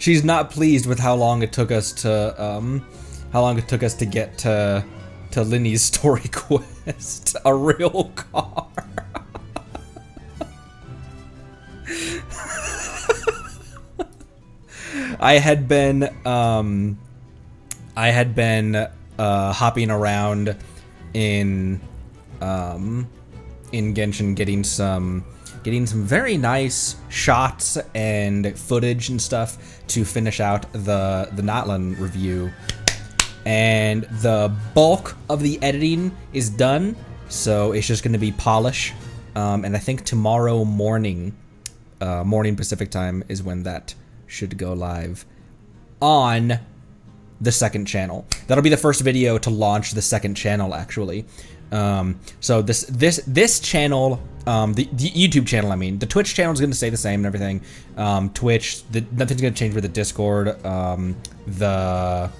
She's not pleased with how long it took us to get to Lyney's story quest. A real car. I had been hopping around in Genshin getting some very nice shots and footage and stuff to finish out the Natlan review, and the bulk of the editing is done, so it's just going to be polish, and I think tomorrow morning Pacific time is when that should go live on the second channel. That'll be the first video to launch the second channel, actually. So this channel, the YouTube channel, I mean, the Twitch channel is going to stay the same and everything. Twitch, nothing's going to change with the Discord. The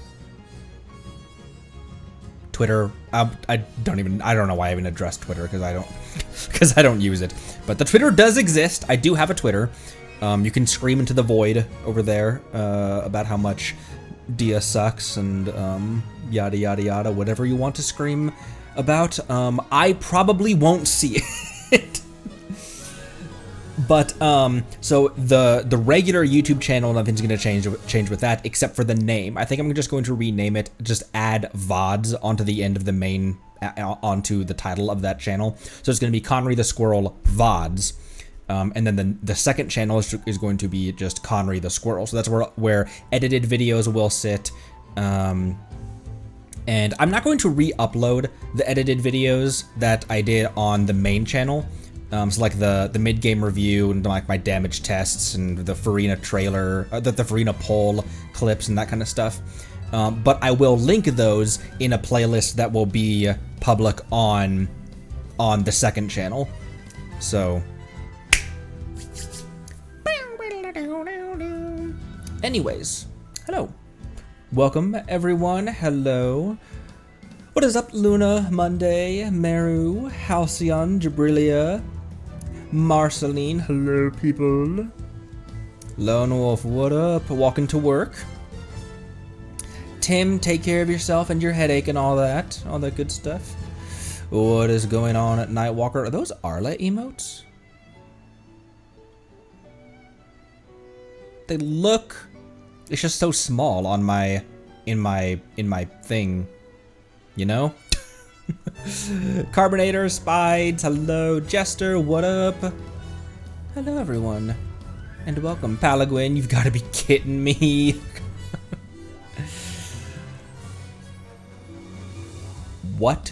Twitter, I don't know why I even addressed Twitter, because I don't use it. But the Twitter does exist. I do have a Twitter. You can scream into the void over there about how much Dia sucks and yada yada yada, whatever you want to scream about. I probably won't see it. But so the regular YouTube channel, nothing's gonna change with that except for the name. I think I'm just going to rename it, just add VODs onto the end of the main, onto the title of that channel. So it's gonna be Connery the Squirrel VODs. And then the second channel is going to be just Connery the Squirrel. So that's where edited videos will sit. And I'm not going to re-upload the edited videos that I did on the main channel. So like the mid-game review and like my damage tests and the Farina trailer, the Farina poll clips and that kind of stuff. But I will link those in a playlist that will be public on the second channel. So anyways, hello. Welcome, everyone. Hello. What is up, Luna, Monday, Meru, Halcyon, Jabrilia, Marceline. Hello, people. Lone Wolf, what up? Walking to work. Tim, take care of yourself and your headache and all that good stuff. What is going on at Nightwalker? Are those Arla emotes? They look... It's just so small on in my thing, you know? Carbonator, Spides, hello, Jester, what up? Hello, everyone, and welcome. Palagwin, you've got to be kidding me. What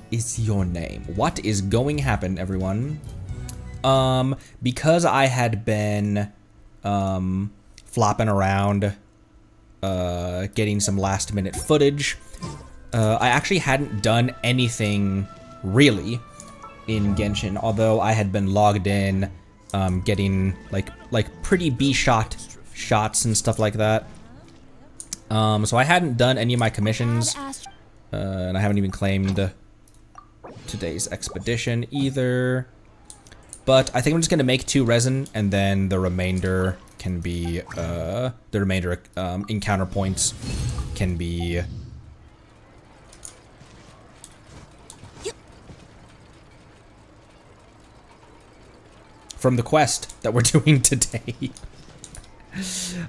is your name? What is going to happen, everyone? Because I had been, flopping around, getting some last minute footage. I actually hadn't done anything really in Genshin, although I had been logged in, getting like pretty B-shot shots and stuff like that. So I hadn't done any of my commissions, and I haven't even claimed today's expedition either. But I think I'm just gonna make 2 resin, and then the remainder can be, encounter points can be from the quest that we're doing today.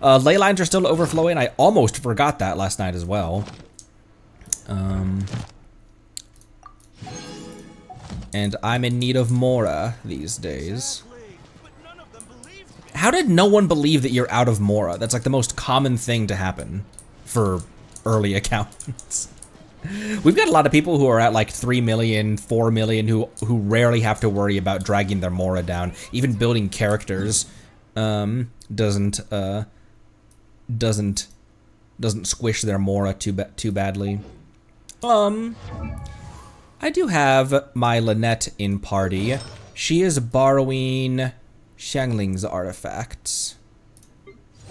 Ley lines are still overflowing. I almost forgot that last night as well. And I'm in need of Mora these days. How did no one believe that you're out of Mora? That's like the most common thing to happen for early accounts. We've got a lot of people who are at like 3 million, 4 million who rarely have to worry about dragging their Mora down. Even building characters doesn't squish their Mora too badly. I do have my Lynette in party. She is borrowing Xiangling's artifacts.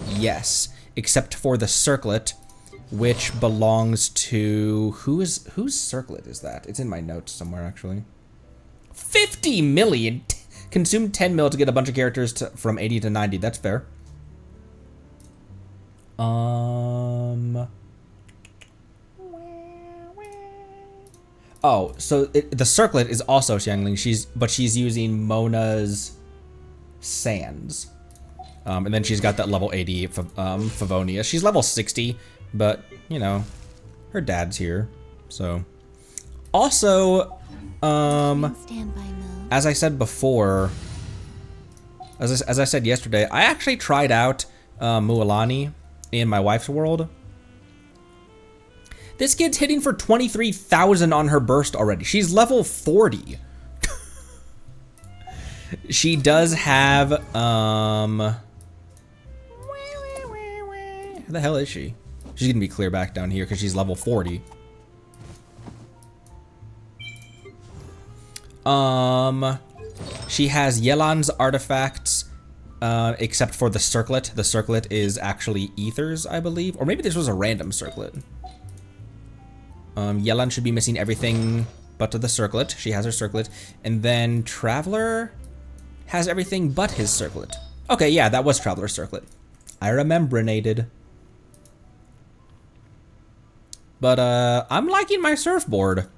Yes, except for the circlet, which belongs to... whose circlet is that? It's in my notes somewhere, actually. 50 million! Consume 10 mil to get a bunch of characters from 80 to 90. That's fair. Oh, so the circlet is also Xiangling. She's using Mona's Sands. And then she's got that level 80 Favonia. She's level 60, but, you know, her dad's here, so. Also, as I said before, as I said yesterday, I actually tried out Mualani in my wife's world. This kid's hitting for 23,000 on her burst already. She's level 40. She does have, where the hell is she? She's gonna be clear back down here because she's level 40. She has Yelan's artifacts, except for the circlet. The circlet is actually Ethers, I believe. Or maybe this was a random circlet. Yelan should be missing everything but the circlet. She has her circlet. And then Traveler has everything but his circlet. Okay, yeah, that was Traveler's circlet. I rememberinated. But, I'm liking my surfboard.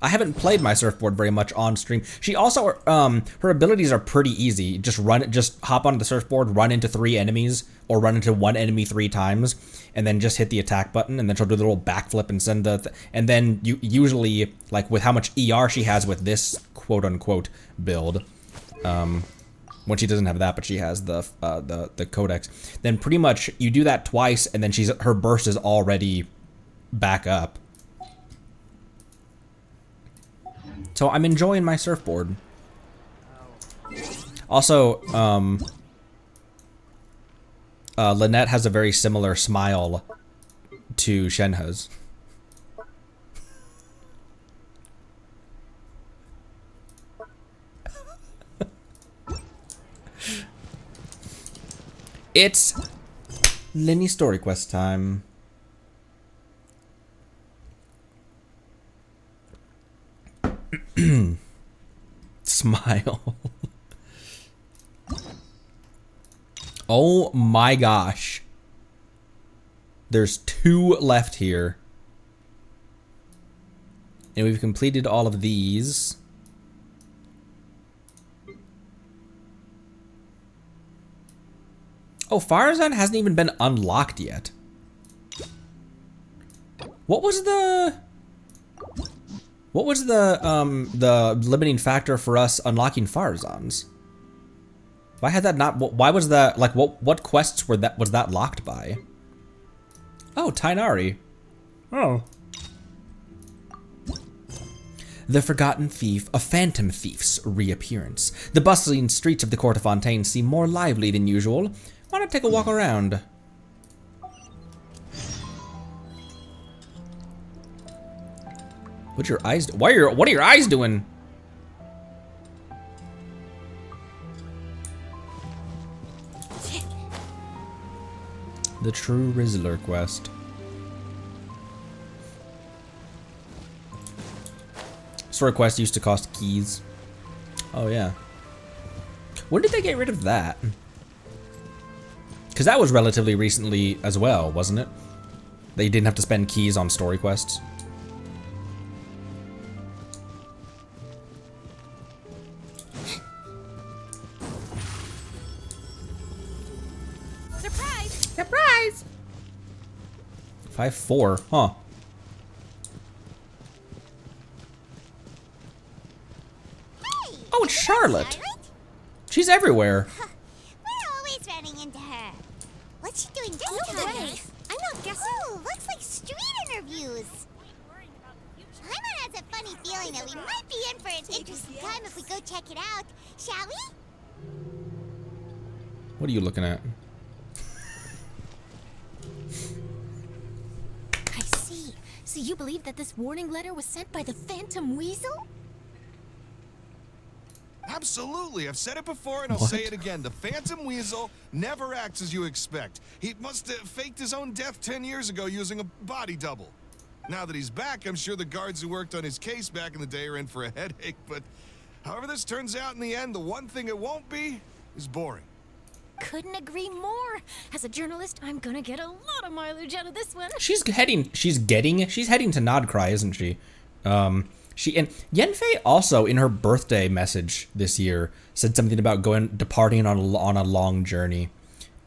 I haven't played my surfboard very much on stream. She also, her abilities are pretty easy. Just hop onto the surfboard, run into 3 enemies, or run into 1 enemy 3 times, and then just hit the attack button, and then she'll do the little backflip and send and then you usually, like with how much ER she has with this quote-unquote build, when she doesn't have that, but she has the codex, then pretty much you do that twice, and then her burst is already back up. So I'm enjoying my surfboard. Also, Lynette has a very similar smile to Shenhe's. It's Lyney story quest time. Smile. Oh my gosh. There's 2 left here. And we've completed all of these. Oh, Farazan hasn't even been unlocked yet. What was the limiting factor for us unlocking Farazans? Why had that not? Why was that, like, what quests was that locked by? Oh, Tainari. Oh. The Forgotten Thief, a phantom thief's reappearance. The bustling streets of the Court of Fontaine seem more lively than usual. Why not take a walk around? What's your eyes? What are your eyes doing? The True Rizzler quest. Story quest used to cost keys. Oh yeah. When did they get rid of that? Because that was relatively recently as well, wasn't it? They didn't have to spend keys on story quests. Surprise! Surprise! 5-4, huh? Hey, Oh, it's Charlotte. She's everywhere. We're always running into her. What's she doing this time? I'm not guessing. Oh, looks like street interviews. Paimon has a funny feeling that we might be in for an interesting time if we go check it out. Shall we? What are you looking at? I see. So you believe that this warning letter was sent by the Phantom Weasel? Absolutely. I've said it before and I'll What? say it again. The Phantom Weasel never acts as you expect. He must have faked his own death 10 years ago using a body double. Now that he's back, I'm sure the guards who worked on his case back in the day are in for a headache, but however this turns out in the end, the one thing it won't be is boring. couldn't agree more. As a journalist, I'm gonna get a lot of mileage out of this one. She's heading to Nodcry, isn't she? And Yenfei also in her birthday message this year said something about departing on a long journey.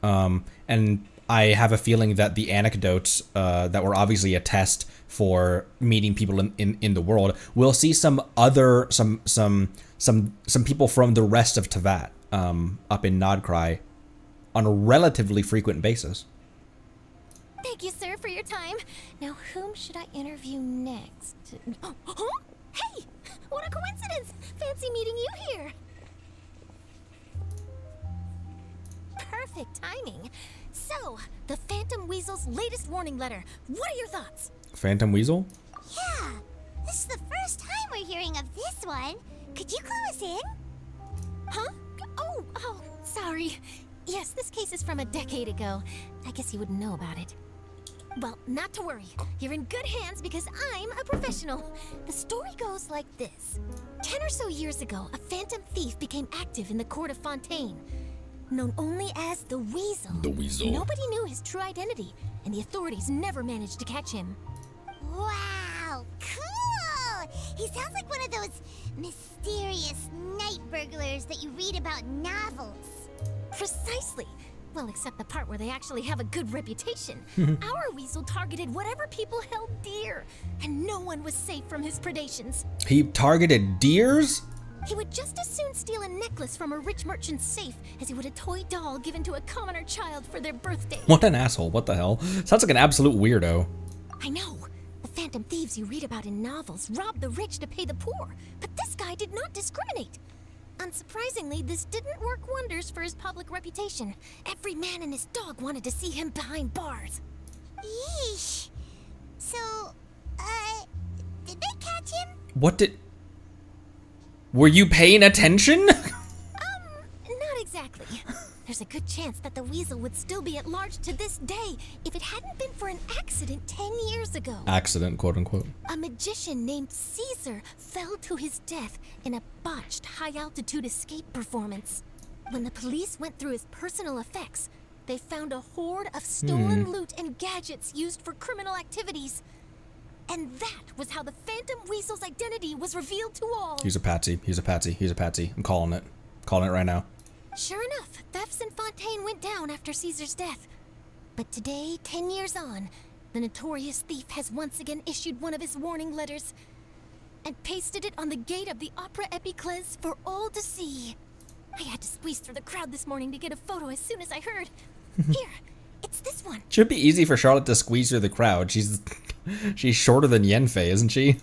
And I have a feeling that the anecdotes that were obviously a test for meeting people in the world, we'll see some people from the rest of Teyvat up in Nodcry on a relatively frequent basis. Thank you, sir, for your time. Now, whom should I interview next? Huh? Hey, what a coincidence! Fancy meeting you here. Perfect timing. So, the Phantom Weasel's latest warning letter. What are your thoughts? Phantom Weasel? Yeah, this is the first time we're hearing of this one. Could you clue us in? Huh? Oh, sorry. Yes, this case is from a decade ago. I guess you wouldn't know about it. Well, not to worry. You're in good hands because I'm a professional. The story goes like this. 10 or so years ago, a phantom thief became active in the court of Fontaine. Known only as the Weasel. The Weasel. Nobody knew his true identity, and the authorities never managed to catch him. Wow, cool! He sounds like one of those mysterious night burglars that you read about in novels. Precisely. Well, except the part where they actually have a good reputation. Our Weasel targeted whatever people held dear, and no one was safe from his predations. He targeted deers? He would just as soon steal a necklace from a rich merchant's safe as he would a toy doll given to a commoner child for their birthday. What an asshole, what the hell? Sounds like an absolute weirdo. I know. The phantom thieves you read about in novels rob the rich to pay the poor, but this guy did not discriminate. Unsurprisingly, this didn't work wonders for his public reputation. Every man and his dog wanted to see him behind bars. Yeesh. So, did they catch him? Were you paying attention? Not exactly. There's a good chance that the Weasel would still be at large to this day if it hadn't been for an accident 10 years ago. Accident, quote unquote. A magician named Caesar fell to his death in a botched high-altitude escape performance. When the police went through his personal effects, they found a hoard of stolen loot and gadgets used for criminal activities. And that was how the Phantom Weasel's identity was revealed to all. He's a patsy. I'm calling it. Calling it right now. Sure enough, thefts in Fontaine went down after Caesar's death. But today, 10 years on, the notorious thief has once again issued one of his warning letters and pasted it on the gate of the Opera Epiclese for all to see. I had to squeeze through the crowd this morning to get a photo as soon as I heard. Here, it's this one. Should be easy for Charlotte to squeeze through the crowd. She's shorter than Yenfei, isn't she?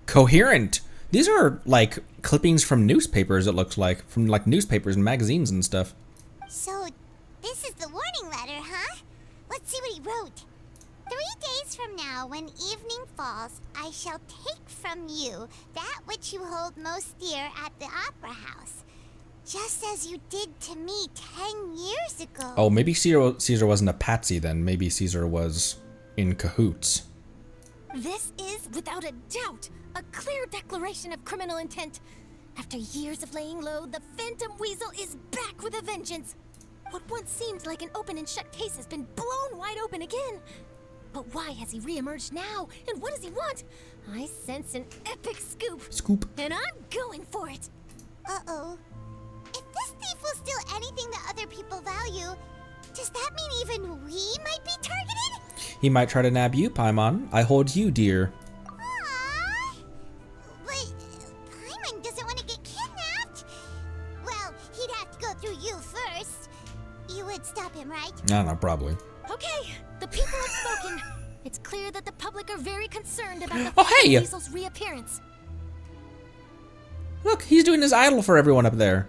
Coherent. These are like clippings from newspapers, it looks like. From like newspapers and magazines and stuff. So, this is the warning letter, huh? Let's see what he wrote. 3 days from now, when evening falls, I shall take from you that which you hold most dear at the Opera House. Just as you did to me 10 years ago. Oh, maybe Caesar wasn't a patsy then. Maybe Caesar was in cahoots. This is, without a doubt, a clear declaration of criminal intent. After years of laying low, the Phantom Weasel is back with a vengeance. What once seemed like an open and shut case has been blown wide open again. But why has he reemerged now? And what does he want? I sense an epic scoop. Scoop. And I'm going for it. Uh-oh. If this thief will steal anything that other people value, does that mean even we might be targeted? He might try to nab you, Paimon. I hold you, dear. Aww. But Paimon doesn't want to get kidnapped. Well, he'd have to go through you first. You would stop him, right? I don't know, probably. Okay, the people have spoken. It's clear that the public are very concerned about the Oh, Phantom hey! Weasel's reappearance. Look, he's doing his idol for everyone up there.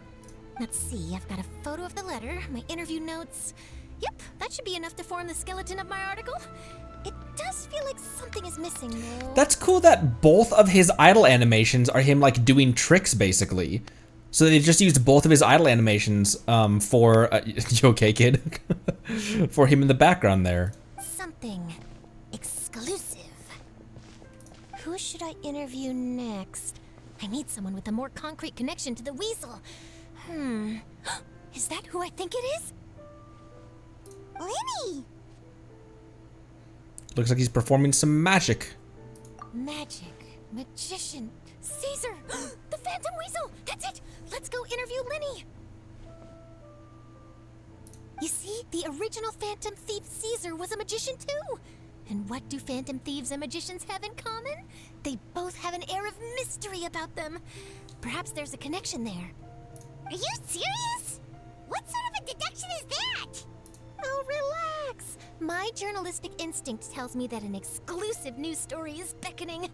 Let's see, I've got a photo of the letter, my interview notes. Yep, that should be enough to form the skeleton of my article. It does feel like something is missing, though. That's cool that both of his idol animations are him, like, doing tricks, basically. So they just used both of his idol animations for... you okay, kid? For him in the background there. Something exclusive. Who should I interview next? I need someone with a more concrete connection to the Weasel. Is that who I think it is? Lyney! Looks like he's performing some magic. Magic. Magician. Caesar! The Phantom Weasel! That's it! Let's go interview Lyney! You see, the original Phantom Thief Caesar was a magician too! And what do Phantom Thieves and magicians have in common? They both have an air of mystery about them. Perhaps there's a connection there. Are you serious? What sort of a deduction is that? Oh, relax! My journalistic instinct tells me that an exclusive news story is beckoning.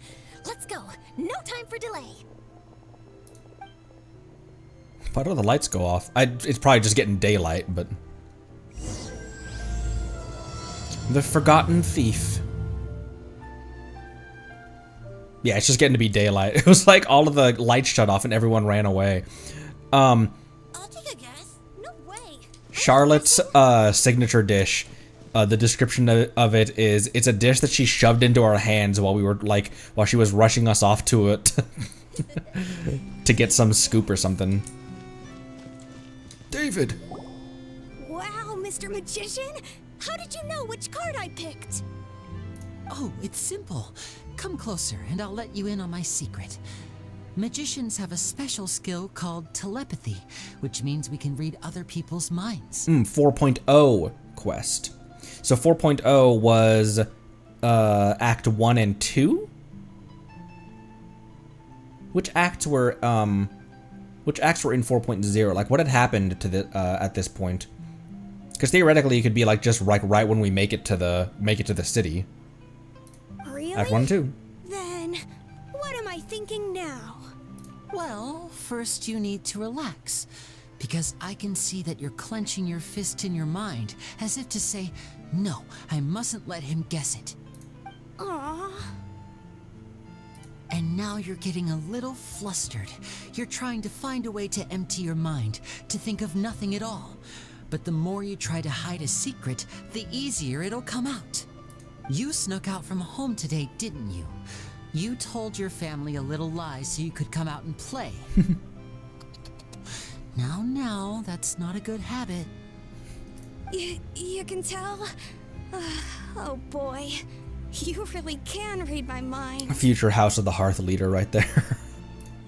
Let's go. No time for delay. Why don't the lights go off? It's probably just getting daylight, but... The Forgotten Thief. Yeah, it's just getting to be daylight. It was like all of the lights shut off and everyone ran away. I'll take a guess. No way. Charlotte's signature dish. The description of it is, it's a dish that she shoved into our hands while she was rushing us off to it to get some scoop or something. David. Wow, Mr. Magician! How did you know which card I picked? Oh, it's simple. Come closer and I'll let you in on my secret. Magicians have a special skill called telepathy, which means we can read other people's minds. 4.0 quest. So 4.0 was Act 1 and 2? Which acts were in 4.0? Like, what had happened to the at this point? Because theoretically, it could be like just right when we make it to the city. Really? Act 1 and 2. Then, what am I thinking now? Well, first you need to relax, because I can see that you're clenching your fist in your mind, as if to say, no, I mustn't let him guess it. Aww. And now you're getting a little flustered. You're trying to find a way to empty your mind, to think of nothing at all. But the more you try to hide a secret, the easier it'll come out. You snuck out from home today, didn't you? You told your family a little lie so you could come out and play. Now, that's not a good habit. You can tell? Oh boy, you really can read my mind. Future House of the Hearth leader right there.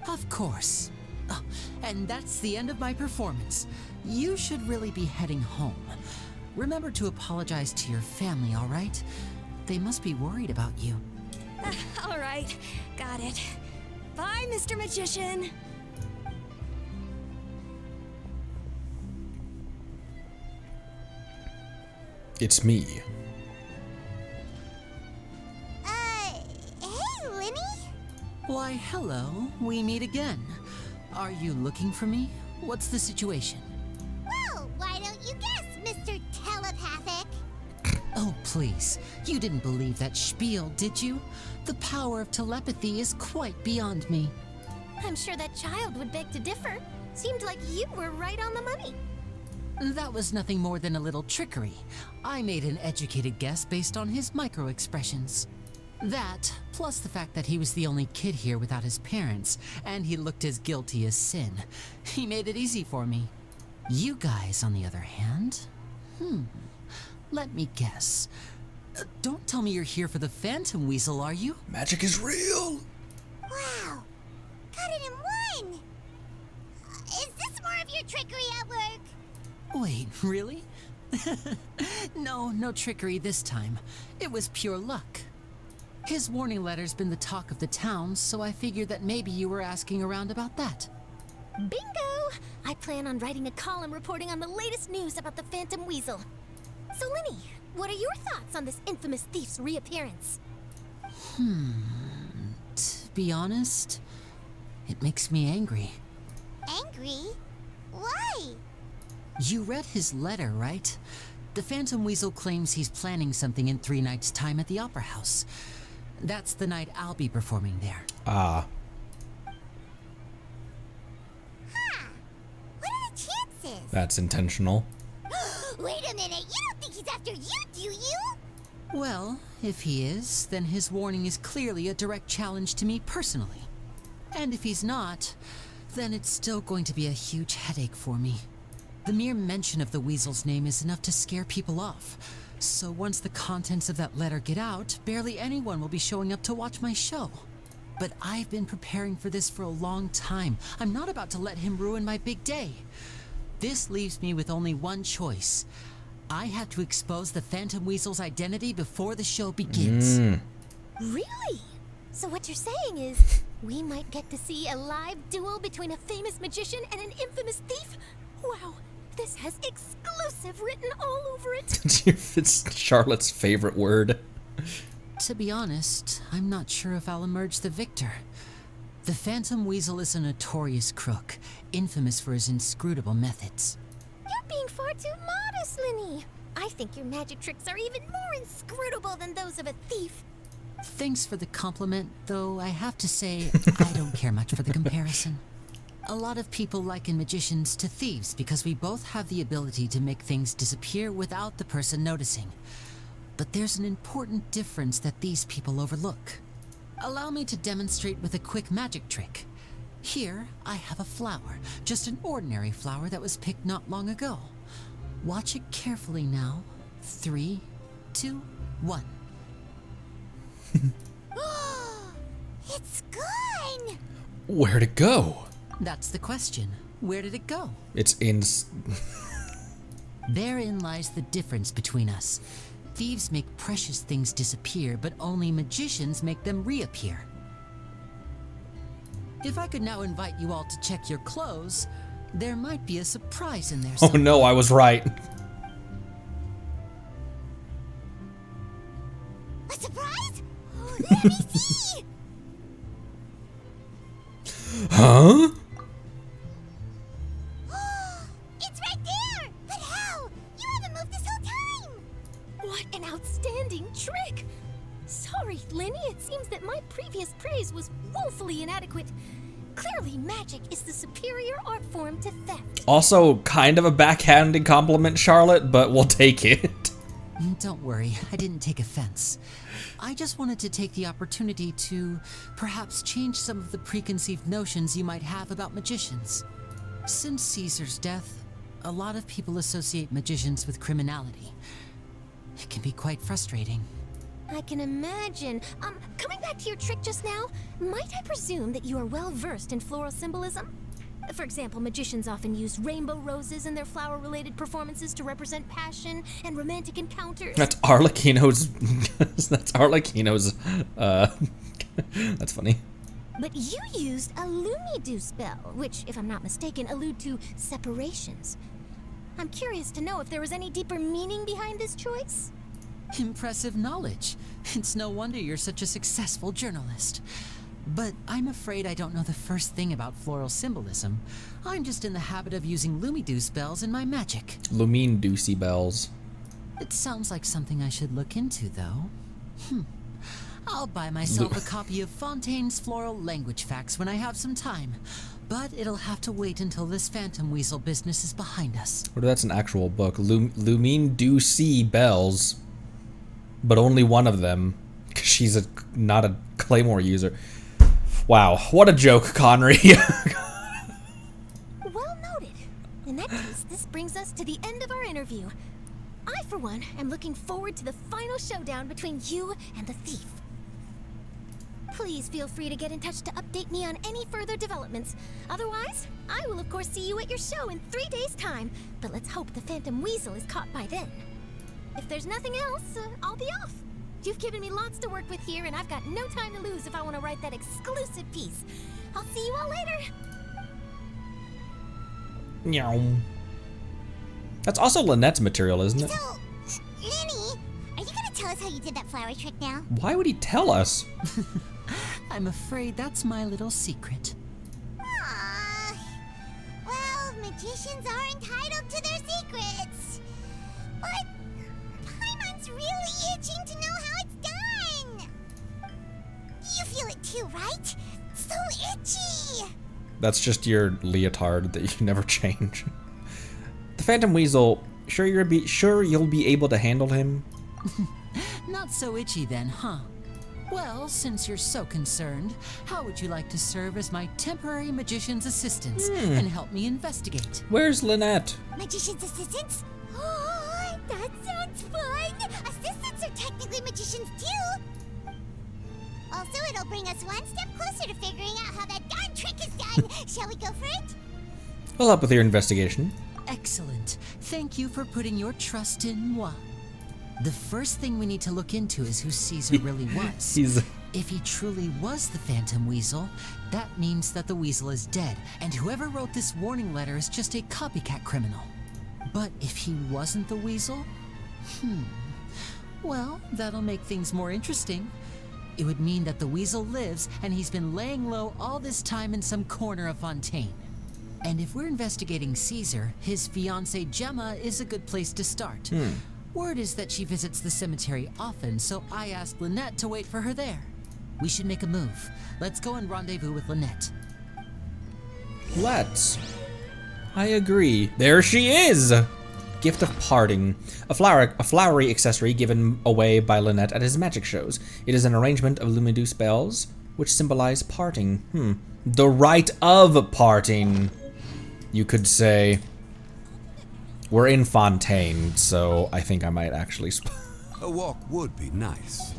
Of course. Oh, and that's the end of my performance. You should really be heading home. Remember to apologize to your family, all right? They must be worried about you. All right, got it. Bye, Mr. Magician. It's me. Hey, Lyney? Why, hello. We meet again. Are you looking for me? What's the situation? Well, why don't you guess, Mr. Telepathic? Oh, please. You didn't believe that spiel, did you? The power of telepathy is quite beyond me. I'm sure that child would beg to differ. Seemed like you were right on the money. That was nothing more than a little trickery. I made an educated guess based on his micro-expressions. That, plus the fact that he was the only kid here without his parents, and he looked as guilty as sin. He made it easy for me. You guys, on the other hand... Let me guess. Don't tell me you're here for the Phantom Weasel, are you? Magic is real. Wow, got it in one. Is this more of your trickery at work? Wait, really? No trickery this time. It was pure luck. His warning letter's been the talk of the town, so I figured that maybe you were asking around about that. Bingo! I plan on writing a column reporting on the latest news about the Phantom Weasel. So, Lyney, what are your thoughts on this infamous thief's reappearance? To be honest, it makes me angry. Angry? Why? You read his letter, right? The Phantom Weasel claims he's planning something in 3 nights' time at the Opera House. That's the night I'll be performing there. Ah. What are the chances? That's intentional. Wait a minute, you don't think he's after you, do you? Well, if he is, then his warning is clearly a direct challenge to me personally. And if he's not, then it's still going to be a huge headache for me. The mere mention of the weasel's name is enough to scare people off. So once the contents of that letter get out, barely anyone will be showing up to watch my show. But I've been preparing for this for a long time. I'm not about to let him ruin my big day. This leaves me with only one choice. I have to expose the Phantom Weasel's identity before the show begins. Really? So what you're saying is, we might get to see a live duel between a famous magician and an infamous thief? Wow, this has exclusive written all over it. It's Charlotte's favorite word. To be honest, I'm not sure if I'll emerge the victor. The Phantom Weasel is a notorious crook, infamous for his inscrutable methods. You're being far too modest, Lyney. I think your magic tricks are even more inscrutable than those of a thief. Thanks for the compliment, though I have to say, I don't care much for the comparison. A lot of people liken magicians to thieves because we both have the ability to make things disappear without the person noticing. But there's an important difference that these people overlook. Allow me to demonstrate with a quick magic trick. Here, I have a flower, just an ordinary flower that was picked not long ago. Watch it carefully now. 3, 2, 1. It's gone! Where'd it go? That's the question. Where did it go? It's in... Therein lies the difference between us. Thieves make precious things disappear, but only magicians make them reappear. If I could now invite you all to check your clothes, there might be a surprise in there Oh somewhere. no, I was right. A surprise? Let me see! Huh? It's right there! But how? You haven't moved this whole time! What an outstanding trick! Sorry, Lyney, it seems that my previous praise was woefully inadequate. Clearly, magic is the superior art form to theft. Also, kind of a backhanded compliment, Charlotte, but we'll take it. Don't worry, I didn't take offense. I just wanted to take the opportunity to perhaps change some of the preconceived notions you might have about magicians. Since Caesar's death, a lot of people associate magicians with criminality. It can be quite frustrating. I can imagine. Coming back to your trick just now, might I presume that you are well versed in floral symbolism? For example, magicians often use rainbow roses in their flower-related performances to represent passion and romantic encounters. That's Arlecchino's... that's Arlecchino's... that's funny. But you used a Lumidu spell, which, if I'm not mistaken, allude to separations. I'm curious to know if there was any deeper meaning behind this choice? Impressive knowledge. It's no wonder you're such a successful journalist. But I'm afraid I don't know the first thing about floral symbolism. I'm just in the habit of using Lumidu spells in my magic. Lumine Doocy Bells. It sounds like something I should look into, though. I'll buy myself a copy of Fontaine's Floral Language Facts when I have some time. But it'll have to wait until this Phantom Weasel business is behind us. Or that's an actual book. Lumine Doocy Bells. But only one of them. 'Cause she's not a Claymore user. Wow, what a joke, Connery. Well noted. In that case, this brings us to the end of our interview. I, for one, am looking forward to the final showdown between you and the thief. Please feel free to get in touch to update me on any further developments. Otherwise, I will of course see you at your show in 3 days' time, but let's hope the Phantom Weasel is caught by then. If there's nothing else, I'll be off. You've given me lots to work with here, and I've got no time to lose if I want to write that exclusive piece. I'll see you all later. Meow. That's also Lynette's material, isn't it? So, Lyney, are you gonna tell us how you did that flower trick now? Why would he tell us? I'm afraid that's my little secret. Aww. Well, magicians are entitled to their secrets. But Paimon's really itching to know how it's done. You feel it too, right? So itchy. That's just your leotard that you never change. The Phantom Weasel, sure you'll be able to handle him? Not so itchy then, huh? Well, since you're so concerned, how would you like to serve as my temporary magician's assistant and help me investigate? Where's Lynette? Magician's assistants? Oh, that sounds fun! Assistants are technically magicians too! Also, it'll bring us one step closer to figuring out how that darn trick is done! Shall we go for it? I'll help with your investigation. Excellent. Thank you for putting your trust in moi. The first thing we need to look into is who Caesar really was. If he truly was the Phantom Weasel, that means that the Weasel is dead, and whoever wrote this warning letter is just a copycat criminal. But if he wasn't the Weasel? Well, that'll make things more interesting. It would mean that the Weasel lives, and he's been laying low all this time in some corner of Fontaine. And if we're investigating Caesar, his fiancée Gemma is a good place to start. Word is that she visits the cemetery often, so I asked Lynette to wait for her there. We should make a move. Let's go and rendezvous with Lynette. Let's. I agree. There she is! Gift of Parting. A flowery accessory given away by Lynette at his magic shows. It is an arrangement of luminous bells, which symbolize parting. The rite of parting, you could say. We're in Fontaine, so I think I might actually A walk would be nice.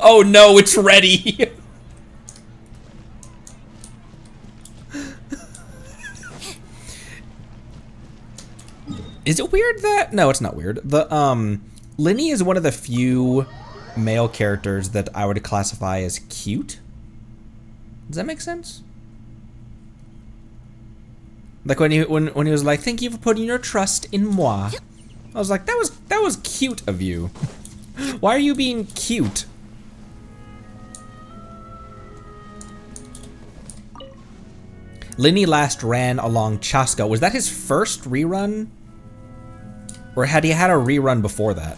Oh no, it's ready! Is it weird that... No, it's not weird. The, Lyney is one of the few male characters that I would classify as cute. Does that make sense? Like when he was like, "Thank you for putting your trust in moi." I was like, that was cute of you. Why are you being cute? Lyney last ran along Chaska. Was that his first rerun? Or had he had a rerun before that?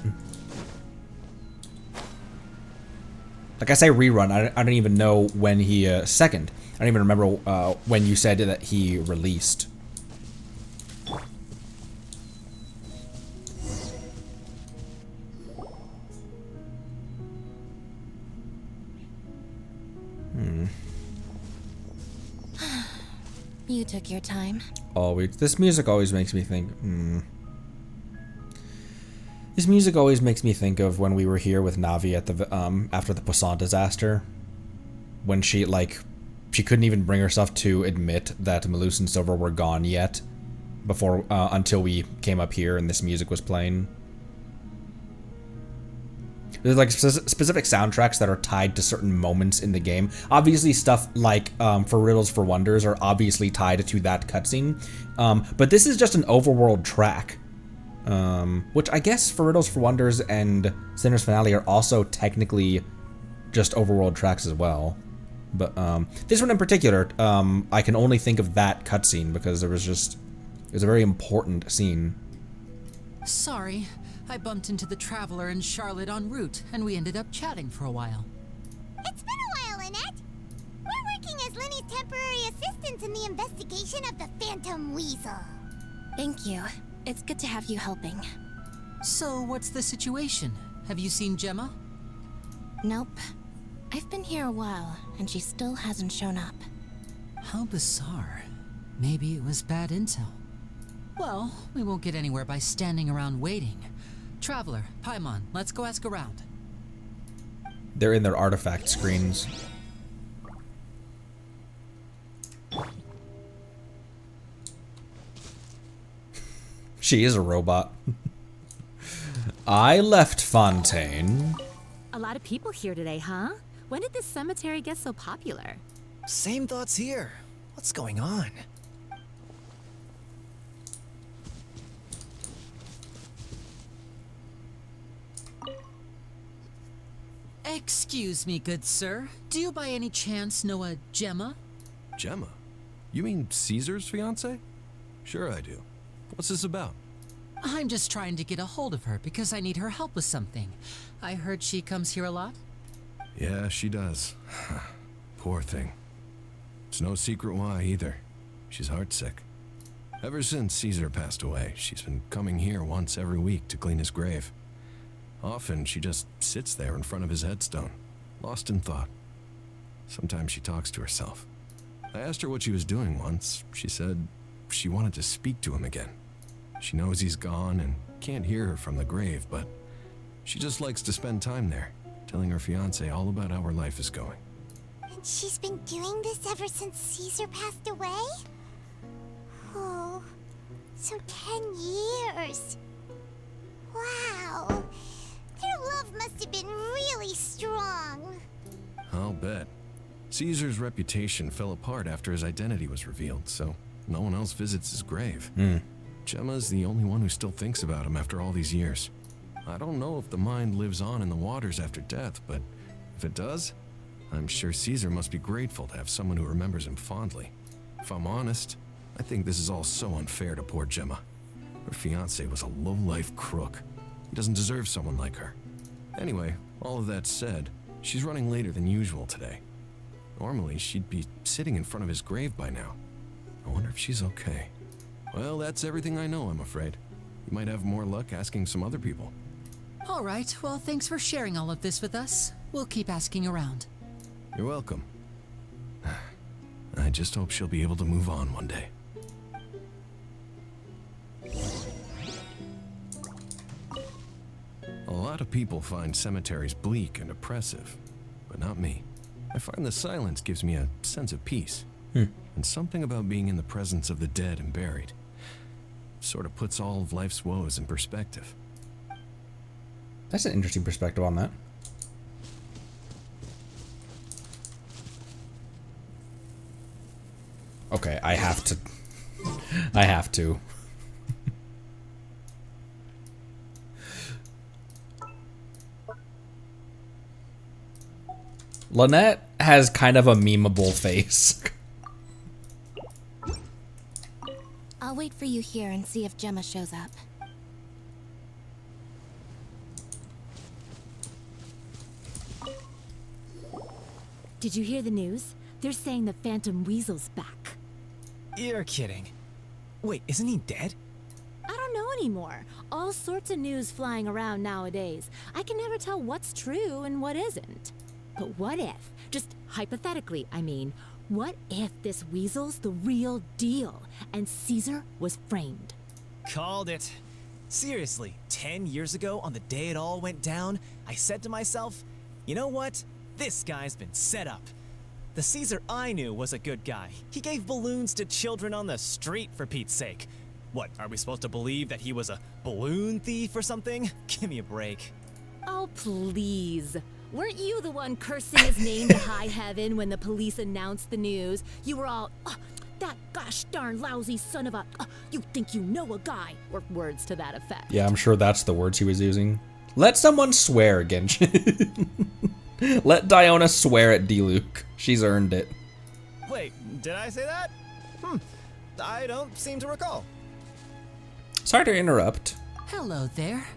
Like I say rerun, I don't even know when he, second. I don't even remember when you said that he released. You took your time. Always. This music always makes me think, This music always makes me think of when we were here with Navi at the, after the Poisson disaster. When she couldn't even bring herself to admit that Malus and Silver were gone yet. Before, until we came up here and this music was playing. There's like specific soundtracks that are tied to certain moments in the game. Obviously stuff like For Riddles for Wonders are obviously tied to that cutscene. But this is just an overworld track. Which I guess For Riddles for Wonders and Sinner's Finale are also technically just overworld tracks as well. But this one in particular, I can only think of that cutscene because it was a very important scene. Sorry. I bumped into the Traveler and Charlotte en route, and we ended up chatting for a while. It's been a while, Lynette. We're working as Lyney's temporary assistants in the investigation of the Phantom Weasel. Thank you. It's good to have you helping. So, what's the situation? Have you seen Gemma? Nope. I've been here a while, and she still hasn't shown up. How bizarre. Maybe it was bad intel. Well, we won't get anywhere by standing around waiting. Traveler, Paimon, let's go ask around. They're in their artifact screens. She is a robot. I left Fontaine. A lot of people here today, huh? When did this cemetery get so popular? Same thoughts here. What's going on? Excuse me, good sir. Do you by any chance know a Gemma? Gemma? You mean Caesar's fiance? Sure I do. What's this about? I'm just trying to get a hold of her because I need her help with something. I heard she comes here a lot. Yeah, she does. Poor thing. It's no secret why either. She's heartsick. Ever since Caesar passed away, she's been coming here once every week to clean his grave. Often she just sits there in front of his headstone, lost in thought. Sometimes she talks to herself. I asked her what she was doing once. She said she wanted to speak to him again. She knows he's gone and can't hear her from the grave, but she just likes to spend time there, telling her fiancé all about how her life is going. And she's been doing this ever since Caesar passed away? Oh, so 10 years. Wow. Their love must have been really strong. I'll bet. Caesar's reputation fell apart after his identity was revealed, so no one else visits his grave. Gemma's the only one who still thinks about him after all these years. I don't know if the mind lives on in the waters after death, but if it does, I'm sure Caesar must be grateful to have someone who remembers him fondly. If I'm honest, I think this is all so unfair to poor Gemma. Her fiancé was a low-life crook. He doesn't deserve someone like her. Anyway, all of that said, she's running later than usual today. Normally, she'd be sitting in front of his grave by now. I wonder if she's okay. Well, that's everything I know, I'm afraid. You might have more luck asking some other people. All right, well, thanks for sharing all of this with us. We'll keep asking around. You're welcome. I just hope she'll be able to move on one day. A lot of people find cemeteries bleak and oppressive, but not me. I find the silence gives me a sense of peace, and something about being in the presence of the dead and buried sort of puts all of life's woes in perspective. That's an interesting perspective on that. Okay, I have to. I have to. Lynette has kind of a memeable face. I'll wait for you here and see if Gemma shows up. Did you hear the news? They're saying the Phantom Weasel's back. You're kidding. Wait, isn't he dead? I don't know anymore. All sorts of news flying around nowadays. I can never tell what's true and what isn't. But what if, just hypothetically, I mean, what if this Weasel's the real deal and Caesar was framed? Called it. Seriously, 10 years ago, on the day it all went down, I said to myself, you know what? This guy's been set up. The Caesar I knew was a good guy. He gave balloons to children on the street, for Pete's sake. What, are we supposed to believe that he was a balloon thief or something? Give me a break. Oh, please. Weren't you the one cursing his name to high heaven when the police announced the news? You were all, "Oh, that gosh darn lousy son of a, you think you know a guy," or words to that effect. Yeah, I'm sure that's the words he was using. Let someone swear again. Let Diona swear at D-Luke. She's earned it. Wait, did I say that? I don't seem to recall. Sorry to interrupt. Hello there.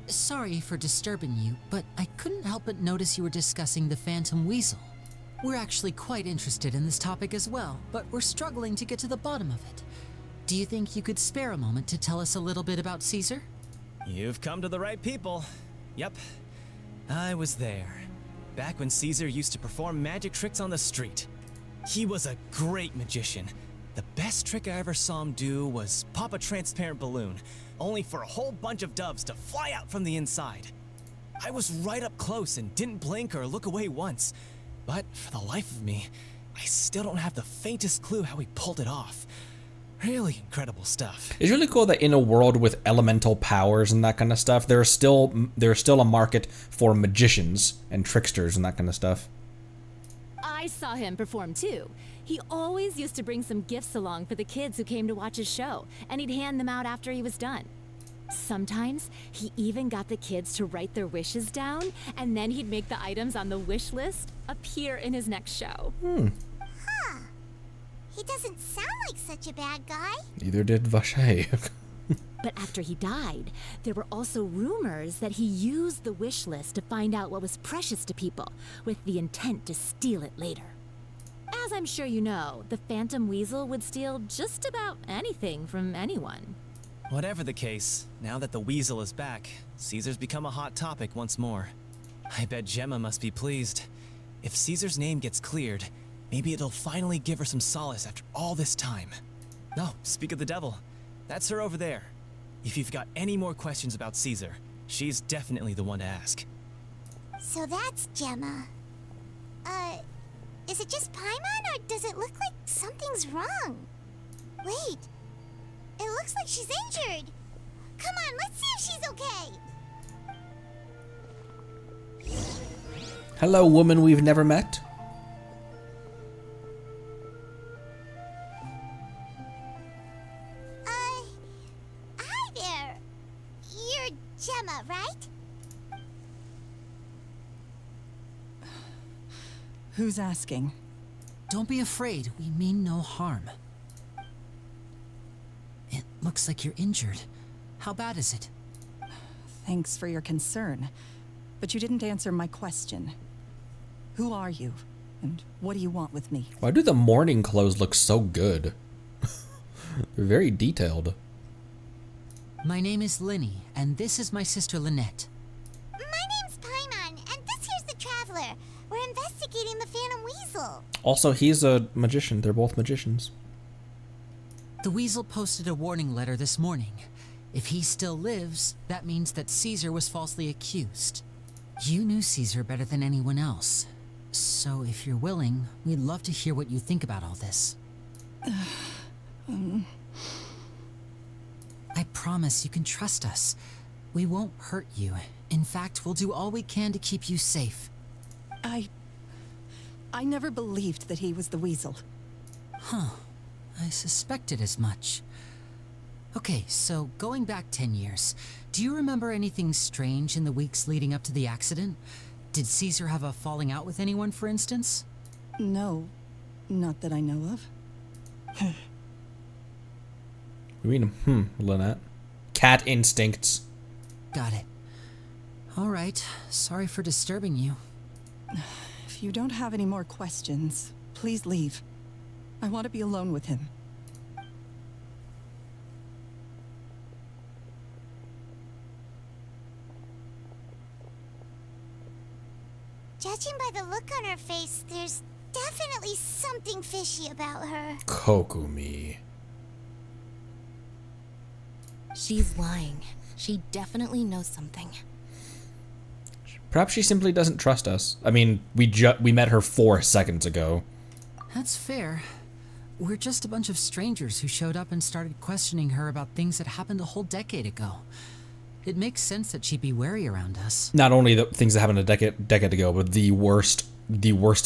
Sorry for disturbing you, but I couldn't help but notice you were discussing the Phantom Weasel. We're actually quite interested in this topic as well, but we're struggling to get to the bottom of it. Do you think you could spare a moment to tell us a little bit about Caesar? You've come to the right people. Yep, I was there. Back when Caesar used to perform magic tricks on the street. He was a great magician. The best trick I ever saw him do was pop a transparent balloon, only for a whole bunch of doves to fly out from the inside. I was right up close and didn't blink or look away once, but for the life of me, I still don't have the faintest clue how he pulled it off. Really incredible stuff. It's really cool that in a world with elemental powers and that kind of stuff, there's still a market for magicians and tricksters and that kind of stuff. I saw him perform too. He always used to bring some gifts along for the kids who came to watch his show, and he'd hand them out after he was done. Sometimes he even got the kids to write their wishes down, and then he'd make the items on the wish list appear in his next show. Huh. He doesn't sound like such a bad guy. Neither did Vache. But after he died, there were also rumors that he used the wish list to find out what was precious to people, with the intent to steal it later. As I'm sure you know, the Phantom Weasel would steal just about anything from anyone. Whatever the case, now that the weasel is back, Caesar's become a hot topic once more. I bet Gemma must be pleased. If Caesar's name gets cleared, maybe it'll finally give her some solace after all this time. No, speak of the devil. That's her over there. If you've got any more questions about Caesar, she's definitely the one to ask. So that's Gemma. Is it just Paimon, or does it look like something's wrong? Wait, it looks like she's injured. Come on, let's see if she's okay. Hello, woman we've never met. Hi there. You're Gemma, right? Who's asking? Don't be afraid, we mean no harm. It looks like you're injured. How bad is it? Thanks for your concern, but you didn't answer my question. Who are you, and what do you want with me? Why do the morning clothes look so good? They're very detailed. My name is Lyney, and this is my sister Lynette. My name's Paimon, and this here's the Traveler. We're investigating the Phantom Weasel. Also, he's a magician. They're both magicians. The Weasel posted a warning letter this morning. If he still lives, that means that Caesar was falsely accused. You knew Caesar better than anyone else. So if you're willing, we'd love to hear what you think about all this. I promise you can trust us. We won't hurt you. In fact, we'll do all we can to keep you safe. I never believed that he was the Weasel. Huh. I suspected as much. Okay, so going back 10 years, do you remember anything strange in the weeks leading up to the accident? Did Caesar have a falling out with anyone, for instance? No, not that I know of. We mean, Lynette. Cat instincts. Got it. All right, sorry for disturbing you. If you don't have any more questions, please leave. I want to be alone with him. Judging by the look on her face, there's definitely something fishy about her. Kokumi. She's lying. She definitely knows something. Perhaps she simply doesn't trust us. I mean, we met her 4 seconds ago. That's fair. We're just a bunch of strangers who showed up and started questioning her about things that happened a whole decade ago. It makes sense that she'd be wary around us. Not only the things that happened a decade ago, but the worst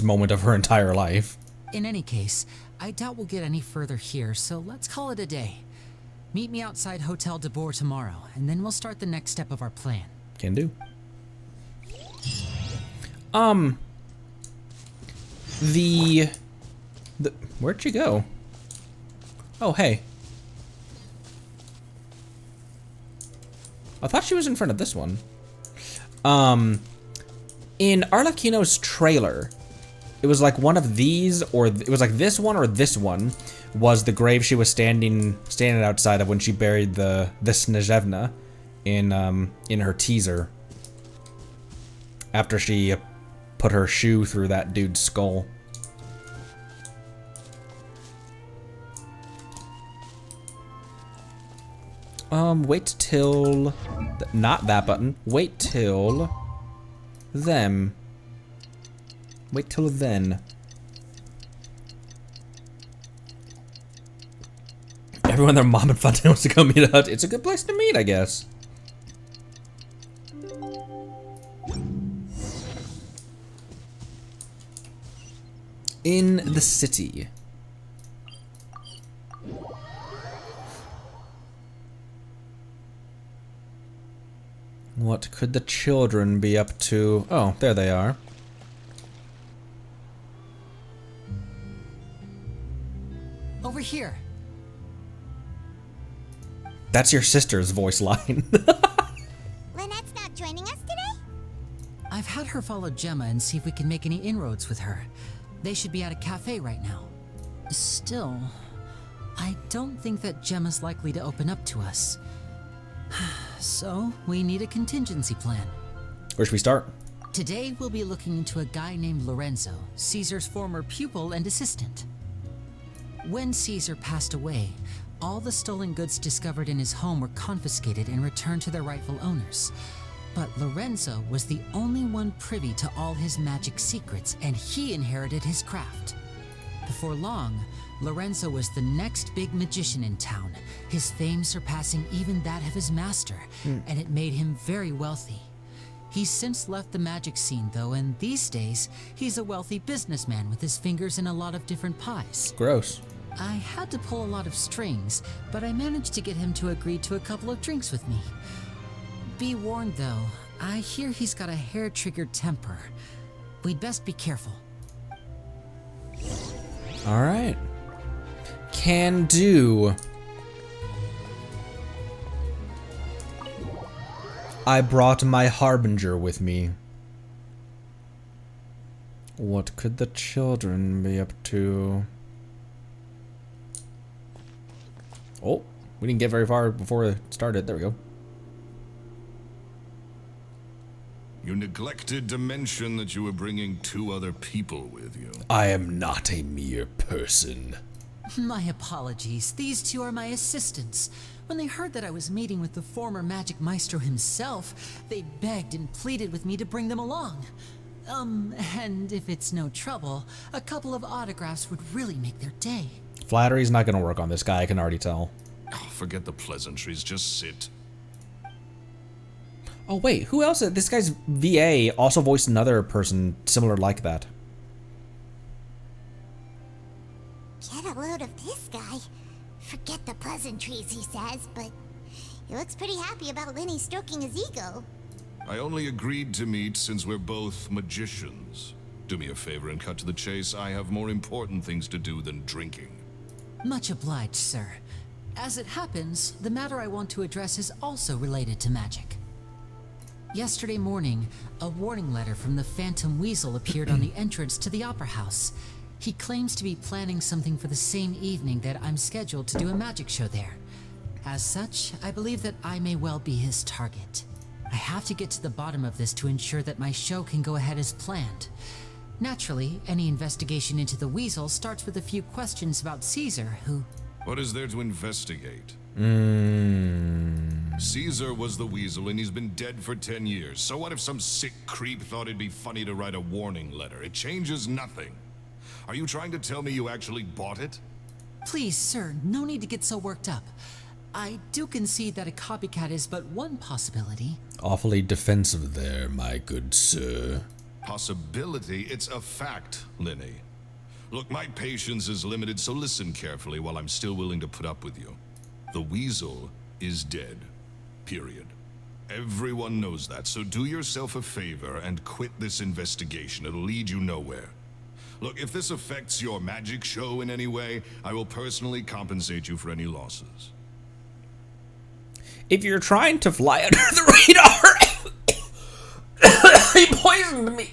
moment of her entire life. In any case, I doubt we'll get any further here, so let's call it a day. Meet me outside Hotel de Boer tomorrow, and then we'll start the next step of our plan. Can do. Where'd she go? Oh, hey. I thought she was in front of this one. In Arlecchino's trailer, it was like one of these, or it was like this one or this one was the grave she was standing outside of when she buried the Snezhevna in her teaser. After she put her shoe through that dude's skull. Wait till... Not that button. Wait till... Them. Wait till then. Everyone their mom and Fontaine wants to come meet up. It's a good place to meet, I guess. In the city. What could the children be up to? Oh, there they are. Over here. That's your sister's voice line. Lynette's not joining us today? I've had her follow Gemma and see if we can make any inroads with her. They should be at a cafe right now. Still, I don't think that Gemma's likely to open up to us. So, we need a contingency plan. Where should we start? Today, we'll be looking into a guy named Lorenzo, Caesar's former pupil and assistant. When Caesar passed away, all the stolen goods discovered in his home were confiscated and returned to their rightful owners. But Lorenzo was the only one privy to all his magic secrets, and he inherited his craft. Before long, Lorenzo was the next big magician in town, his fame surpassing even that of his master, and it made him very wealthy. He's since left the magic scene though, and these days, he's a wealthy businessman with his fingers in a lot of different pies. Gross. I had to pull a lot of strings, but I managed to get him to agree to a couple of drinks with me. Be warned though, I hear he's got a hair-triggered temper. We'd best be careful. Alright. Can do. I brought my harbinger with me. What could the children be up to? Oh, we didn't get very far before it started. There we go. You neglected to mention that you were bringing 2 other people with you. I am not a mere person. My apologies. These 2 are my assistants. When they heard that I was meeting with the former magic maestro himself, they begged and pleaded with me to bring them along. And if it's no trouble, a couple of autographs would really make their day. Flattery's not gonna work on this guy, I can already tell. Oh, forget the pleasantries, just sit. Oh wait, who else? This guy's VA also voiced another person similar like that. Get a load of this guy. Forget the pleasantries, he says, but he looks pretty happy about Lyney stroking his ego. I only agreed to meet since we're both magicians. Do me a favor and cut to the chase. I have more important things to do than drinking. Much obliged, sir. As it happens, the matter I want to address is also related to magic. Yesterday morning, a warning letter from the Phantom Weasel appeared on the entrance to the Opera House. He claims to be planning something for the same evening that I'm scheduled to do a magic show there. As such, I believe that I may well be his target. I have to get to the bottom of this to ensure that my show can go ahead as planned. Naturally, any investigation into the Weasel starts with a few questions about Caesar, who... What is there to investigate? Caesar was the Weasel and he's been dead for 10 years. So what if some sick creep thought it'd be funny to write a warning letter? It changes nothing. Are you trying to tell me you actually bought it? Please, sir, no need to get so worked up. I do concede that a copycat is but one possibility. Awfully defensive there, my good sir. Possibility? It's a fact, Lyney. Look, my patience is limited, so listen carefully while I'm still willing to put up with you. The Weasel is dead. Period. Everyone knows that, so do yourself a favor and quit this investigation. It'll lead you nowhere. Look, if this affects your magic show in any way, I will personally compensate you for any losses. If you're trying to fly under the radar, he poisoned me.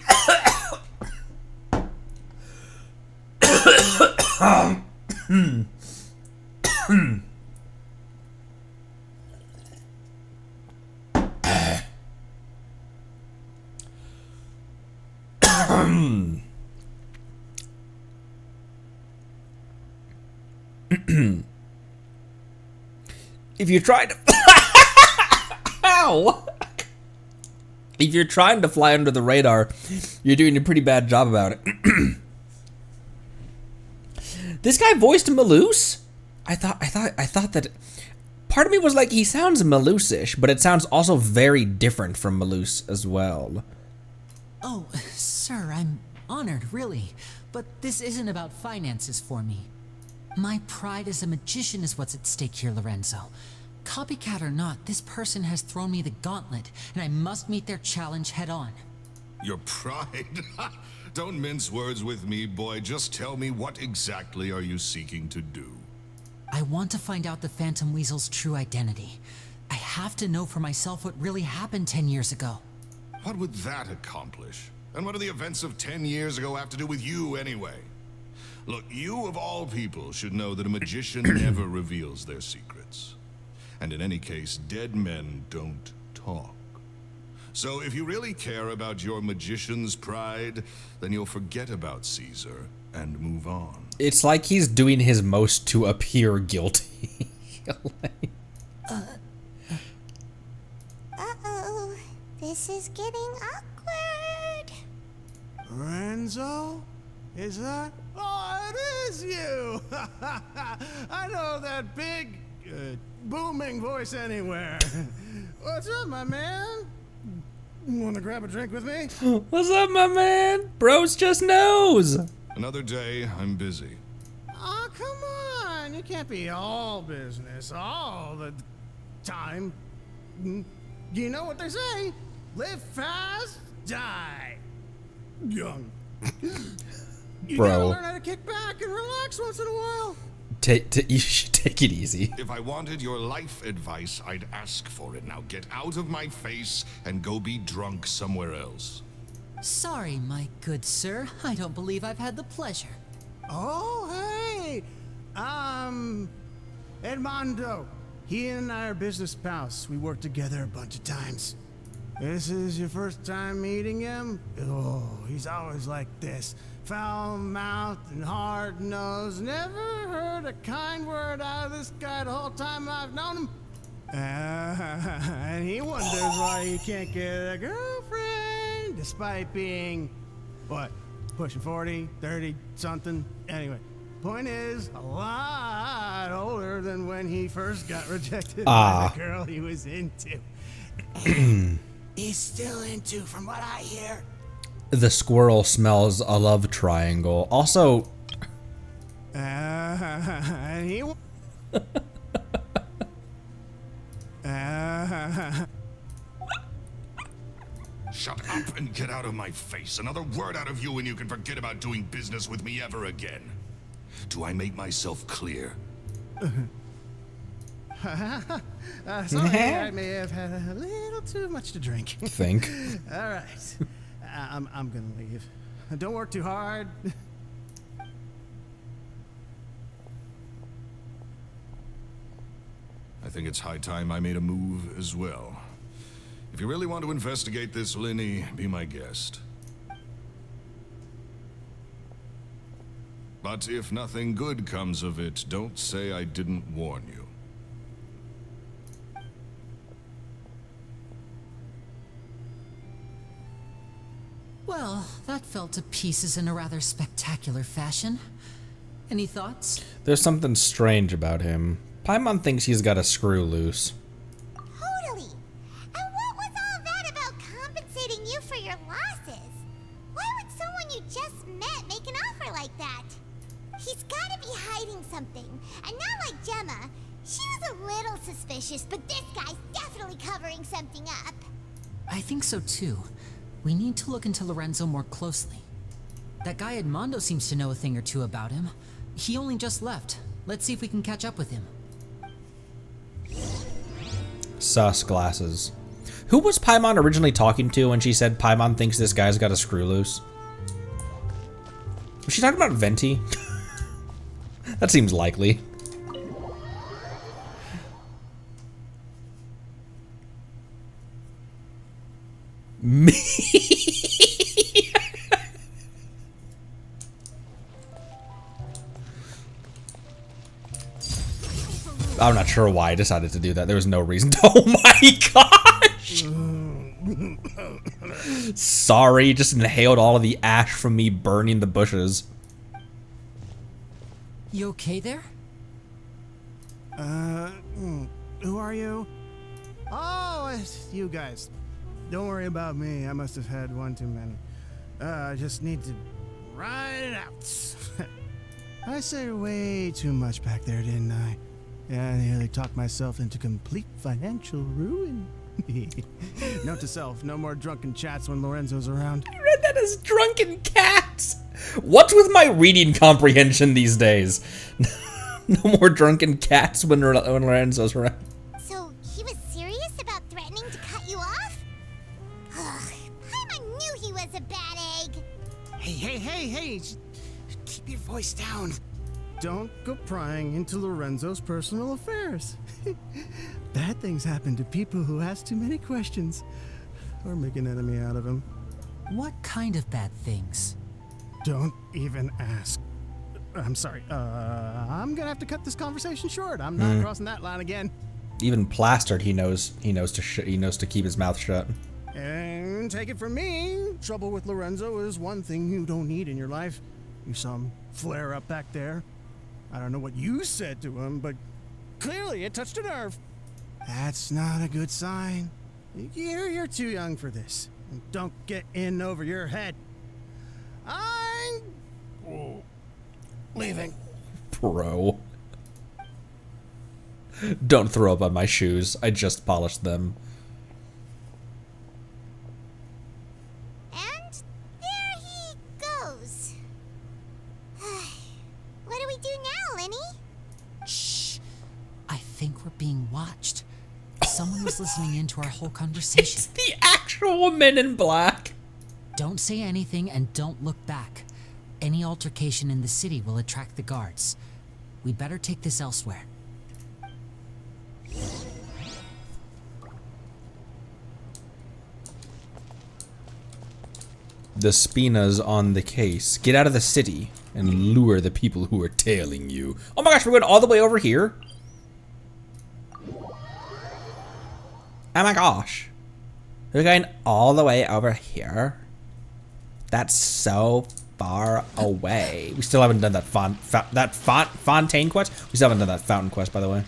If you're trying to Ow! If you're trying to fly under the radar, you're doing a pretty bad job about it. This guy voiced Maloose? I thought that part of me was like, he sounds Maloose-ish, but it sounds also very different from Maloose as well. Oh, sir, I'm honored, really. But this isn't about finances for me. My pride as a magician is what's at stake here, Lorenzo. Copycat or not, this person has thrown me the gauntlet, and I must meet their challenge head on. Your pride? Don't mince words with me, boy. Just tell me, what exactly are you seeking to do? I want to find out the Phantom Weasel's true identity. I have to know for myself what really happened 10 years ago. What would that accomplish? And what do the events of 10 years ago have to do with you, anyway? Look, you of all people should know that a magician never reveals their secrets. And in any case, dead men don't talk. So if you really care about your magician's pride, then you'll forget about Caesar and move on. It's like he's doing his most to appear guilty. Uh-oh. This is getting awkward. Lorenzo? Is that? Oh, it is you! I know that big, booming voice anywhere. What's up, my man? Want to grab a drink with me? What's up, my man? Bros just knows. Another day, I'm busy. Oh, come on. You can't be all business all the time. You know what they say? Live fast, die young. You Bro. gotta learn how to kick back and relax once in a while. You should take it easy. If I wanted your life advice, I'd ask for it. Now get out of my face and go be drunk somewhere else. Sorry, my good sir. I don't believe I've had the pleasure. Oh, hey! Edmondo. He and I are business pals. We worked together a bunch of times. This is your first time meeting him? Oh, he's always like this. Foul-mouthed and hard-nosed. Never heard a kind word out of this guy the whole time I've known him. And he wonders why he can't get a girlfriend, despite being, what, pushing 40, 30, something? Anyway, point is, a lot older than when he first got rejected by the girl he was into. He's still into, from what I hear. The squirrel smells a love triangle. Also, And he. Shut up and get out of my face. Another word out of you and you can forget about doing business with me ever again. Do I make myself clear? Sorry, I may have had a little too much to drink. think. All right, I'm gonna leave. Don't work too hard. I think it's high time I made a move as well. If you really want to investigate this, Lyney, be my guest. But if nothing good comes of it, don't say I didn't warn you. Well, that fell to pieces in a rather spectacular fashion. Any thoughts? There's something strange about him. Paimon thinks he's got a screw loose. Totally. And what was all that about compensating you for your losses? Why would someone you just met make an offer like that? He's gotta be hiding something. And not like Gemma. She was a little suspicious, but this guy's definitely covering something up. I think so too. We need to look into Lorenzo more closely. That guy Edmondo seems to know a thing or two about him. He only just left. Let's see if we can catch up with him. Sus glasses. Who was Paimon originally talking to when she said Paimon thinks this guy's got a screw loose? Was she talking about Venti? That seems likely. Me? I'm not sure why I decided to do that. There was no reason to. Oh my gosh! Sorry, just inhaled all of the ash from me burning the bushes. You okay there? Who are you? Oh, it's you guys. Don't worry about me. I must have had one too many. I just need to ride it out. I said way too much back there, didn't I? Yeah, I nearly talked myself into complete financial ruin. Note to self, no more drunken chats when Lorenzo's around. I read that as drunken cats. What's with my reading comprehension these days? No more drunken cats when Lorenzo's around. So, he was serious about threatening to cut you off? Ugh, Paimon knew he was a bad egg. Hey, hey, hey, hey! Keep your voice down. Don't go prying into Lorenzo's personal affairs. Bad things happen to people who ask too many questions or make an enemy out of him. What kind of bad things? Don't even ask. I'm sorry. I'm gonna have to cut this conversation short. I'm not crossing that line again. Even plastered, he knows to keep his mouth shut. And take it from me, trouble with Lorenzo is one thing you don't need in your life. You saw him flare up back there. I don't know what you said to him, but clearly it touched a nerve. That's not a good sign. You're too young for this. Don't get in over your head. I'm leaving. Bro. Don't throw up on my shoes. I just polished them. And there he goes. What do we do now, Lyney? Shh. I think we're being watched. Someone was listening in to our whole conversation. It's the actual Men in Black. Don't say anything and don't look back. Any altercation in the city will attract the guards. We'd better take this elsewhere. The Spina's on the case. Get out of the city and lure the people who are tailing you. Oh my gosh, we're going all the way over here? Oh my gosh. We're going all the way over here? That's so far away. We still haven't done that Fontaine quest? We still haven't done that fountain quest, by the way.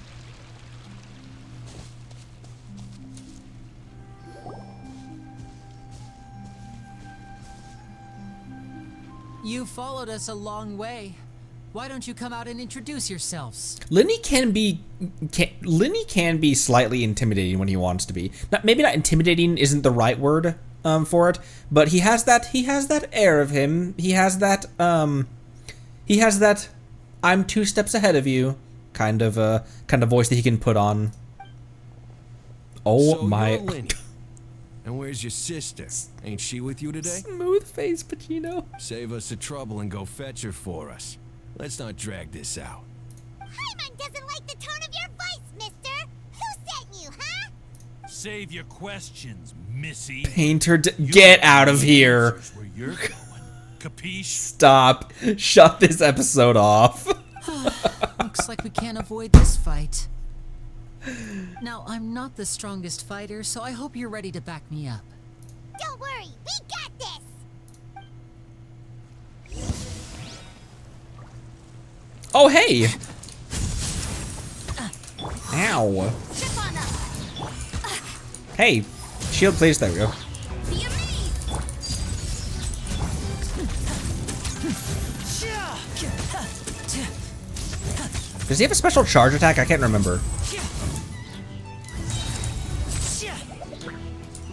You followed us a long way. Why don't you come out and introduce yourselves? Lyney can be slightly intimidating when he wants to be. Maybe not intimidating isn't the right word for it, but he has that air of him. He has that I'm 2 steps ahead of you kind of voice that he can put on. Oh so my. You're Lyney. And where's your sister? Ain't she with you today? Smooth face Pacino. Save us the trouble and go fetch her for us. Let's not drag this out. Paimon doesn't like the tone of your voice, mister. Who sent you, huh? Save your questions, missy. Painter, get out of here. Where you're going. Capiche? Stop. Shut this episode off. Looks like we can't avoid this fight. Now, I'm not the strongest fighter, so I hope you're ready to back me up. Don't worry, we got this. Oh, hey. Ow. Chip on up. Hey, shield please. There we go. Be amazed. Does he have a special charge attack? I can't remember.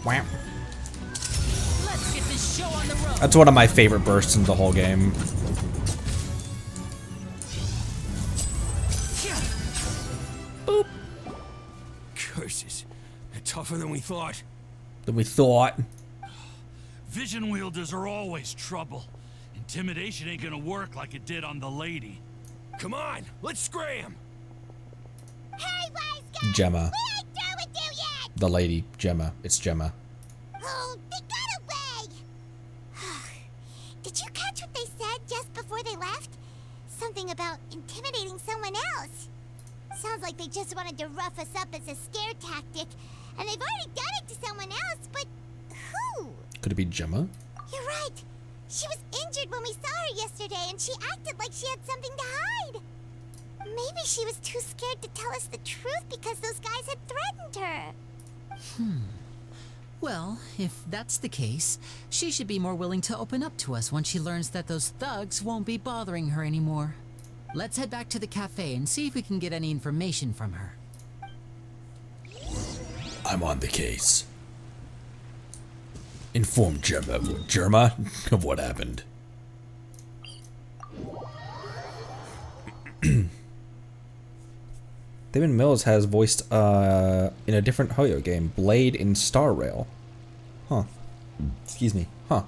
Wow. Let's get this show on the road. That's one of my favorite bursts in the whole game. Boop. Curses. They're tougher than we thought. Vision wielders are always trouble. Intimidation ain't gonna work like it did on the lady. Come on, let's scram. Hey, wise guy. Gemma. We ain't through with you yet. The lady. Gemma. It's Gemma. Oh, they got away. Did you catch what they said just before they left? Something about intimidating someone else. Sounds like they just wanted to rough us up as a scare tactic, and they've already done it to someone else, but who? Could it be Gemma? You're right. She was injured when we saw her yesterday, and she acted like she had something to hide. Maybe she was too scared to tell us the truth because those guys had threatened her. Well, if that's the case, she should be more willing to open up to us once she learns that those thugs won't be bothering her anymore. Let's head back to the cafe and see if we can get any information from her. I'm on the case. Inform Gemma of what happened. Damon Mills has voiced in a different Hoyo game, Blade in Star Rail. Huh. Excuse me. Huh.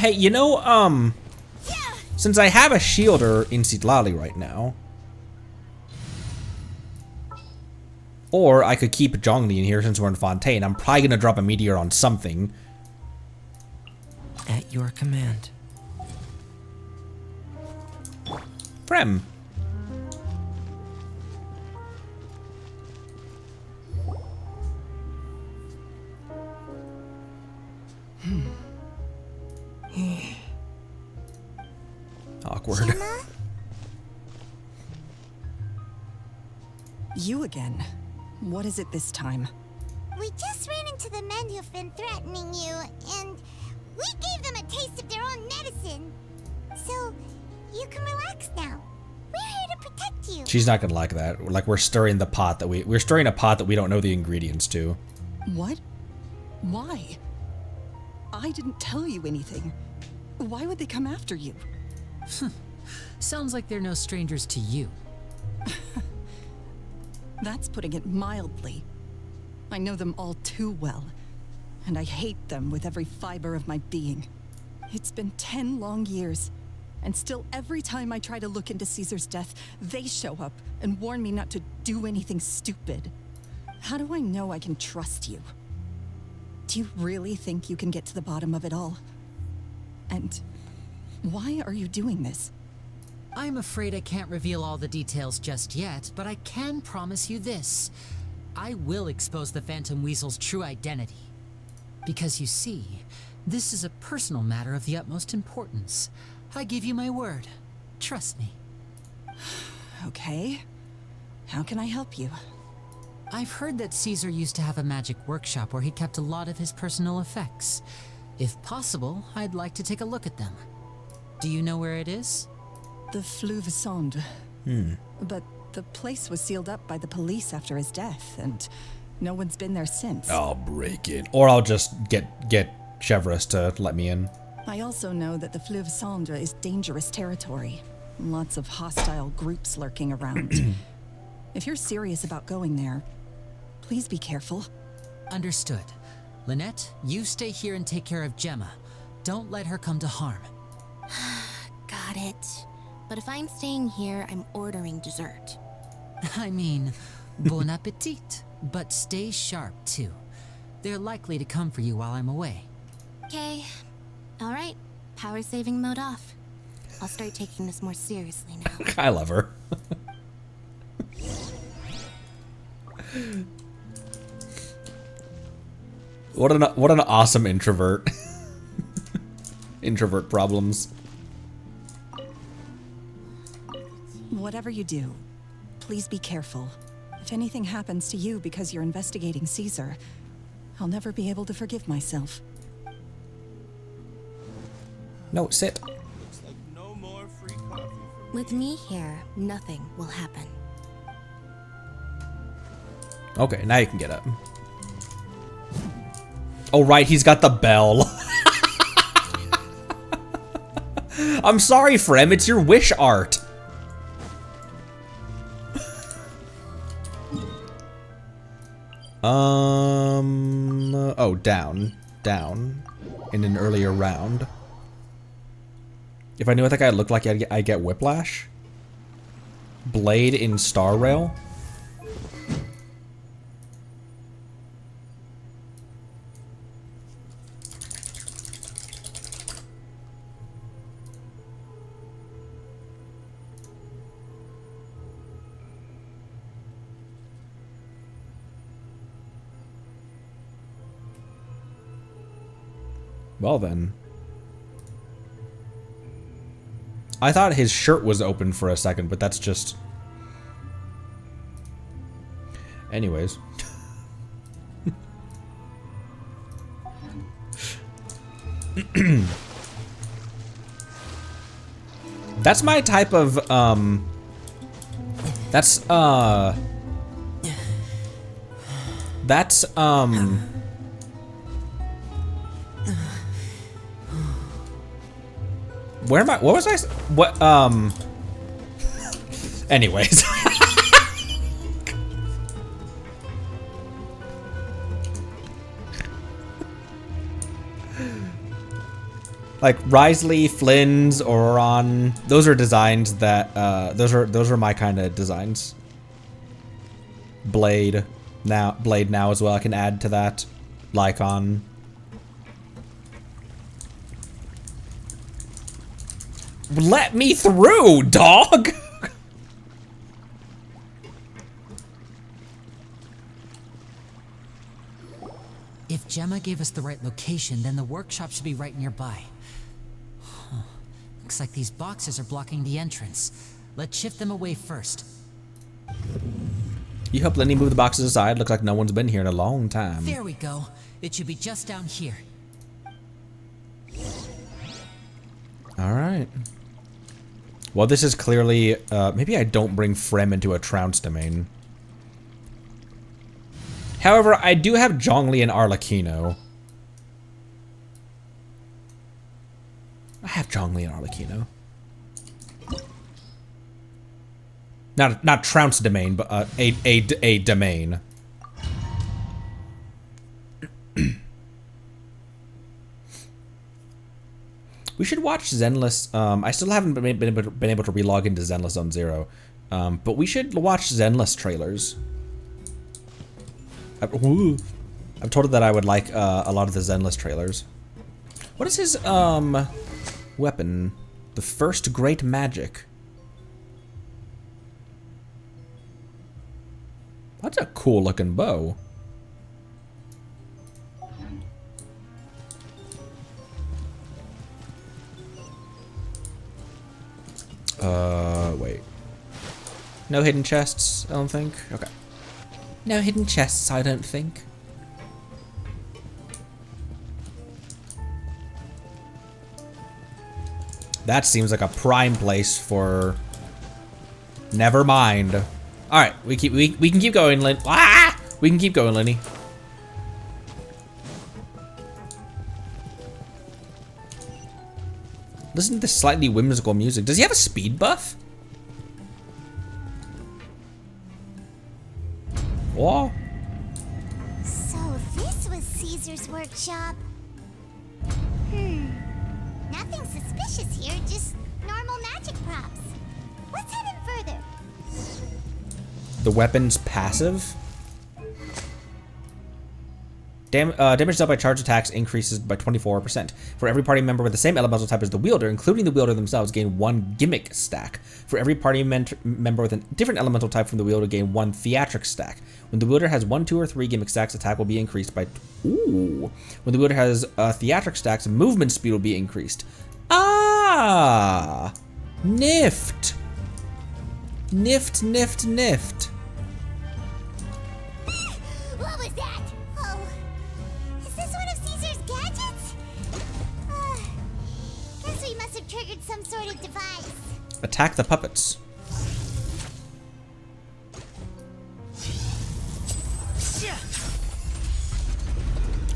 Hey, you know, since I have a shielder in Citlali right now, or I could keep Zhongli in here since we're in Fontaine. I'm probably gonna drop a meteor on something. At your command. Frem. Awkward. Gemma? You again. What is it this time? We just ran into the men who've been threatening you, and we gave them a taste of their own medicine. So, you can relax now. We're here to protect you. She's not gonna like that. Like we're stirring the pot that we're stirring a pot that we don't know the ingredients to. What? Why? I didn't tell you anything. Why would they come after you? Sounds like they're no strangers to you. That's putting it mildly. I know them all too well, and I hate them with every fiber of my being. It's been 10 long years, and still every time I try to look into Caesar's death, they show up and warn me not to do anything stupid. How do I know I can trust you? Do you really think you can get to the bottom of it all? And why are you doing this? I'm afraid I can't reveal all the details just yet, but I can promise you this. I will expose the Phantom Weasel's true identity. Because you see, this is a personal matter of the utmost importance. I give you my word. Trust me. Okay. How can I help you? I've heard that Caesar used to have a magic workshop where he kept a lot of his personal effects. If possible, I'd like to take a look at them. Do you know where it is? The Fleuve Sonde. But the place was sealed up by the police after his death, and no one's been there since. I'll break it. Or I'll just get Chevreuse to let me in. I also know that the Fleuve Sonde is dangerous territory. Lots of hostile groups lurking around. If you're serious about going there, please be careful. Understood. Lynette, you stay here and take care of Gemma. Don't let her come to harm. Got it. But if I'm staying here, I'm ordering dessert. I mean, bon appetit. But stay sharp, too. They're likely to come for you while I'm away. Okay. All right. Power saving mode off. I'll start taking this more seriously now. I love her. What an awesome introvert. Introvert problems. Whatever you do, please be careful. If anything happens to you because you're investigating Caesar, I'll never be able to forgive myself. No, sit. With me here, nothing will happen. Okay, now you can get up. Oh, right, he's got the bell. I'm sorry, Frem, it's your wish art. Oh, down. In an earlier round. If I knew what that guy looked like, I'd get whiplash. Blade in Star Rail. Well then. I thought his shirt was open for a second, but that's just... Anyways. That's my type of, That's, where am I? What was I? What? Anyways. Like Risley, Flynn's, Oron, those are designs that those are my kind of designs. Blade now as well. I can add to that. Lycon. Let me through, dog. If Gemma gave us the right location, then the workshop should be right nearby. Looks like these boxes are blocking the entrance. Let's shift them away first. You help Lyney move the boxes aside. Looks like no one's been here in a long time. There we go. It should be just down here. All right. Well, this is clearly... maybe I don't bring Frem into a trounce domain. However, I do have Zhongli and Arlecchino. I have Zhongli and Arlecchino. Not trounce domain, but a domain. We should watch Zenless. I still haven't been able to relog into Zenless Zone Zero, but we should watch Zenless trailers. I've told her that I would like a lot of the Zenless trailers. What is his weapon? The first great magic. That's a cool looking bow. Wait. No hidden chests, I don't think. Okay. No hidden chests, I don't think. That seems like a prime place for... Never mind. All right, we can keep going, Lynn. Ah! We can keep going, Lyney. Listen to this slightly whimsical music. Does he have a speed buff? Whoa. So this was Caesar's workshop. Nothing suspicious here, just normal magic props. What's hidden further? The weapon's passive? Damage dealt by charge attacks increases by 24%. For every party member with the same elemental type as the wielder, including the wielder themselves, gain 1 gimmick stack. For every party member with a different elemental type from the wielder, gain 1 theatric stack. When the wielder has 1, 2, or 3 gimmick stacks, attack will be increased by... Ooh. When the wielder has theatric stacks, movement speed will be increased. Ah! Nift! Nift, nift, nift. What was that? Oh, is this one of Caesar's gadgets? Guess we must have triggered some sort of device. Attack the puppets.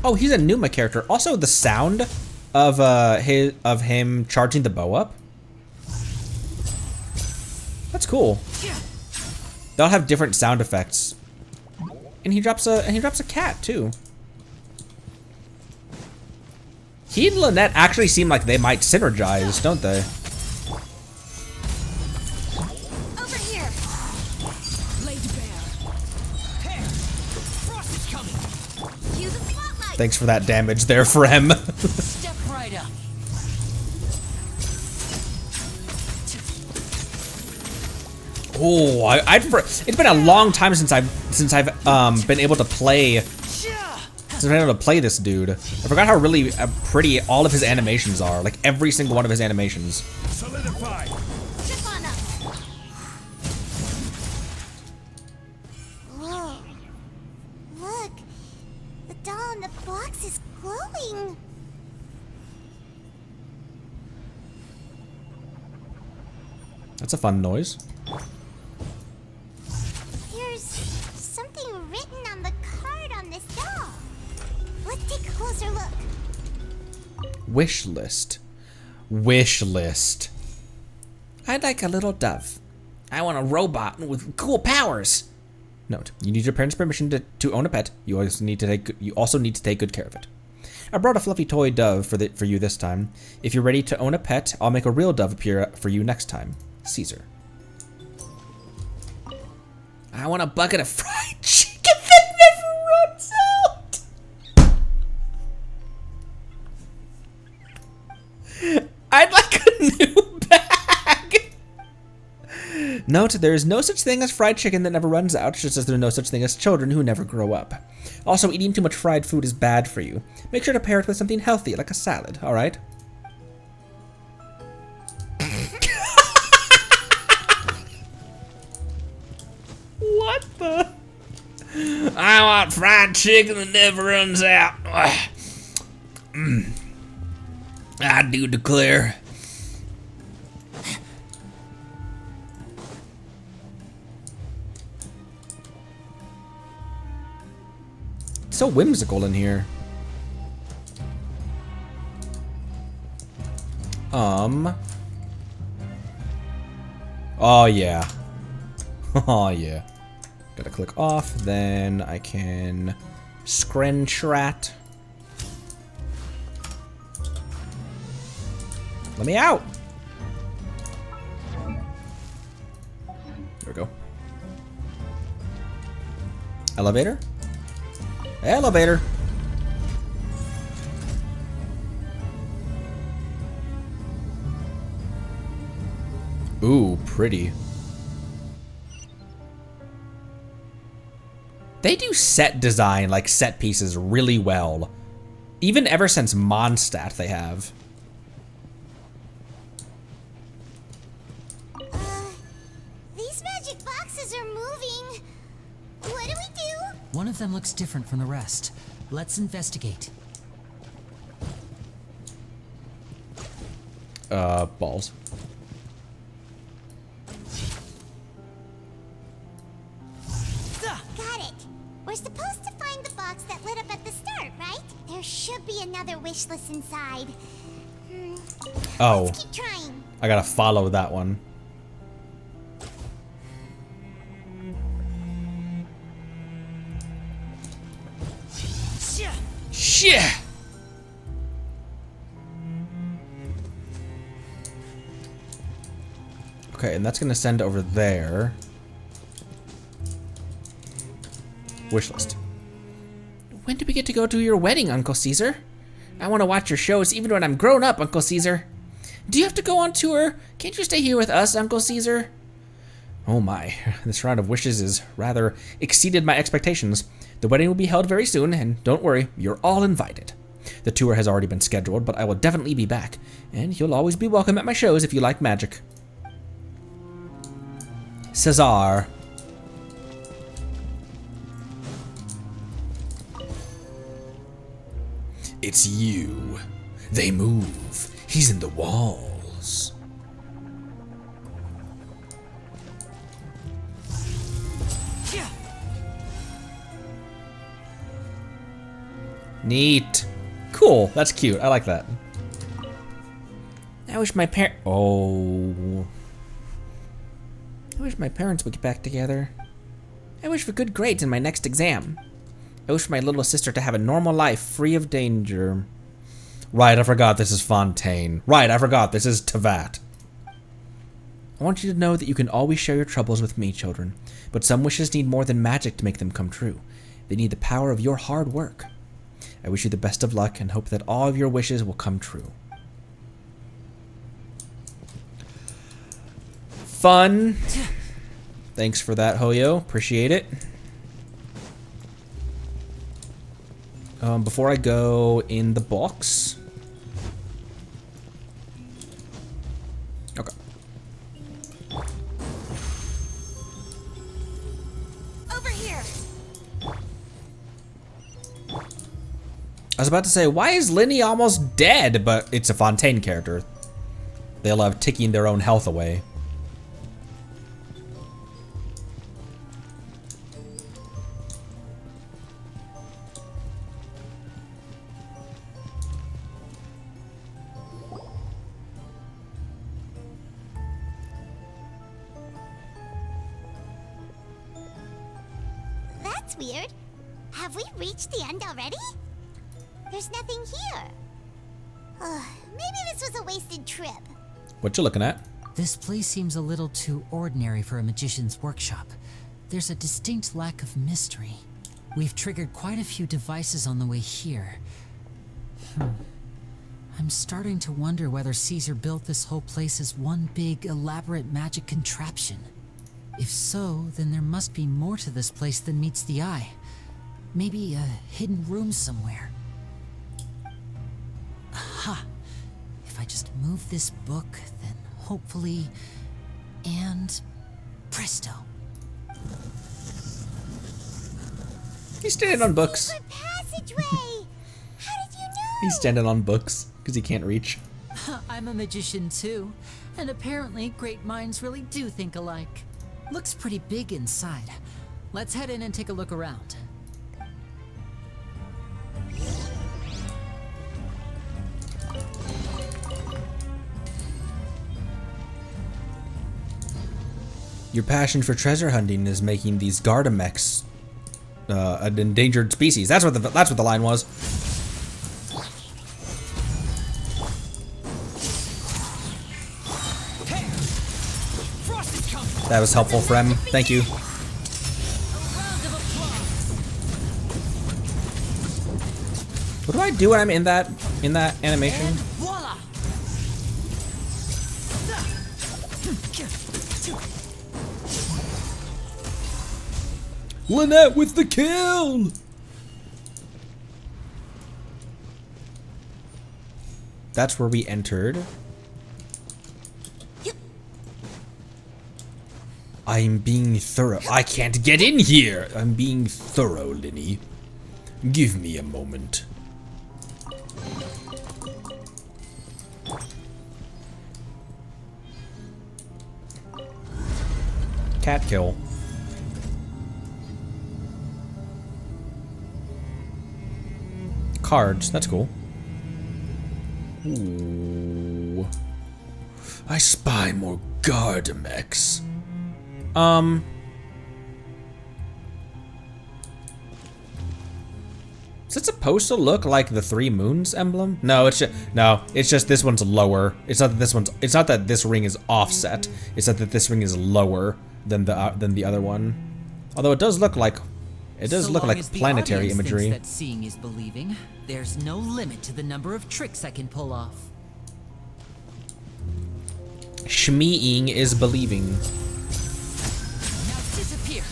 Oh, he's a Numa character. Also, the sound of him charging the bow up. That's cool. They'll have different sound effects. And he drops a cat too. He and Lynette actually seem like they might synergize, don't they? Over here. Laid bare. Prepare. Frost is coming. Use a spotlight. Thanks for that damage there, Frem. Step right up. Oh, it's been a long time since I've been able to play. Since I've been able to play this dude. I forgot how really pretty all of his animations are. Like every single one of his animations. Solidify. Zip on up. Whoa. Look. The doll in the box is glowing. That's a fun noise. There's something written on the card on this doll. Let's take a closer look. Wish list. Wish list. I'd like a little dove. I want a robot with cool powers. Note: you need your parents' permission to own a pet. You also need to take good care of it. I brought a fluffy toy dove for you this time. If you're ready to own a pet, I'll make a real dove appear for you next time. Caesar. I want a bucket of fried chicken that never runs out. I'd like a new bag. Note, there is no such thing as fried chicken that never runs out, just as there's no such thing as children who never grow up. Also, eating too much fried food is bad for you. Make sure to pair it with something healthy, like a salad, alright? What the? I want fried chicken that never runs out. I do declare. It's so whimsical in here. Oh yeah. Oh yeah. Gotta click off, then I can screenshot. Let me out. There we go. Elevator? Elevator. Ooh, pretty. They do set design, like set pieces, really well. Even ever since Mondstadt they have. These magic boxes are moving. What do we do? One of them looks different from the rest. Let's investigate. Balls. Got it. We're supposed to find the box that lit up at the start, right? There should be another wish list inside. Oh. Let's keep trying. I gotta follow that one. Shit. Okay, and that's gonna send over there. Wishlist. When do we get to go to your wedding, Uncle Caesar? I want to watch your shows even when I'm grown up, Uncle Caesar. Do you have to go on tour? Can't you stay here with us, Uncle Caesar? Oh my, this round of wishes is rather exceeded my expectations. The wedding will be held very soon, and don't worry, you're all invited. The tour has already been scheduled, but I will definitely be back, and you'll always be welcome at my shows if you like magic. Caesar. It's you. They move. He's in the walls. Neat. Cool. That's cute. I like that. I wish my I wish my parents would get back together. I wish for good grades in my next exam. I wish for my little sister to have a normal life, free of danger. Right, I forgot this is Fontaine. Right, I forgot this is Tavat. I want you to know that you can always share your troubles with me, children. But some wishes need more than magic to make them come true. They need the power of your hard work. I wish you the best of luck and hope that all of your wishes will come true. Fun. Thanks for that, Hoyo. Appreciate it. Before I go in the box. Okay. Over here. I was about to say, why is Lyney almost dead? But it's a Fontaine character. They love ticking their own health away. That's weird. Have we reached the end already? There's nothing here. Maybe this was a wasted trip. What you looking at? This place seems a little too ordinary for a magician's workshop. There's a distinct lack of mystery. We've triggered quite a few devices on the way here. I'm starting to wonder whether Caesar built this whole place as one big, elaborate magic contraption. If so, then there must be more to this place than meets the eye. Maybe a hidden room somewhere. Aha! If I just move this book, then hopefully... and... presto. He's standing on books. Secret passageway! How did you know? He's standing on books because he can't reach. I'm a magician too, and apparently great minds really do think alike. Looks pretty big inside. Let's head in and take a look around. Your passion for treasure hunting is making these Gardamex an endangered species. That's what the line was. That was helpful, Frem. Thank you. What do I do when I'm in that animation? Voila! Lynette with the kill! That's where we entered. I'm being thorough. I can't get in here! I'm being thorough, Lyney. Give me a moment. Cat kill. Cards, that's cool. Ooh. I spy more Gardamex. Is it supposed to look like the Three Moons emblem? No, it's just this one's lower. It's not that this ring is offset. It's that this ring is lower than the other one. Although it does look like planetary imagery. That seeing is believing, there's no limit to the number of tricks I can pull off. Shmeeing is believing. Now disappear.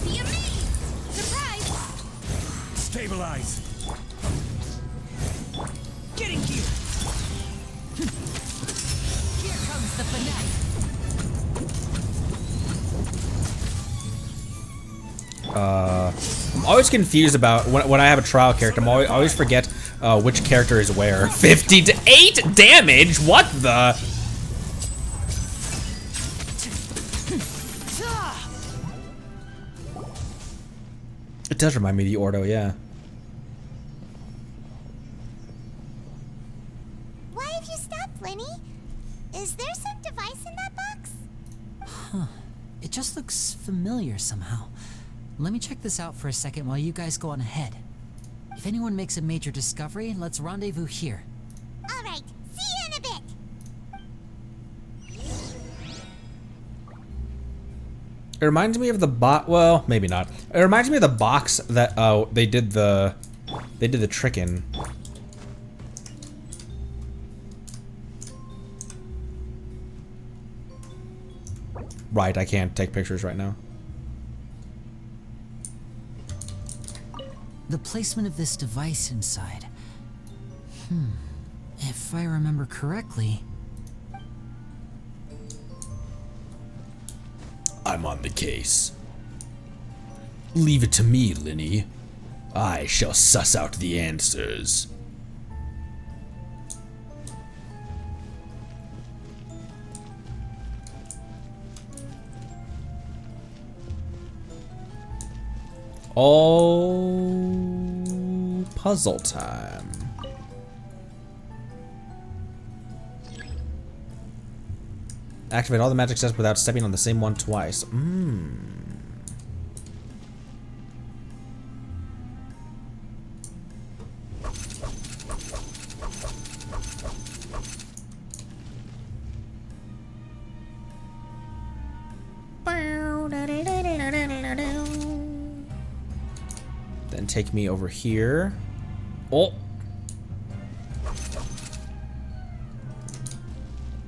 Be amazed! Surprise! Stabilize. Getting here. Here comes the fanatic. I'm always confused about when I have a trial character. I always forget which character is where. 50 to 8 damage. What the? It does remind me of the Ordo, yeah. Why have you stopped, Lyney? Is there some device in that box? Huh. It just looks familiar somehow. Let me check this out for a second while you guys go on ahead. If anyone makes a major discovery, let's rendezvous here. All right, see you in a bit. It reminds me of the well, maybe not. It reminds me of the box that they did the trick in. Right, I can't take pictures right now. The placement of this device inside. If I remember correctly... I'm on the case. Leave it to me, Lyney. I shall suss out the answers. All puzzle time. Activate all the magic sets without stepping on the same one twice. take me over here. Oh!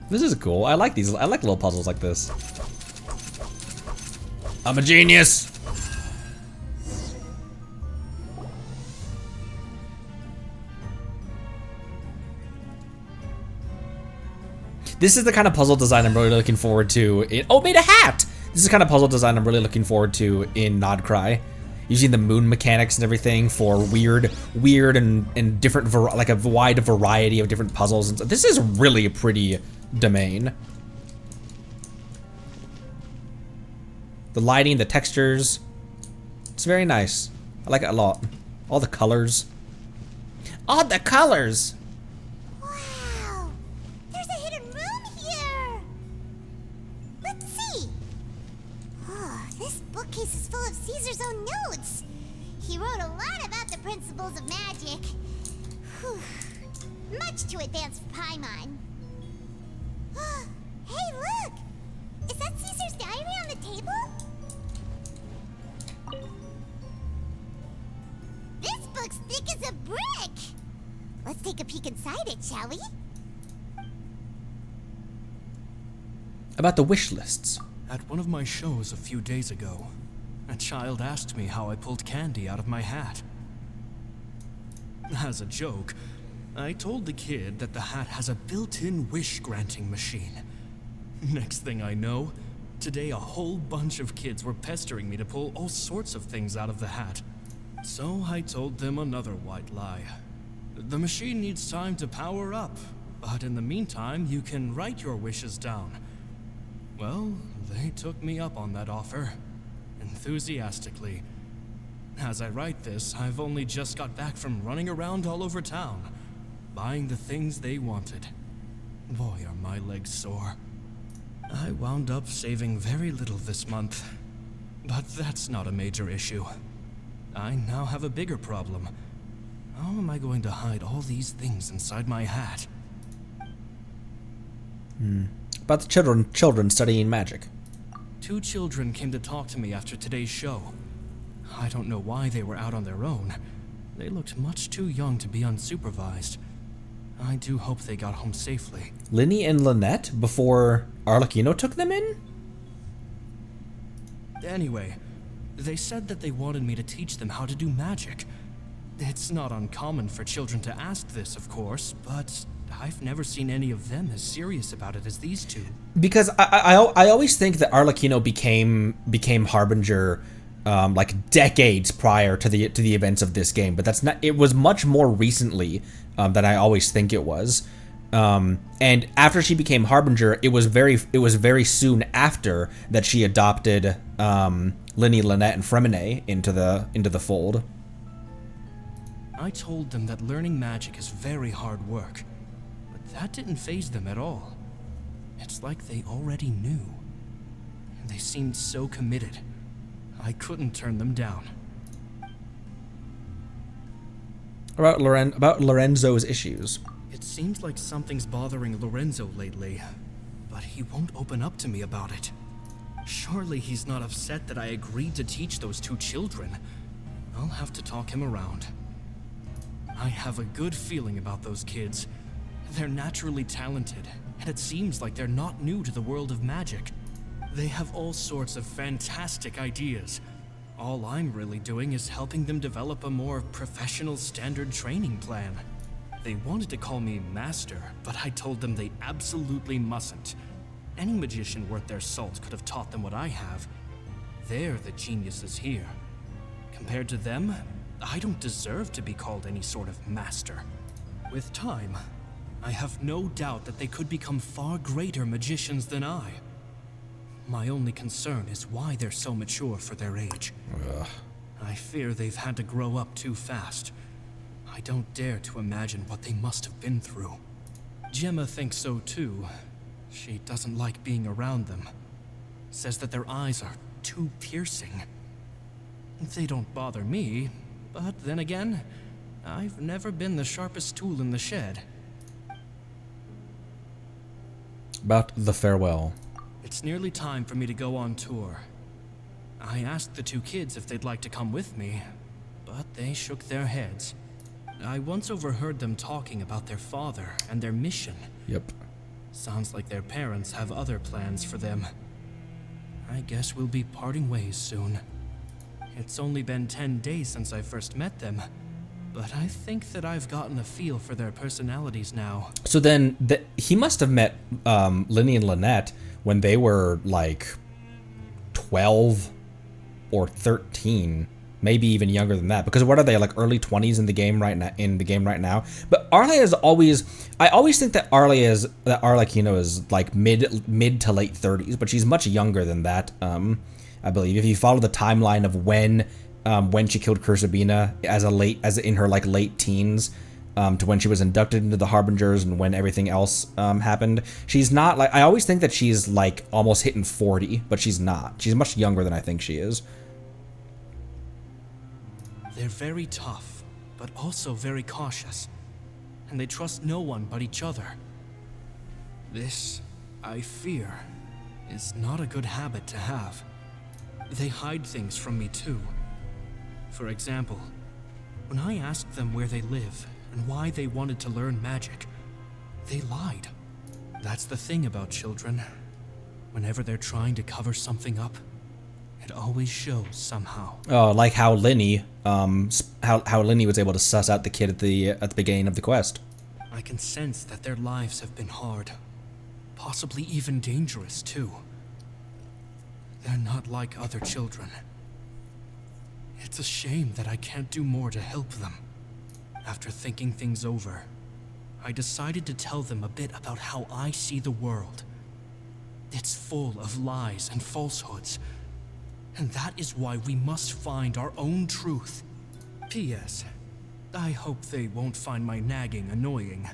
This is cool. I like these. I like little puzzles like this. I'm a genius! This is the kind of puzzle design I'm really looking forward to. Oh, made a hat! This is the kind of puzzle design I'm really looking forward to in Nod Cry. Using the moon mechanics and everything for weird and different, like a wide variety of different puzzles. And so this is really a pretty domain. The lighting, the textures, it's very nice. I like it a lot. All the colors. All the colors! Wow! There's a hidden room here! Let's see. Oh, this bookcase is full of Caesar's own notes. He wrote a lot about the principles of magic. Whew. Much too advanced for Paimon. Hey, look! Is that Caesar's diary on the table? This book's thick as a brick! Let's take a peek inside it, shall we? About the wish lists. At one of my shows a few days ago, a child asked me how I pulled candy out of my hat. As a joke, I told the kid that the hat has a built-in wish-granting machine. Next thing I know, today a whole bunch of kids were pestering me to pull all sorts of things out of the hat. So I told them another white lie. The machine needs time to power up, but in the meantime, you can write your wishes down. Well, they took me up on that offer, enthusiastically. As I write this, I've only just got back from running around all over town, buying the things they wanted. Boy, are my legs sore. I wound up saving very little this month, but that's not a major issue. I now have a bigger problem. How am I going to hide all these things inside my hat? About the children studying magic. 2 children came to talk to me after today's show. I don't know why they were out on their own. They looked much too young to be unsupervised. I do hope they got home safely. Lyney and Lynette before Arlecchino took them in? Anyway, they said that they wanted me to teach them how to do magic. It's not uncommon for children to ask this, of course, but I've never seen any of them as serious about it as these 2. Because I always think that Arlecchino became Harbinger like decades prior to the events of this game, but that's not. It was much more recently than I always think it was. And after she became Harbinger, it was very soon after that she adopted Lyney, Lynette, and Fremine into the fold. I told them that learning magic is very hard work, but that didn't faze them at all. It's like they already knew. They seemed so committed. I couldn't turn them down. About Lorenzo's issues. It seems like something's bothering Lorenzo lately, but he won't open up to me about it. Surely he's not upset that I agreed to teach those 2 children. I'll have to talk him around. I have a good feeling about those kids. They're naturally talented, and it seems like they're not new to the world of magic. They have all sorts of fantastic ideas. All I'm really doing is helping them develop a more professional standard training plan. They wanted to call me Master, but I told them they absolutely mustn't. Any magician worth their salt could have taught them what I have. They're the geniuses here. Compared to them, I don't deserve to be called any sort of master. With time, I have no doubt that they could become far greater magicians than I. My only concern is why they're so mature for their age. Ugh. I fear they've had to grow up too fast. I don't dare to imagine what they must have been through. Gemma thinks so too. She doesn't like being around them. Says that their eyes are too piercing. They don't bother me, but then again, I've never been the sharpest tool in the shed. About the farewell. It's nearly time for me to go on tour. I asked the 2 kids if they'd like to come with me, but they shook their heads. I once overheard them talking about their father and their mission. Yep. Sounds like their parents have other plans for them. I guess we'll be parting ways soon. It's only been 10 days since I first met them, but I think that I've gotten a feel for their personalities now. So then, he must have met Lyney and Lynette when they were like 12 or 13, maybe even younger than that. Because what are they, like early 20s in the game right now? But Arlia is always, I always think that Arlecchino is like mid to late 30s, but she's much younger than that. I believe if you follow the timeline of when she killed Cursabina as in her like late teens, to when she was inducted into the Harbingers and when everything else happened, she's not like, I always think that she's like almost hitting 40, but she's not. She's much younger than I think she is. They're very tough, but also very cautious, and they trust no one but each other. This, I fear, is not a good habit to have. They hide things from me too. For example, when I asked them where they live and why they wanted to learn magic, they lied. That's the thing about children. Whenever they're trying to cover something up, it always shows somehow. Oh, like how Lyney, how Lyney was able to suss out the kid at the beginning of the quest. I can sense that their lives have been hard, possibly even dangerous too. They're not like other children. It's a shame that I can't do more to help them. After thinking things over, I decided to tell them a bit about how I see the world. It's full of lies and falsehoods, and that is why we must find our own truth. P.S. I hope they won't find my nagging annoying.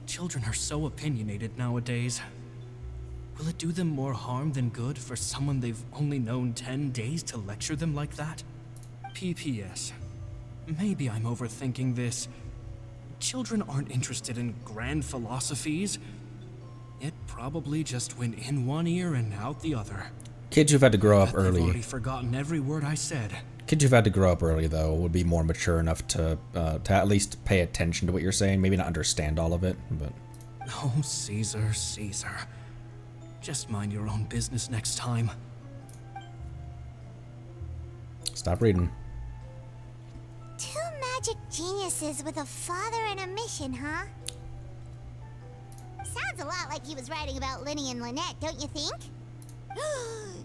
Children are so opinionated nowadays. Will it do them more harm than good for someone they've only known 10 days to lecture them like that? P.P.S. Maybe I'm overthinking this. Children aren't interested in grand philosophies. It probably just went in one ear and out the other. Kids who've had to grow up early. I've already forgotten every word I said. Kids who've had to grow up early, though, would be more mature enough to at least pay attention to what you're saying. Maybe not understand all of it, but... Oh, Caesar, Caesar. Just mind your own business next time. Stop reading. Two magic geniuses with a father and a mission, huh? Sounds a lot like he was writing about Lyney and Lynette, don't you think?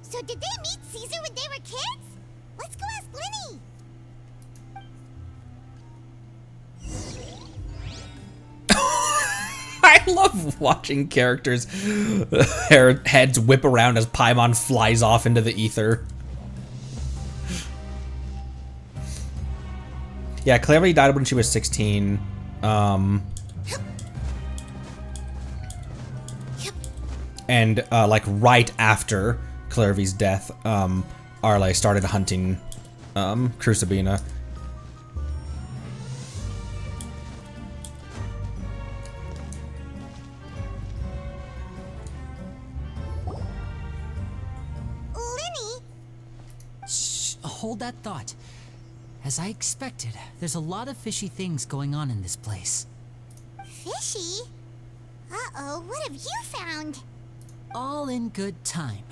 So did they meet Caesar when they were kids? Let's go ask Lyney! I love watching characters' heads whip around as Paimon flies off into the ether. Yeah, Clary died when she was 16. And like right after Clairvy's death, Arle started hunting Cursabina. Lyney? Shh, hold that thought. As I expected, there's a lot of fishy things going on in this place. Fishy? Uh-oh, what have you found? All in good time.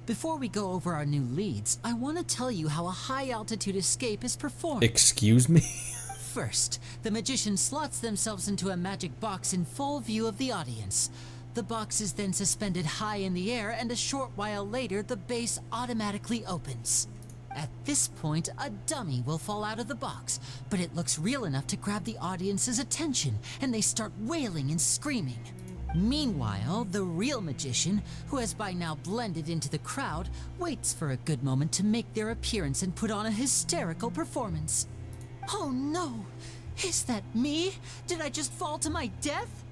Before we go over our new leads, I want to tell you how a high-altitude escape is performed. Excuse me? First, the magician slots themselves into a magic box in full view of the audience. The box is then suspended high in the air, and a short while later, the base automatically opens. At this point, a dummy will fall out of the box, but it looks real enough to grab the audience's attention, and they start wailing and screaming. Meanwhile, the real magician, who has by now blended into the crowd, waits for a good moment to make their appearance and put on a hysterical performance. Oh no! Is that me? Did I just fall to my death?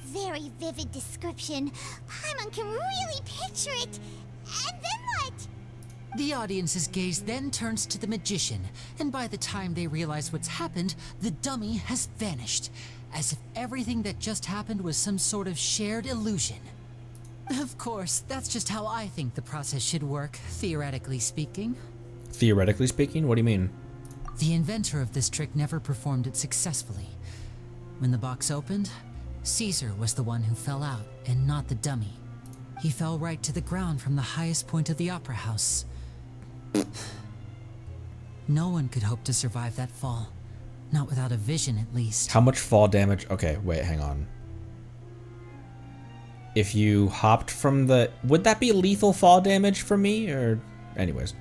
Very vivid description. Paimon can really picture it. And then what? The audience's gaze then turns to the magician, and by the time they realize what's happened, the dummy has vanished, as if everything that just happened was some sort of shared illusion. Of course, that's just how I think the process should work, theoretically speaking. Theoretically speaking? What do you mean? The inventor of this trick never performed it successfully. When the box opened, Caesar was the one who fell out, and not the dummy. He fell right to the ground from the highest point of the opera house. No one could hope to survive that fall. Not without a vision, at least. How much fall damage? Okay, wait, hang on. If you hopped from the... Would that be lethal fall damage for me, or... Anyways.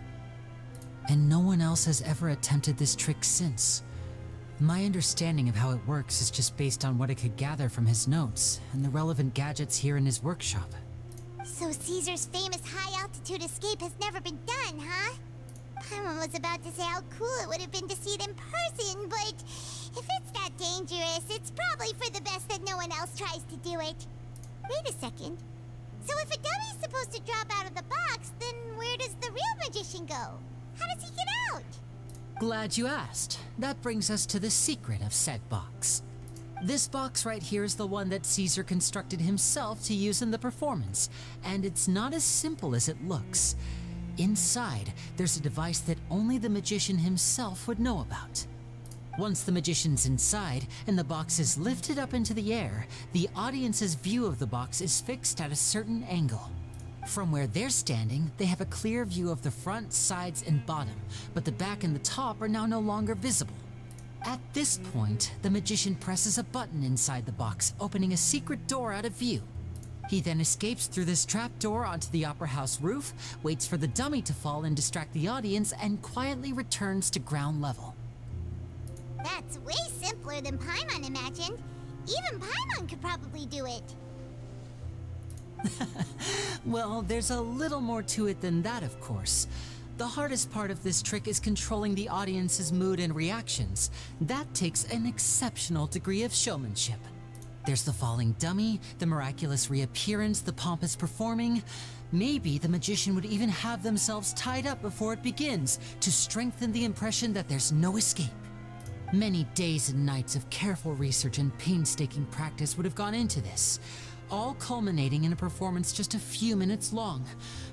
And no one else has ever attempted this trick since. My understanding of how it works is just based on what I could gather from his notes and the relevant gadgets here in his workshop. So Caesar's famous high-altitude escape has never been done, huh? Paimon was about to say how cool it would have been to see it in person, but if it's that dangerous, it's probably for the best that no one else tries to do it. Wait a second. So if a dummy's supposed to drop out of the box, then where does the real magician go? How does he get out? Glad you asked. That brings us to the secret of said box. This box right here is the one that Caesar constructed himself to use in the performance, and it's not as simple as it looks. Inside, there's a device that only the magician himself would know about. Once the magician's inside and the box is lifted up into the air, the audience's view of the box is fixed at a certain angle. From where they're standing, they have a clear view of the front, sides, and bottom, but the back and the top are now no longer visible. At this point, the magician presses a button inside the box, opening a secret door out of view. He then escapes through this trapdoor onto the opera house roof, waits for the dummy to fall and distract the audience, and quietly returns to ground level. That's way simpler than Paimon imagined. Even Paimon could probably do it. Well, there's a little more to it than that, of course. The hardest part of this trick is controlling the audience's mood and reactions. That takes an exceptional degree of showmanship. There's the falling dummy, the miraculous reappearance, the pompous performing. Maybe the magician would even have themselves tied up before it begins to strengthen the impression that there's no escape. Many days and nights of careful research and painstaking practice would have gone into this, all culminating in a performance just a few minutes long,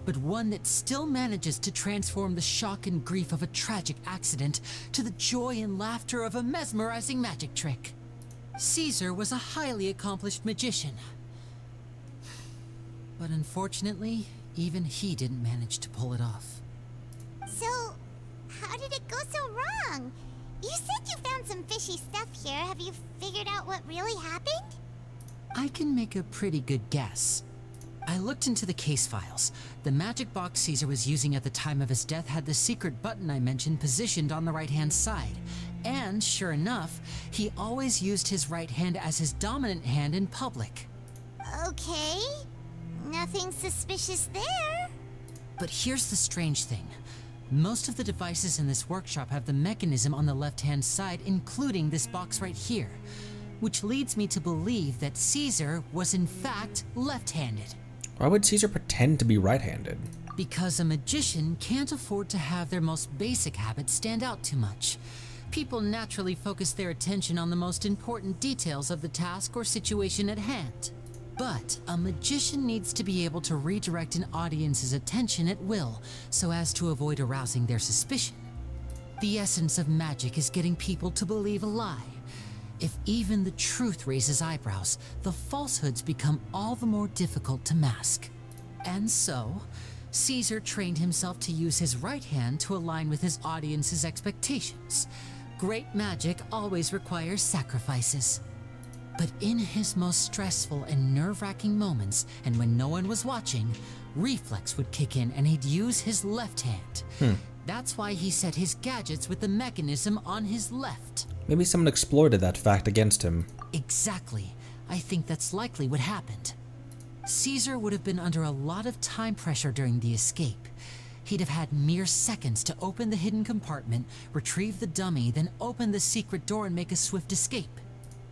but one that still manages to transform the shock and grief of a tragic accident to the joy and laughter of a mesmerizing magic trick. Caesar was a highly accomplished magician, but unfortunately, even he didn't manage to pull it off. So, how did it go so wrong? You said you found some fishy stuff here. Have you figured out what really happened? I can make a pretty good guess. I looked into the case files. The magic box Caesar was using at the time of his death had the secret button I mentioned positioned on the right-hand side. And sure enough, he always used his right hand as his dominant hand in public. Okay. Nothing suspicious there. But here's the strange thing. Most of the devices in this workshop have the mechanism on the left-hand side, including this box right here, which leads me to believe that Caesar was in fact left-handed. Why would Caesar pretend to be right-handed? Because a magician can't afford to have their most basic habits stand out too much. People naturally focus their attention on the most important details of the task or situation at hand. But a magician needs to be able to redirect an audience's attention at will, so as to avoid arousing their suspicion. The essence of magic is getting people to believe a lie. If even the truth raises eyebrows, the falsehoods become all the more difficult to mask. And so, Caesar trained himself to use his right hand to align with his audience's expectations. Great magic always requires sacrifices. But in his most stressful and nerve-wracking moments, and when no one was watching, reflex would kick in and he'd use his left hand. That's why he set his gadgets with the mechanism on his left. Maybe someone exploited that fact against him. Exactly. I think that's likely what happened. Caesar would have been under a lot of time pressure during the escape. He'd have had mere seconds to open the hidden compartment, retrieve the dummy, then open the secret door and make a swift escape.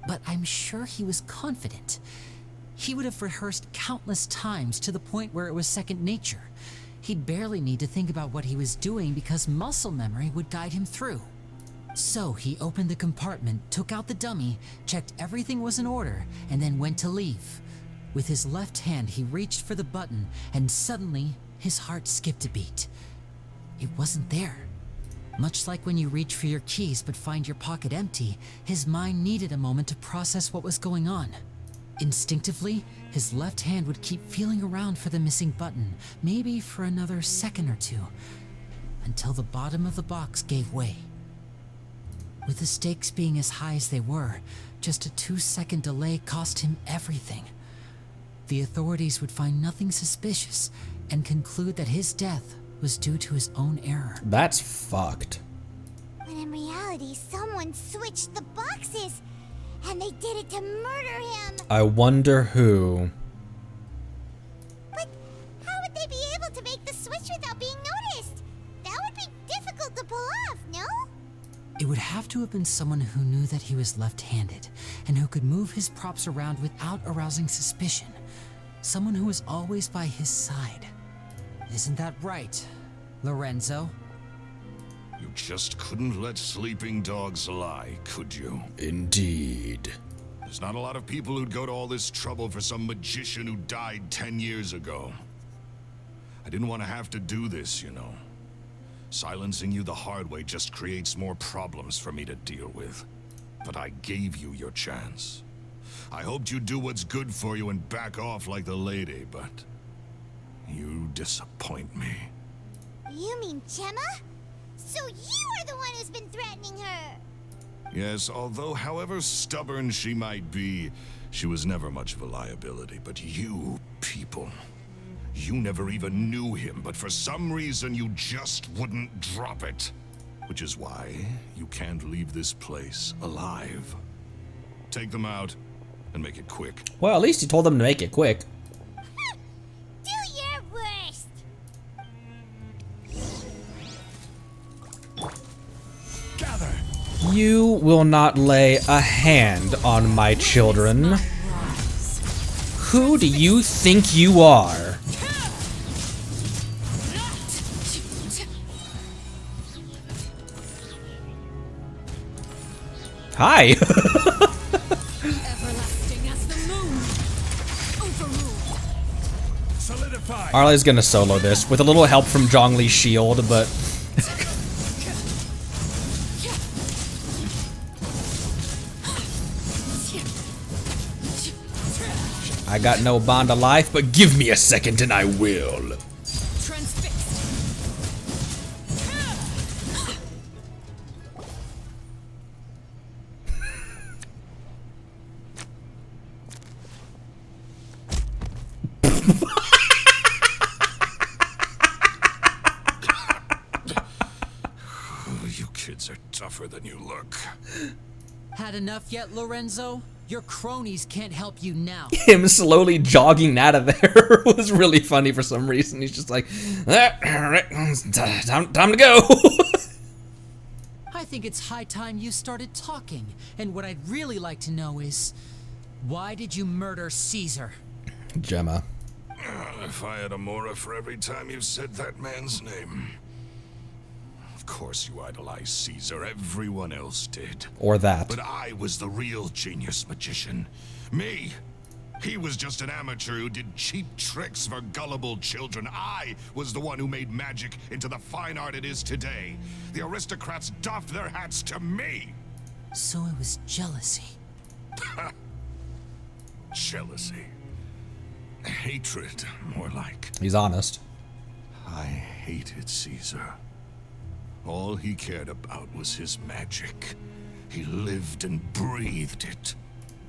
But I'm sure he was confident. He would have rehearsed countless times to the point where it was second nature. He'd barely need to think about what he was doing because muscle memory would guide him through. So he opened the compartment, took out the dummy, checked everything was in order, and then went to leave. With his left hand, he reached for the button, and suddenly, his heart skipped a beat. It wasn't there. Much like when you reach for your keys but find your pocket empty, his mind needed a moment to process what was going on. Instinctively, his left hand would keep feeling around for the missing button, maybe for another second or two, until the bottom of the box gave way. With the stakes being as high as they were, just a 2-second delay cost him everything. The authorities would find nothing suspicious and conclude that his death was due to his own error. That's fucked. When in reality, someone switched the boxes, and they did it to murder him. I wonder who. But how would they be able to make the switch without being noticed? That would be difficult to pull off, no? It would have to have been someone who knew that he was left-handed and who could move his props around without arousing suspicion. Someone who was always by his side. Isn't that right, Lorenzo? You just couldn't let sleeping dogs lie, could you? Indeed. There's not a lot of people who'd go to all this trouble for some magician who died 10 years ago. I didn't want to have to do this, you know. Silencing you the hard way just creates more problems for me to deal with. But I gave you your chance. I hoped you'd do what's good for you and back off like the lady, but you disappoint me. You mean Gemma? So you are the one who's been threatening her! Yes, although however stubborn she might be, she was never much of a liability. But you people, you never even knew him, but for some reason you just wouldn't drop it. Which is why you can't leave this place alive. Take them out and make it quick. Well, at least he told them to make it quick. Do your worst! Gather! You will not lay a hand on my children. Who do you think you are? Hi! Everlasting as the moon. Overruled. Solidify! Arle's gonna solo this with a little help from Zhongli's shield, but I got no bond of life, but give me a second and I will. Transfixed. You kids are tougher than you look. Had enough yet, Lorenzo? Your cronies can't help you now. Him slowly jogging out of there was really funny for some reason. He's just like, alright, time to go. I think it's high time you started talking. And what I'd really like to know is, why did you murder Caesar? Gemma. If I had a mora for every time you said that man's name. Of course you idolized Caesar, everyone else did. Or that. But I was the real genius magician. Me! He was just an amateur who did cheap tricks for gullible children. I was the one who made magic into the fine art it is today. The aristocrats doffed their hats to me! So it was jealousy. Jealousy. Hatred, more like. He's honest. I hated Caesar. All he cared about was his magic. He lived and breathed it.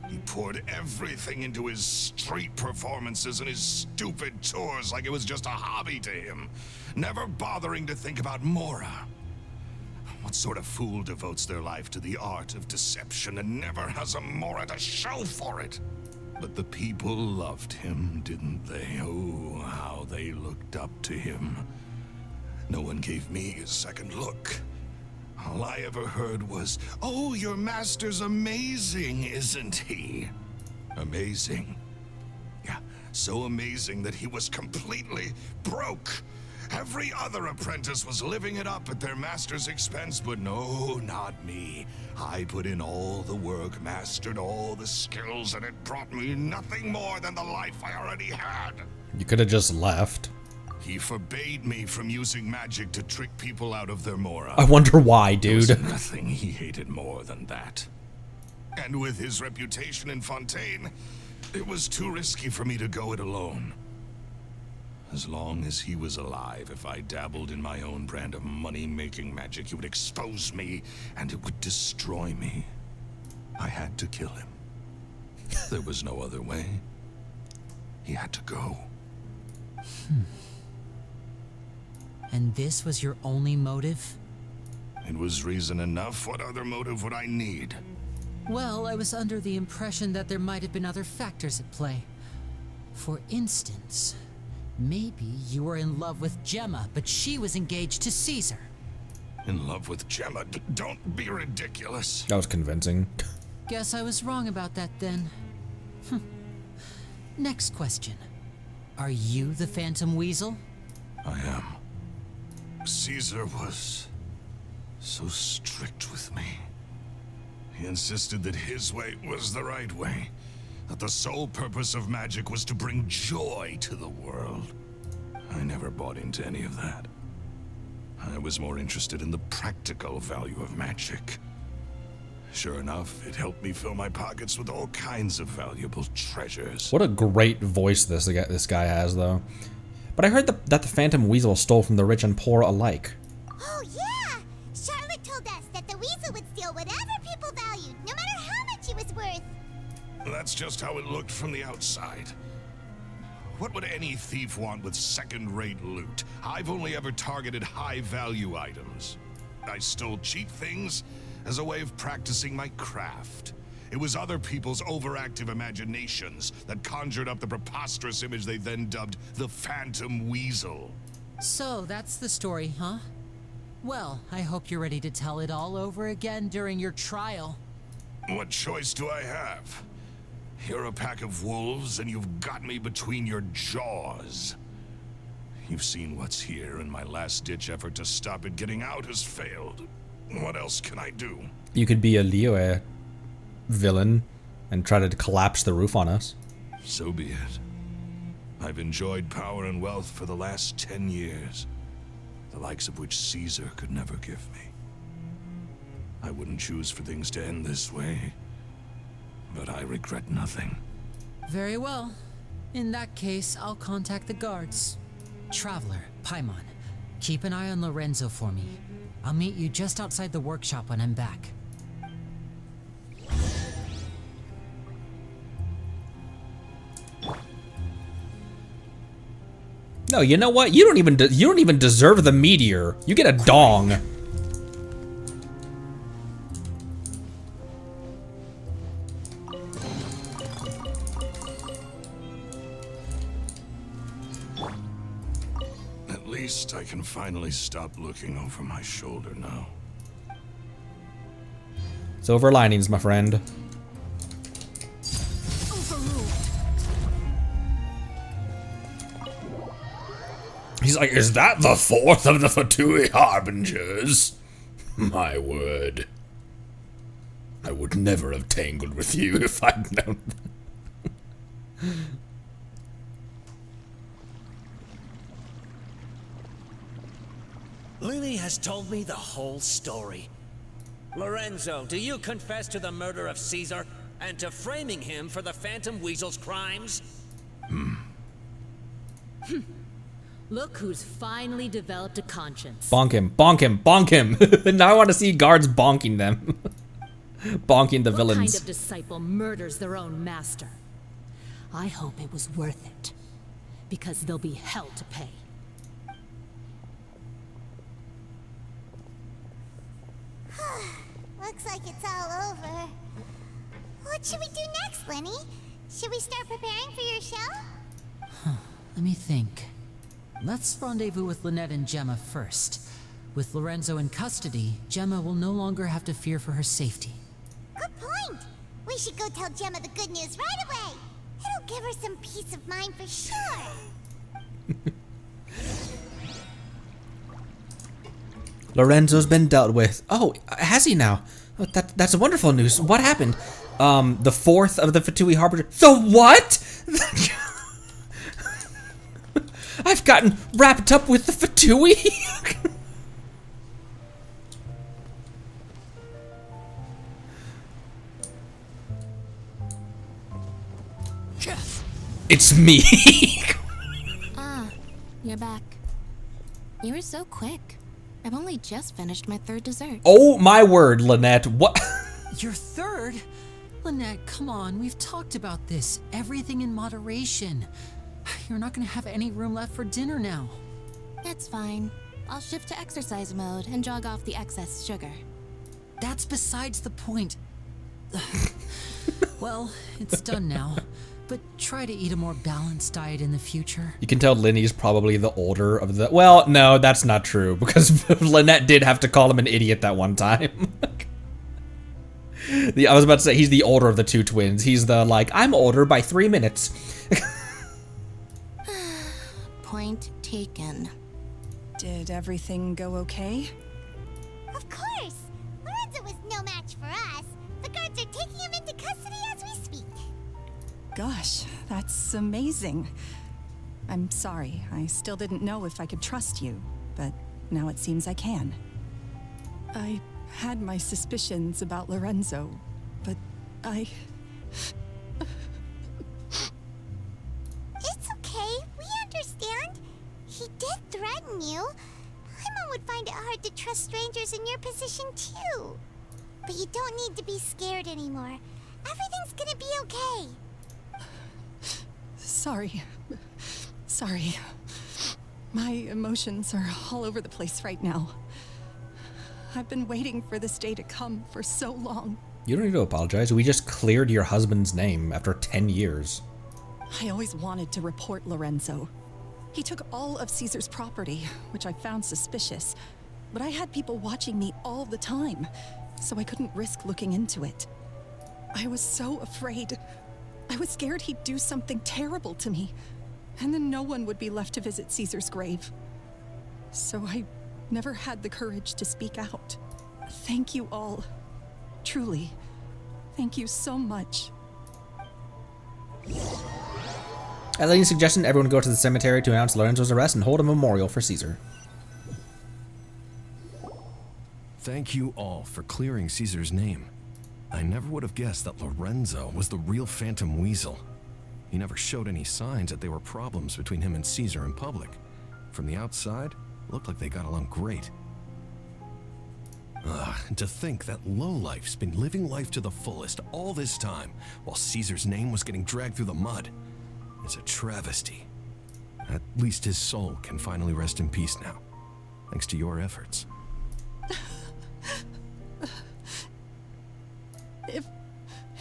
He poured everything into his street performances and his stupid tours like it was just a hobby to him, never bothering to think about Mora. What sort of fool devotes their life to the art of deception and never has a Mora to show for it? But the people loved him, didn't they? Oh, how they looked up to him. No one gave me a second look. All I ever heard was, "Oh, your master's amazing, isn't he?" Amazing. Yeah, so amazing that he was completely broke. Every other apprentice was living it up at their master's expense, but no, not me. I put in all the work, mastered all the skills, and it brought me nothing more than the life I already had. You could have just left. He forbade me from using magic to trick people out of their mora. I wonder why, There was dude. nothing he hated more than that. And with his reputation in Fontaine, it was too risky for me to go it alone. As long as he was alive, if I dabbled in my own brand of money-making magic, he would expose me and it would destroy me. I had to kill him. There was no other way. He had to go. And this was your only motive? It was reason enough. What other motive would I need? Well, I was under the impression that there might have been other factors at play. For instance, maybe you were in love with Gemma, but she was engaged to Caesar. In love with Gemma? Don't be ridiculous. That was convincing. Guess I was wrong about that then. Next question. Are you the Phantom Weasel? I am. Caesar was so strict with me. He insisted that his way was the right way, that the sole purpose of magic was to bring joy to the world. I never bought into any of that. I was more interested in the practical value of magic. Sure enough, it helped me fill my pockets with all kinds of valuable treasures. What a great voice this guy has, though. But I heard that the Phantom Weasel stole from the rich and poor alike. Oh, yeah! Charlotte told us that the weasel would steal whatever people valued, no matter how much it was worth. That's just how it looked from the outside. What would any thief want with second-rate loot? I've only ever targeted high-value items. I stole cheap things as a way of practicing my craft. It was other people's overactive imaginations that conjured up the preposterous image they then dubbed the Phantom Weasel. So, that's the story, huh? Well, I hope you're ready to tell it all over again during your trial. What choice do I have? You're a pack of wolves, and you've got me between your jaws. You've seen what's here, and my last-ditch effort to stop it getting out has failed. What else can I do? You could be a Liyue villain and try to collapse the roof on us. So be it. I've enjoyed power and wealth for the last 10 years, the likes of which Caesar could never give me. I wouldn't choose for things to end this way, but I regret nothing. Very well. In that case, I'll contact the guards. Traveler, Paimon, keep an eye on Lorenzo for me. I'll meet you just outside the workshop when I'm back. No, you know what? You don't even deserve the meteor. You get a dong. At least I can finally stop looking over my shoulder now. Silver linings, my friend. He's like, is that the fourth of the Fatui Harbingers? My word. I would never have tangled with you if I'd known. Lyney has told me the whole story. Lorenzo, do you confess to the murder of Caesar and to framing him for the Phantom Weasel's crimes? Look who's finally developed a conscience. Bonk him, bonk him, bonk him. Now I want to see guards bonking them. Bonking the villains. What kind of disciple murders their own master? I hope it was worth it, because there'll be hell to pay. Looks like it's all over. What should we do next, Lyney? Should we start preparing for your show? Let me think. Let's rendezvous with Lynette and Gemma first. With Lorenzo in custody, Gemma will no longer have to fear for her safety. Good point. We should go tell Gemma the good news right away. It'll give her some peace of mind for sure. Lorenzo's been dealt with. Oh, has he now? Oh, that's wonderful news. What happened? The fourth of the Fatui Harbinger. The what? I've gotten wrapped up with the Fatui. It's me. Ah, you're back. You were so quick. I've only just finished my third dessert. Oh my word, Lynette. What? Your third? Lynette, come on. We've talked about this. Everything in moderation. You're not gonna have any room left for dinner now. That's fine. I'll shift to exercise mode and jog off the excess sugar. That's besides the point. Well, it's done now. But try to eat a more balanced diet in the future. You can tell Lyney's probably the older of the... Well, no, that's not true, because Lynette did have to call him an idiot that one time. I was about to say, he's the older of the two twins. He's the, like, I'm older by 3 minutes. Point taken. Did everything go okay? Of course! Lorenzo was no match for us. The guards are taking him into custody as we speak. Gosh, that's amazing. I'm sorry, I still didn't know if I could trust you, but now it seems I can. I had my suspicions about Lorenzo, but I... It's okay, we understand. He did threaten you. Paimon would find it hard to trust strangers in your position too. But you don't need to be scared anymore. Everything's gonna be okay. Sorry. My emotions are all over the place right now. I've been waiting for this day to come for so long. You don't need to apologize. We just cleared your husband's name after 10 years. I always wanted to report Lorenzo. He took all of Caesar's property, which I found suspicious, but I had people watching me all the time, so I couldn't risk looking into it. I was so afraid. I was scared he'd do something terrible to me, and then no one would be left to visit Caesar's grave. So I never had the courage to speak out. Thank you all. Truly. Thank you so much. At Lyney's suggestion, everyone go to the cemetery to announce Lorenzo's arrest and hold a memorial for Caesar. Thank you all for clearing Caesar's name. I never would have guessed that Lorenzo was the real Phantom Weasel. He never showed any signs that there were problems between him and Caesar in public. From the outside, it looked like they got along great. And to think that lowlife's been living life to the fullest all this time, while Caesar's name was getting dragged through the mud. It's a travesty. At least his soul can finally rest in peace now, thanks to your efforts.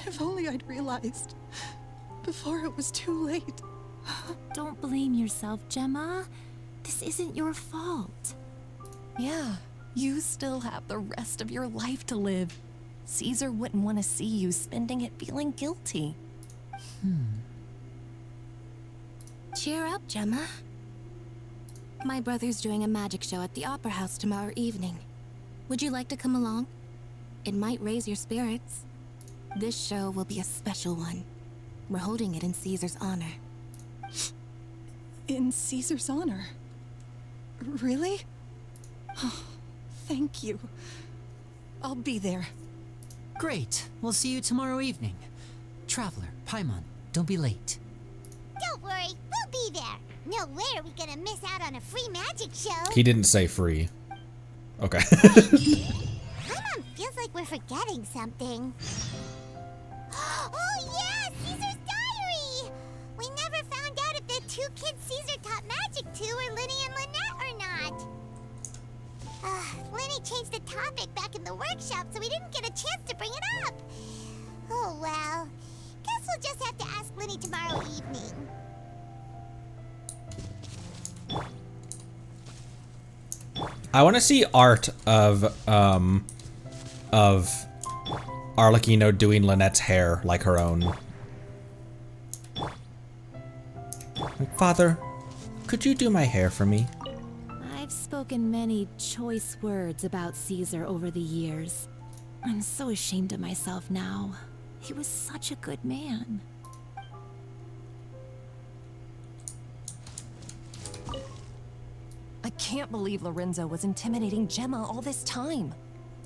If only I'd realized before it was too late. Don't blame yourself, Gemma. This isn't your fault. Yeah, you still have the rest of your life to live. Caesar wouldn't want to see you spending it feeling guilty. Cheer up, Gemma. My brother's doing a magic show at the Opera House tomorrow evening. Would you like to come along? It might raise your spirits. This show will be a special one. We're holding it in Caesar's honor. In Caesar's honor? Really? Oh, thank you. I'll be there. Great. We'll see you tomorrow evening. Traveler, Paimon, don't be late. Don't worry, we'll be there. No way are we gonna miss out on a free magic show. He didn't say free. Okay. Paimon feels like we're forgetting something. Oh yeah, Caesar's diary! We never found out if the two kids Caesar taught magic to were Lyney and Lynette or not. Lyney changed the topic back in the workshop, so we didn't get a chance to bring it up. Oh well. Guess we'll just have to ask Lyney tomorrow evening. I want to see art of Arlecchino doing Lynette's hair like her own. Like, Father, could you do my hair for me? I've spoken many choice words about Caesar over the years. I'm so ashamed of myself now. He was such a good man. I can't believe Lorenzo was intimidating Gemma all this time.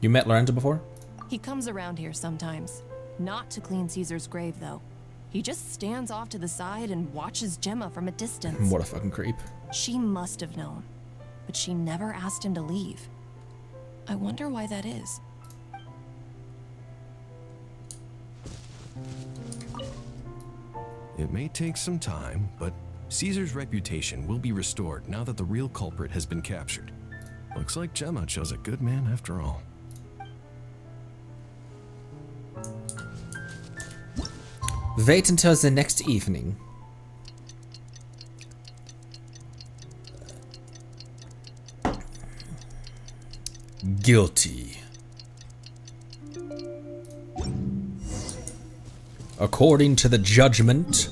You met Lorenzo before? He comes around here sometimes. Not to clean Caesar's grave, though. He just stands off to the side and watches Gemma from a distance. What a fucking creep. She must have known, but she never asked him to leave. I wonder why that is. It may take some time, but Caesar's reputation will be restored now that the real culprit has been captured. Looks like Gemma chose a good man after all. Wait until the next evening. Guilty. According to the judgment.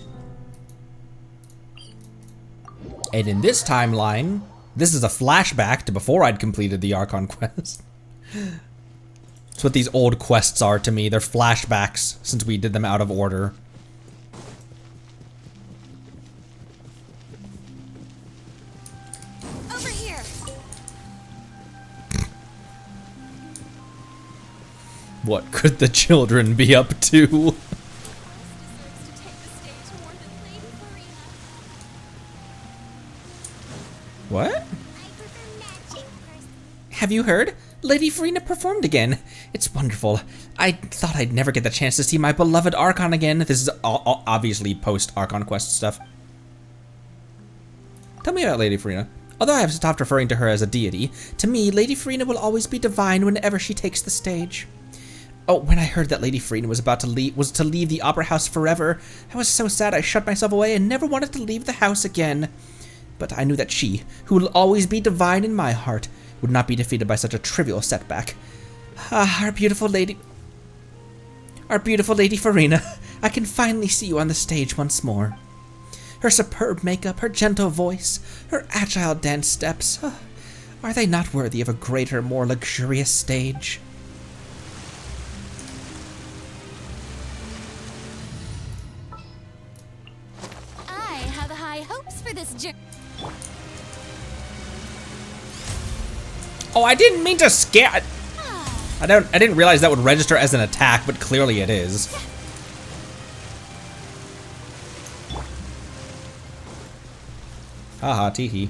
And in this timeline, this is a flashback to before I'd completed the Archon quest. That's what these old quests are to me. They're flashbacks since we did them out of order. Over here. What could the children be up to? What? Have you heard? Lady Farina performed again. It's wonderful. I thought I'd never get the chance to see my beloved Archon again. This is obviously post-Archon quest stuff. Tell me about Lady Farina. Although I have stopped referring to her as a deity, to me, Lady Farina will always be divine whenever she takes the stage. Oh, when I heard that Lady Farina was about to leave the opera house forever, I was so sad I shut myself away and never wanted to leave the house again. But I knew that she, who will always be divine in my heart, would not be defeated by such a trivial setback. Ah, our beautiful Lady Farina, I can finally see you on the stage once more. Her superb makeup, her gentle voice, her agile dance steps, are they not worthy of a greater, more luxurious stage? I have high hopes for this journey. Oh, I didn't mean to scare. I didn't realize that would register as an attack, but clearly it is. Haha, teehee.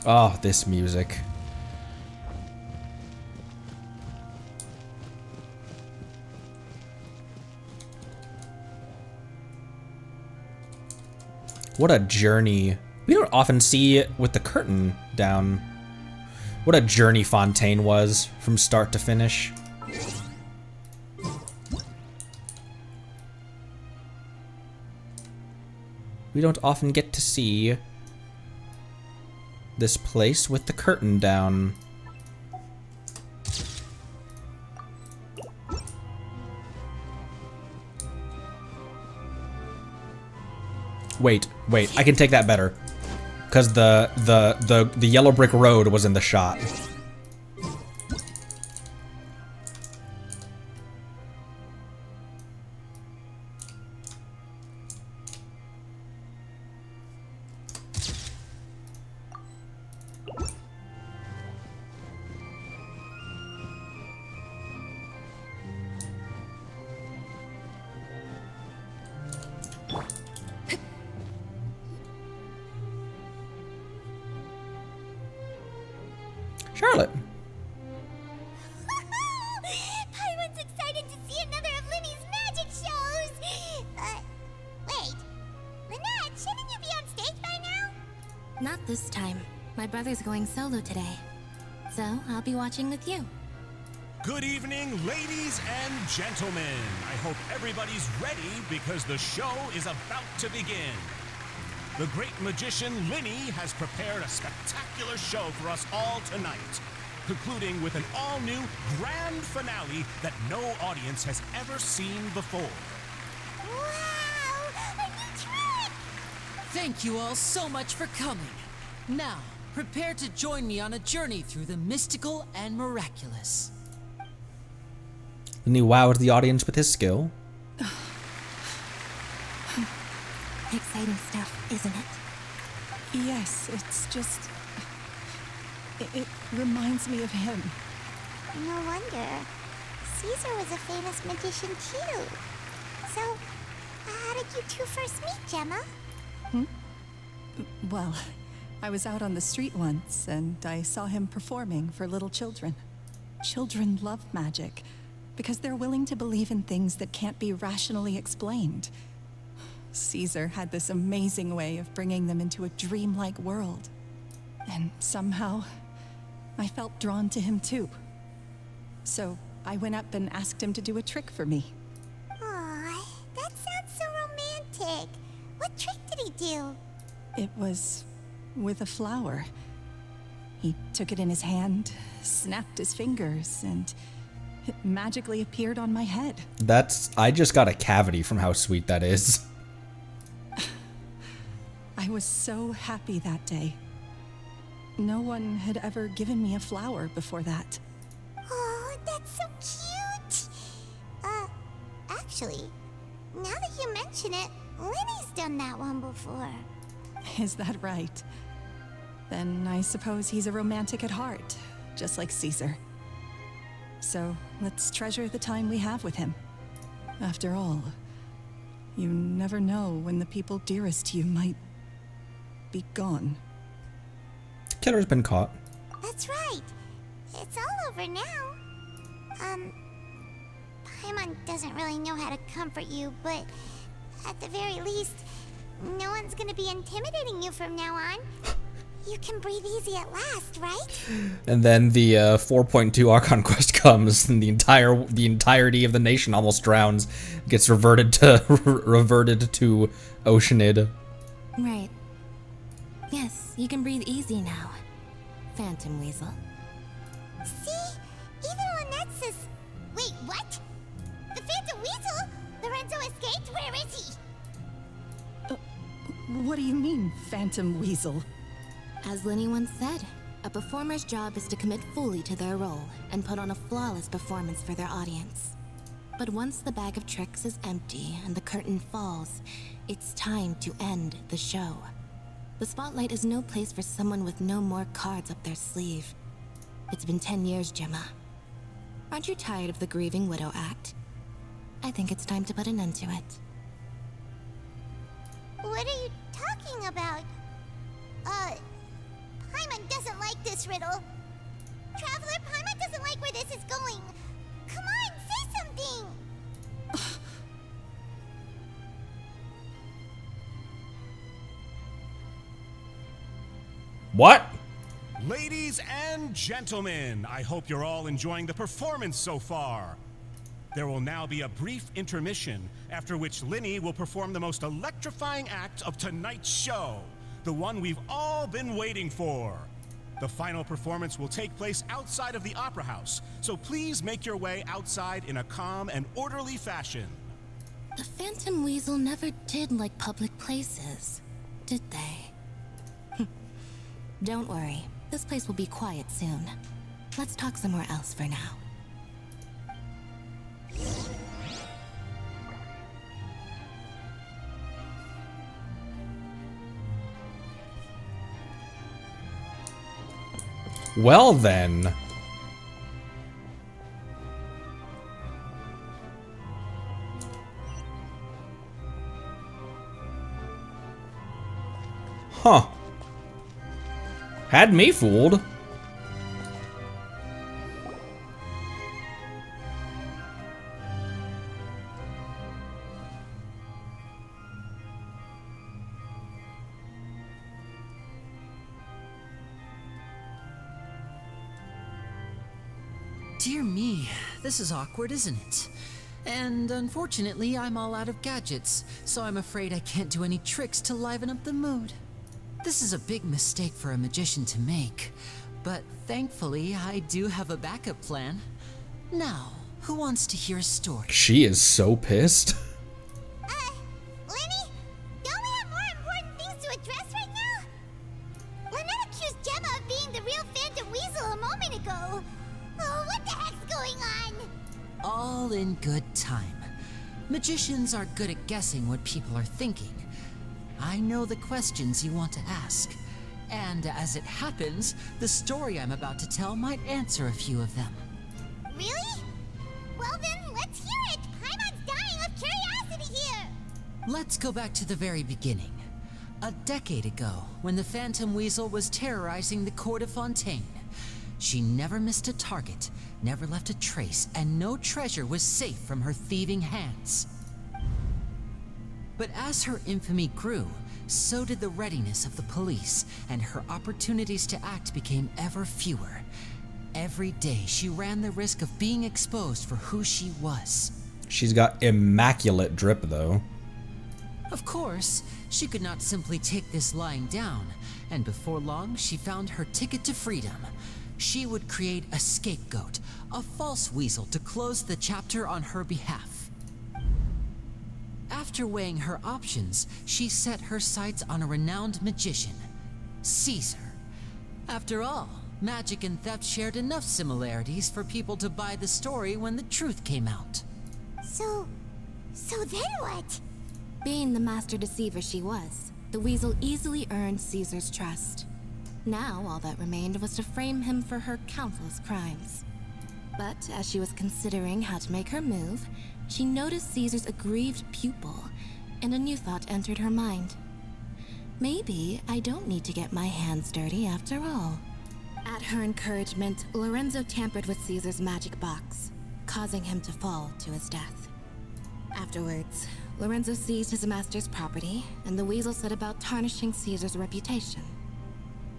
Oh, this music. What a journey. We don't often see it with the curtain down. What a journey Fontaine was from start to finish. We don't often get to see this place with the curtain down. Wait, I can take that better. Because the yellow brick road was in the shot. Charlotte. Pyron's excited to see another of Lyney's magic shows. Wait. Lynette, shouldn't you be on stage by now? Not this time. My brother's going solo today. So I'll be watching with you. Good evening, ladies and gentlemen. I hope everybody's ready because the show is about to begin. The great magician Lyney has prepared a spectacular show for us all tonight, concluding with an all-new grand finale that no audience has ever seen before. Wow! A new trick! Thank you all so much for coming. Now, prepare to join me on a journey through the mystical and miraculous. And he wowed the audience with his skill. Exciting stuff, isn't it? Yes, it's just... It reminds me of him. No wonder. Caesar was a famous magician too. So, how did you two first meet, Gemma? Well, I was out on the street once, and I saw him performing for little children. Children love magic, because they're willing to believe in things that can't be rationally explained. Caesar had this amazing way of bringing them into a dreamlike world. And somehow, I felt drawn to him too. So, I went up and asked him to do a trick for me. Aw, that sounds so romantic. What trick did he do? It was with a flower. He took it in his hand, snapped his fingers, and it magically appeared on my head. I just got a cavity from how sweet that is. I was so happy that day. No one had ever given me a flower before that. Oh, that's so cute! Actually, now that you mention it, Lyney's done that one before. Is that right? Then I suppose he's a romantic at heart, just like Caesar. So let's treasure the time we have with him. After all, you never know when the people dearest to you might be gone. The killer's been caught. That's right. It's all over now. Paimon doesn't really know how to comfort you, but at the very least, no one's gonna be intimidating you from now on. You can breathe easy at last, right? And then the 4.2 Archon quest comes, and the entirety of the nation almost drowns, gets reverted to Oceanid. Right. Yes, you can breathe easy now, Phantom Weasel. See? Even Lynette says... Wait, what? The Phantom Weasel? Lorenzo escaped? Where is he? What do you mean, Phantom Weasel? As Lyney once said, a performer's job is to commit fully to their role and put on a flawless performance for their audience. But once the bag of tricks is empty and the curtain falls, it's time to end the show. The spotlight is no place for someone with no more cards up their sleeve. It's been 10 years, Gemma. Aren't you tired of the grieving widow act? I think it's time to put an end to it. What are you talking about? Paimon doesn't like this riddle. Traveler, Paimon doesn't like where this is going. Come on, say something! What? Ladies and gentlemen, I hope you're all enjoying the performance so far. There will now be a brief intermission, after which Lyney will perform the most electrifying act of tonight's show, the one we've all been waiting for. The final performance will take place outside of the Opera House, so please make your way outside in a calm and orderly fashion. The Phantom Weasel never did like public places, did they? Don't worry, this place will be quiet soon. Let's talk somewhere else for now. Well then. Huh. Had me fooled. Dear me, this is awkward, isn't it? And unfortunately, I'm all out of gadgets, so I'm afraid I can't do any tricks to liven up the mood. This is a big mistake for a magician to make, but thankfully, I do have a backup plan. Now, who wants to hear a story? She is so pissed. all in good time. Magicians are good at guessing what people are thinking. I know the questions you want to ask. And as it happens, the story I'm about to tell might answer a few of them. Really? Well then, let's hear it! Paimon's dying of curiosity here! Let's go back to the very beginning. A decade ago, when the Phantom Weasel was terrorizing the court of Fontaine. She never missed a target, never left a trace, and no treasure was safe from her thieving hands. But as her infamy grew, so did the readiness of the police, and her opportunities to act became ever fewer. Every day, she ran the risk of being exposed for who she was. She's got immaculate drip, though. Of course, she could not simply take this lying down, and before long, she found her ticket to freedom. She would create a scapegoat, a false weasel to close the chapter on her behalf. After weighing her options, she set her sights on a renowned magician, Caesar. After all, magic and theft shared enough similarities for people to buy the story when the truth came out. So then what? Being the master deceiver she was, the weasel easily earned Caesar's trust. Now, all that remained was to frame him for her countless crimes. But as she was considering how to make her move, she noticed Caesar's aggrieved pupil, and a new thought entered her mind. Maybe I don't need to get my hands dirty after all. At her encouragement, Lorenzo tampered with Caesar's magic box, causing him to fall to his death. Afterwards, Lorenzo seized his master's property, and the weasel set about tarnishing Caesar's reputation.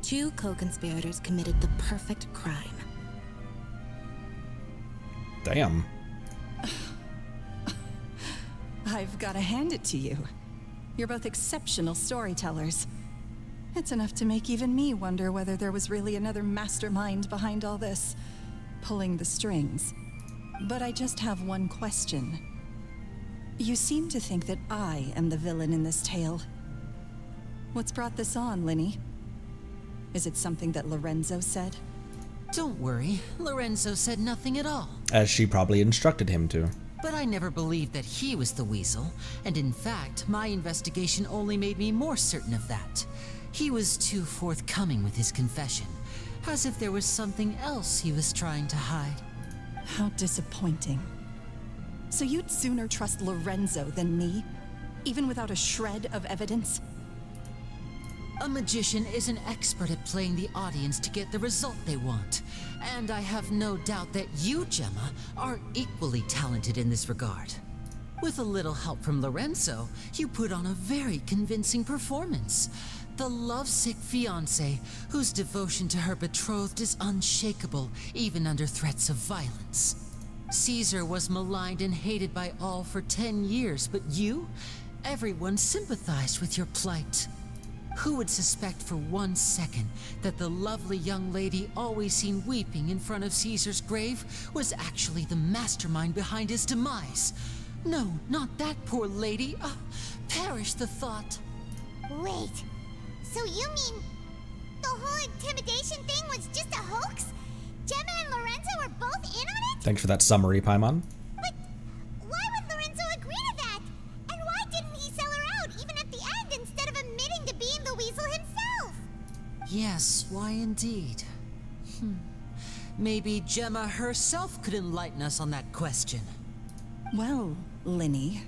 Two co-conspirators committed the perfect crime. Damn. I've got to hand it to you. You're both exceptional storytellers. It's enough to make even me wonder whether there was really another mastermind behind all this, pulling the strings. But I just have one question. You seem to think that I am the villain in this tale. What's brought this on, Lyney? Is it something that Lorenzo said? Don't worry, Lorenzo said nothing at all. As she probably instructed him to. But I never believed that he was the weasel, and in fact, my investigation only made me more certain of that. He was too forthcoming with his confession, as if there was something else he was trying to hide. How disappointing. So you'd sooner trust Lorenzo than me, even without a shred of evidence? A magician is an expert at playing the audience to get the result they want. And I have no doubt that you, Gemma, are equally talented in this regard. With a little help from Lorenzo, you put on a very convincing performance. The lovesick fiancé, whose devotion to her betrothed is unshakable, even under threats of violence. Caesar was maligned and hated by all for 10 years, but you? Everyone sympathized with your plight. Who would suspect for 1 second that the lovely young lady always seen weeping in front of Caesar's grave was actually the mastermind behind his demise? No, not that poor lady. Perish the thought. Wait, so you mean the whole intimidation thing was just a hoax? Gemma and Lorenzo were both in on it? Thanks for that summary, Paimon. But why would Lorenzo agree to that? And why didn't he sell her out even at the end instead of admitting to being the weasel himself? Yes, why indeed? Maybe Gemma herself could enlighten us on that question. Well, Lyney,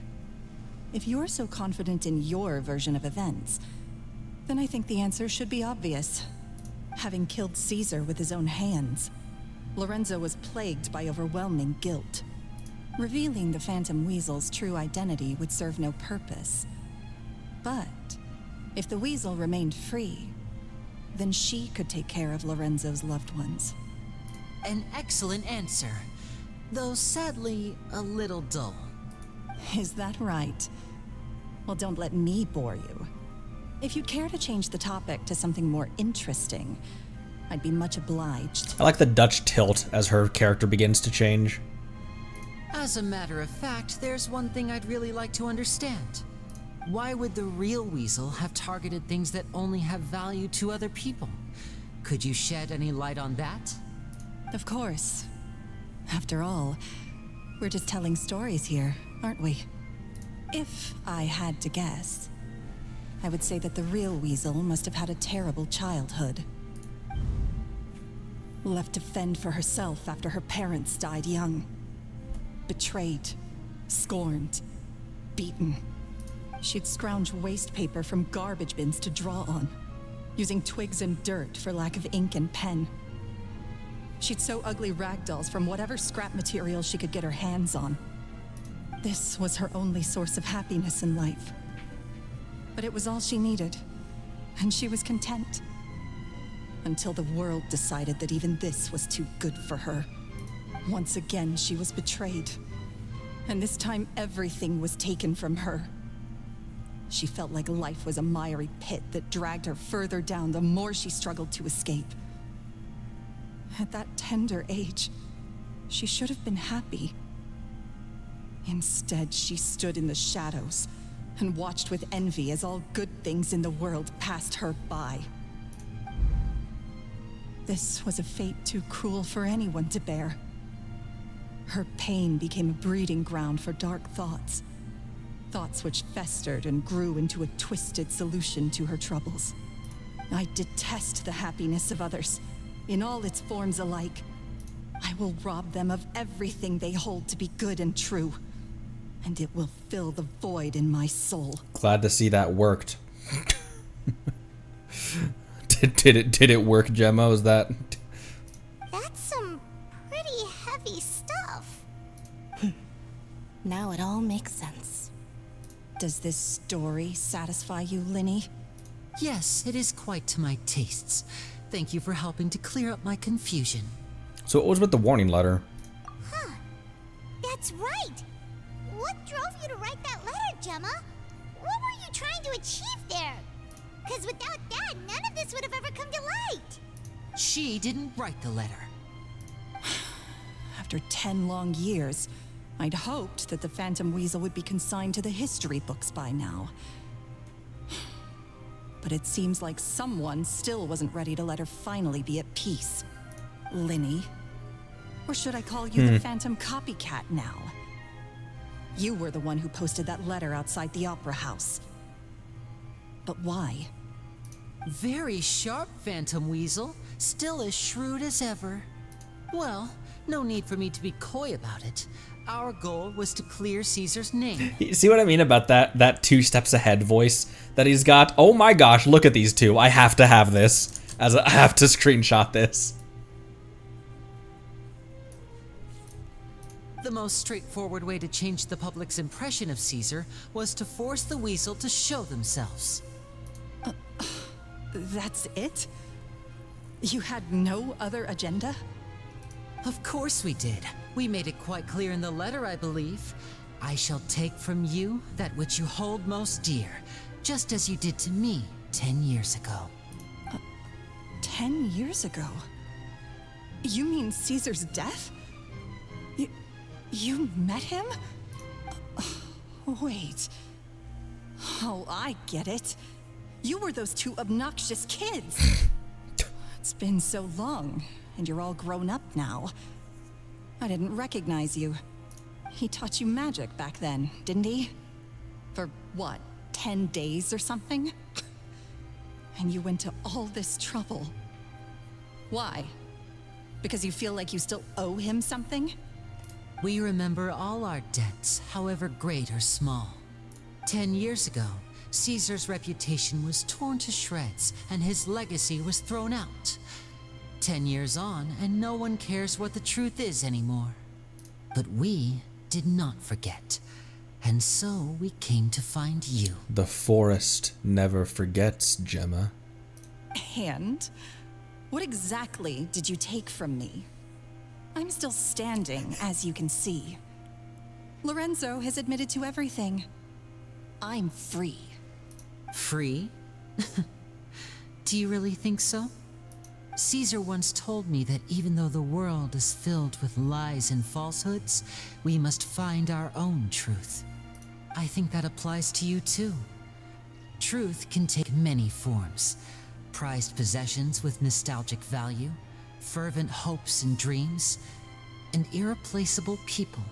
if you're so confident in your version of events, then I think the answer should be obvious. Having killed Caesar with his own hands, Lorenzo was plagued by overwhelming guilt. Revealing the Phantom Weasel's true identity would serve no purpose. But if the weasel remained free, then she could take care of Lorenzo's loved ones. An excellent answer, though sadly a little dull. Is that right? Well, don't let me bore you. If you'd care to change the topic to something more interesting, I'd be much obliged. I like the Dutch tilt as her character begins to change. As a matter of fact, there's one thing I'd really like to understand. Why would the real weasel have targeted things that only have value to other people? Could you shed any light on that? Of course. After all, We're just telling stories here, aren't we? If I had to guess, I would say that the real Weasel must have had a terrible childhood. Left to fend for herself after her parents died young. Betrayed, scorned, beaten. She'd scrounge waste paper from garbage bins to draw on, using twigs and dirt for lack of ink and pen. She'd sew ugly rag dolls from whatever scrap material she could get her hands on. This was her only source of happiness in life. But it was all she needed, and she was content. Until the world decided that even this was too good for her. Once again, she was betrayed. And this time, everything was taken from her. She felt like life was a miry pit that dragged her further down the more she struggled to escape. At that tender age, she should have been happy. Instead, she stood in the shadows and watched with envy as all good things in the world passed her by. This was a fate too cruel for anyone to bear. Her pain became a breeding ground for dark thoughts. Thoughts which festered and grew into a twisted solution to her troubles. I detest the happiness of others, in all its forms alike. I will rob them of everything they hold to be good and true, and it will fill the void in my soul. Glad to see that worked. Did it work, Gemma? Was that... That's some pretty heavy stuff. Now it all makes sense. Does this story satisfy you, Lyney? Yes, it is quite to my tastes. Thank you for helping to clear up my confusion. So what was with the warning letter? Huh. That's right. What drove you to write that letter, Gemma? What were you trying to achieve there? Because without that, none of this would have ever come to light. She didn't write the letter. After 10 long years, I'd hoped that the Phantom Weasel would be consigned to the history books by now. But it seems like someone still wasn't ready to let her finally be at peace. Lyney. Or should I call you the Phantom Copycat now? You were the one who posted that letter outside the Opera House. But why? Very sharp, Phantom Weasel. Still as shrewd as ever. Well, no need for me to be coy about it. Our goal was to clear Caesar's name. You see what I mean about that 2 steps ahead voice that he's got? Oh my gosh, look at these two. I have to have this. I have to screenshot this. The most straightforward way to change the public's impression of Caesar was to force the Weasel to show themselves. That's it? You had no other agenda? Of course we did. We made it quite clear in the letter, I believe. I shall take from you that which you hold most dear, just as you did to me 10 years ago. 10 years ago? You mean Caesar's death? You met him? Wait. Oh, I get it. You were those 2 obnoxious kids. It's been so long, and you're all grown up now. I didn't recognize you. He taught you magic back then, didn't he? For what, 10 days or something? And you went to all this trouble. Why? Because you feel like you still owe him something? We remember all our debts, however great or small. 10 years ago, Caesar's reputation was torn to shreds, and his legacy was thrown out. 10 years on, and no one cares what the truth is anymore. But we did not forget, and so we came to find you. The forest never forgets, Gemma. And? What exactly did you take from me? I'm still standing, as you can see. Lorenzo has admitted to everything. I'm free. Free? Do you really think so? Caesar once told me that even though the world is filled with lies and falsehoods, we must find our own truth. I think that applies to you too. Truth can take many forms. Prized possessions with nostalgic value, fervent hopes and dreams, and irreplaceable people.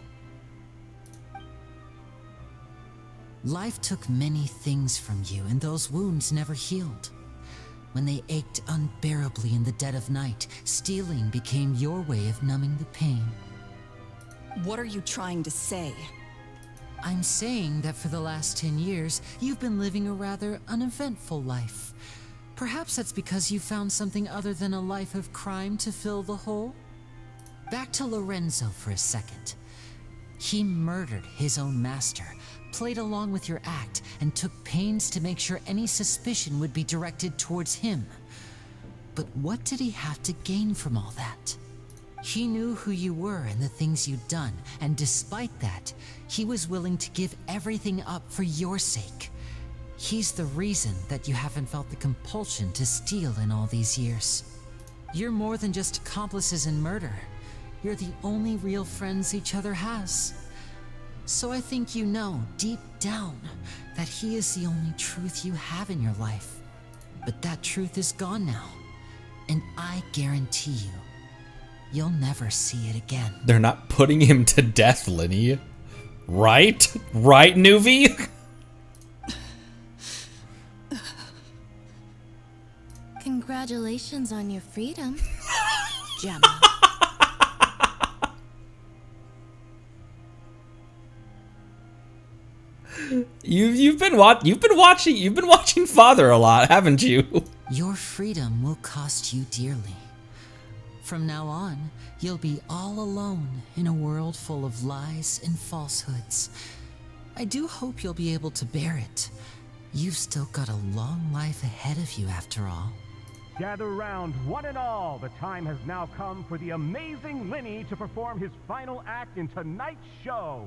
Life took many things from you, and those wounds never healed. When they ached unbearably in the dead of night, stealing became your way of numbing the pain. What are you trying to say? I'm saying that for the last 10 years, you've been living a rather uneventful life. Perhaps that's because you found something other than a life of crime to fill the hole? Back to Lorenzo for a second. He murdered his own master, played along with your act, and took pains to make sure any suspicion would be directed towards him. But what did he have to gain from all that? He knew who you were and the things you'd done, and despite that, he was willing to give everything up for your sake. He's the reason that you haven't felt the compulsion to steal in all these years. You're more than just accomplices in murder. You're the only real friends each other has. So I think you know, deep down, that he is the only truth you have in your life. But that truth is gone now. And I guarantee you, you'll never see it again. They're not putting him to death, Lyney. Right? Right, Nuvi? Congratulations on your freedom, Gemma. You've been watching Father a lot, haven't you? Your freedom will cost you dearly. From now on, you'll be all alone in a world full of lies and falsehoods. I do hope you'll be able to bear it. You've still got a long life ahead of you after all. Gather round, one and all. The time has now come for the amazing Lyney to perform his final act in tonight's show.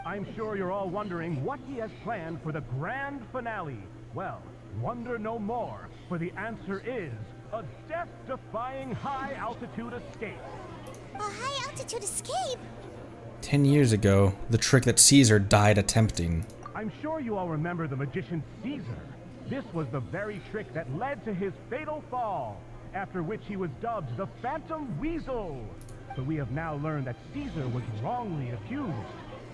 I'm sure you're all wondering what he has planned for the grand finale. Well, wonder no more, for the answer is a death-defying high-altitude escape. A high-altitude escape? 10 years ago, the trick that Caesar died attempting. I'm sure you all remember the magician Caesar. This was the very trick that led to his fatal fall, after which he was dubbed the Phantom Weasel. But we have now learned that Caesar was wrongly accused,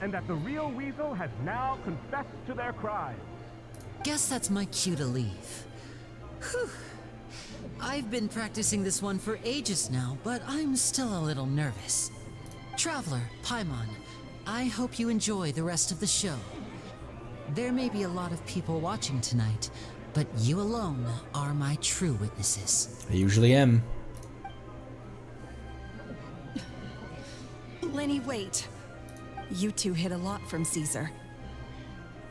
and that the real Weasel has now confessed to their crimes. Guess that's my cue to leave. Whew. I've been practicing this one for ages now, but I'm still a little nervous. Traveler, Paimon, I hope you enjoy the rest of the show. There may be a lot of people watching tonight, but you alone are my true witnesses. I usually am. Lyney, wait. You two hid a lot from Caesar.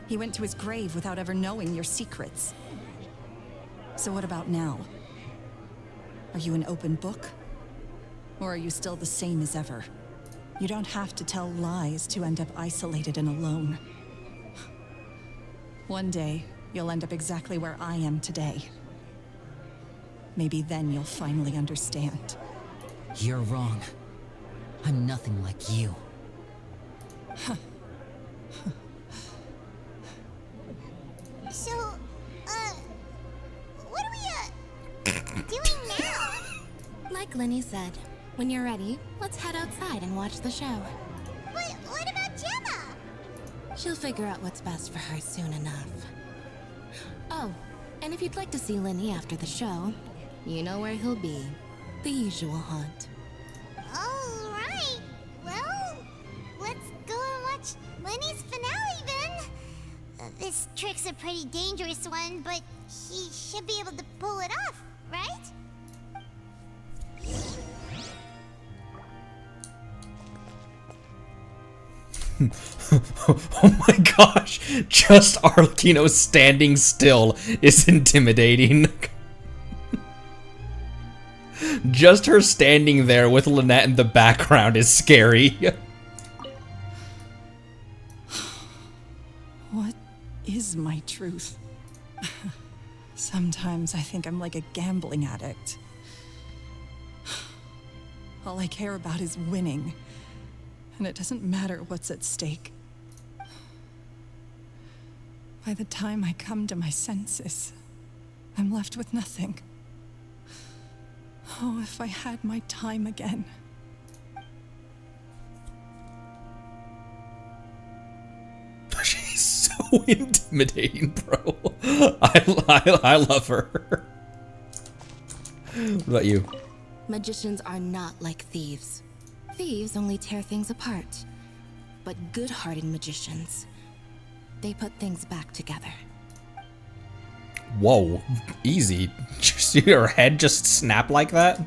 He went to his grave without ever knowing your secrets. So what about now? Are you an open book? Or are you still the same as ever? You don't have to tell lies to end up isolated and alone. One day, you'll end up exactly where I am today. Maybe then you'll finally understand. You're wrong. I'm nothing like you. So, what are we, doing now? Like Lyney said, when you're ready, let's head outside and watch the show. But what about Gemma? She'll figure out what's best for her soon enough. Oh, and if you'd like to see Lyney after the show, you know where he'll be. The usual haunt. All right. Well, let's go and watch Lyney's finale then. This trick's a pretty dangerous one, but he should be able to pull it off, right? Oh my gosh, just Arlecchino standing still is intimidating. Just her standing there with Lynette in the background is scary. What is my truth? Sometimes I think I'm like a gambling addict. All I care about is winning. And it doesn't matter what's at stake. By the time I come to my senses, I'm left with nothing. Oh, if I had my time again. She's so intimidating, bro. I love her. What about you? Magicians are not like thieves. Thieves only tear things apart. But good-hearted magicians, they put things back together. Whoa, easy. See her head just snap like that?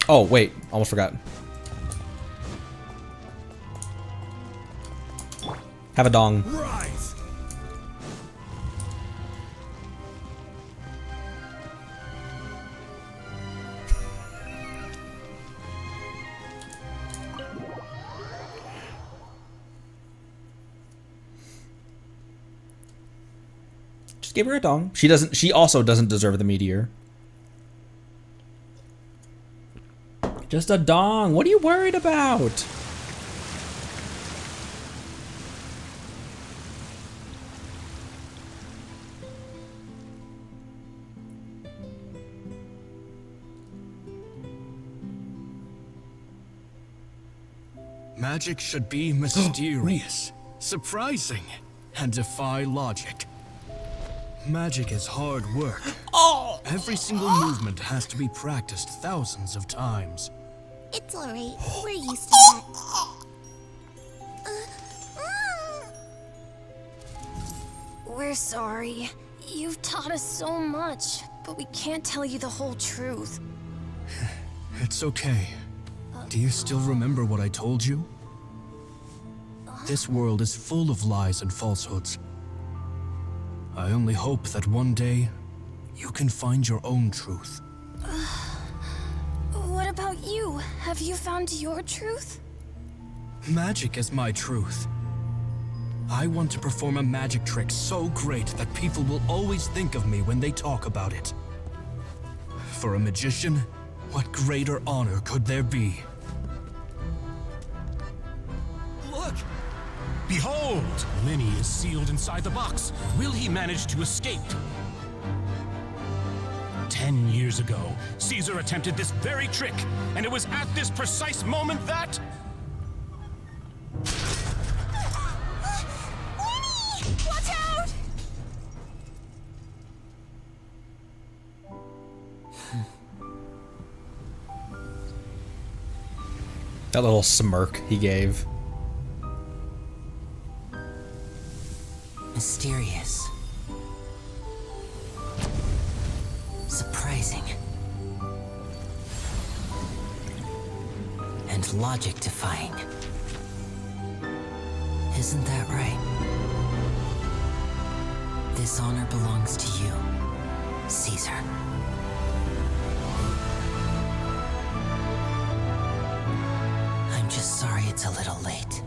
Oh, wait, almost forgot. Have a dong. Rise! Just give her a dong. She also doesn't deserve the meteor. Just a dong. What are you worried about? Magic should be mysterious, surprising, and defy logic. Magic is hard work. Every single movement has to be practiced thousands of times. It's alright. We're used to that. We're sorry. You've taught us so much, but we can't tell you the whole truth. It's okay. Do you still remember what I told you? This world is full of lies and falsehoods. I only hope that one day you can find your own truth. What about you? Have you found your truth? Magic is my truth. I want to perform a magic trick so great that people will always think of me when they talk about it. For a magician, what greater honor could there be? Look! Behold! Lyney is sealed inside the box. Will he manage to escape? 10 years ago, Caesar attempted this very trick, and it was at this precise moment that... Watch out! That little smirk he gave. Mysterious. Surprising. And logic-defying. Isn't that right? This honor belongs to you, Caesar. I'm just sorry it's a little late.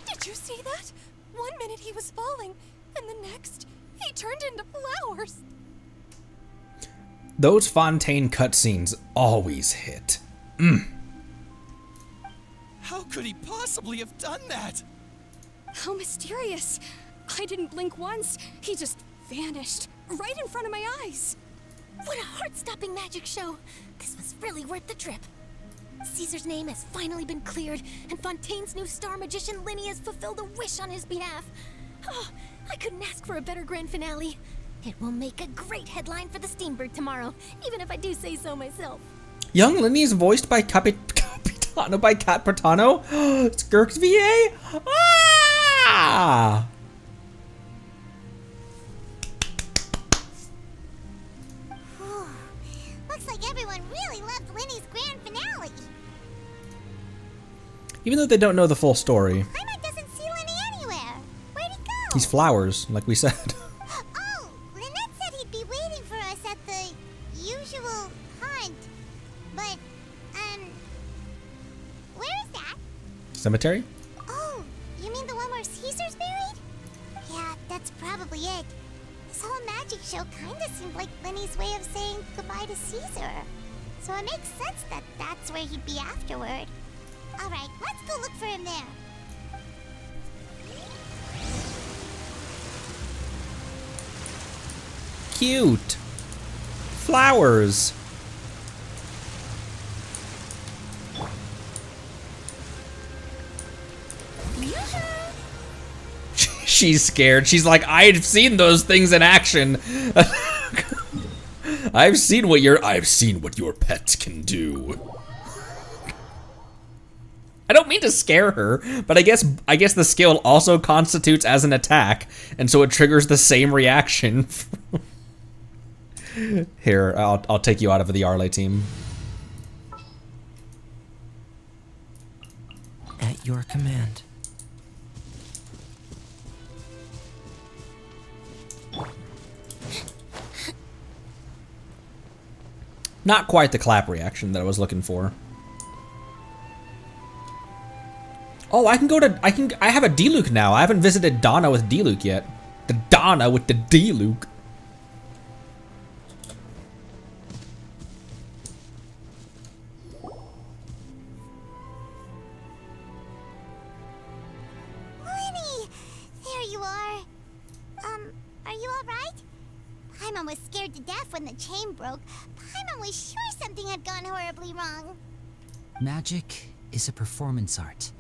Did you see that? 1 minute he was falling, and the next, he turned into flowers. Those Fontaine cutscenes always hit. How could he possibly have done that? How mysterious. I didn't blink once. He just vanished right in front of my eyes. What a heart-stopping magic show. This was really worth the trip. Caesar's name has finally been cleared, and Fontaine's new star magician Lyney has fulfilled a wish on his behalf. Oh, I couldn't ask for a better grand finale. It will make a great headline for the Steamberg tomorrow, even if I do say so myself. Young Lyney is voiced by Capitano by Cat Bertano. It's Girk's VA. Ah! Looks like everyone really loved Lyney's grand finale. Even though they don't know the full story. Paimon doesn't see Lyney anywhere. Where'd he go? He's flowers, like we said. Oh, Lynette said he'd be waiting for us at the usual hunt. But, where is that? Cemetery? Oh, you mean the one where Caesar's buried? Yeah, that's probably it. This whole magic show kinda seemed like Lyney's way of saying goodbye to Caesar. So it makes sense that that's where he'd be afterward. Alright, let's go look for him there. cute. Flowers. She's scared. She's like, I've seen those things in action. I've seen what your pets can do. I don't mean to scare her, but I guess the skill also constitutes as an attack, and so it triggers the same reaction. Here, I'll take you out of the Arle team. At your command. Not quite the clap reaction that I was looking for. Oh, I have a D-Luke now. I haven't visited Donna with D-Luke yet. The Donna with the D-Luke. Lyney! There you are. Are you alright? Paimon was scared to death when the chain broke. Paimon was sure something had gone horribly wrong. Magic is a performance art.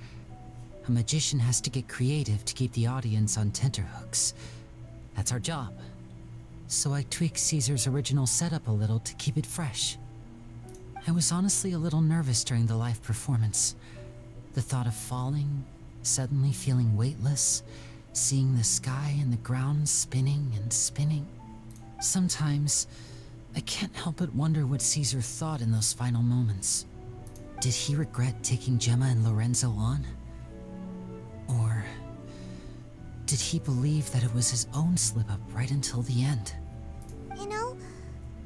A magician has to get creative to keep the audience on tenterhooks. That's our job. So I tweaked Caesar's original setup a little to keep it fresh. I was honestly a little nervous during the live performance. The thought of falling, suddenly feeling weightless, seeing the sky and the ground spinning and spinning. Sometimes, I can't help but wonder what Caesar thought in those final moments. Did he regret taking Gemma and Lorenzo on? Or did he believe that it was his own slip-up right until the end? You know,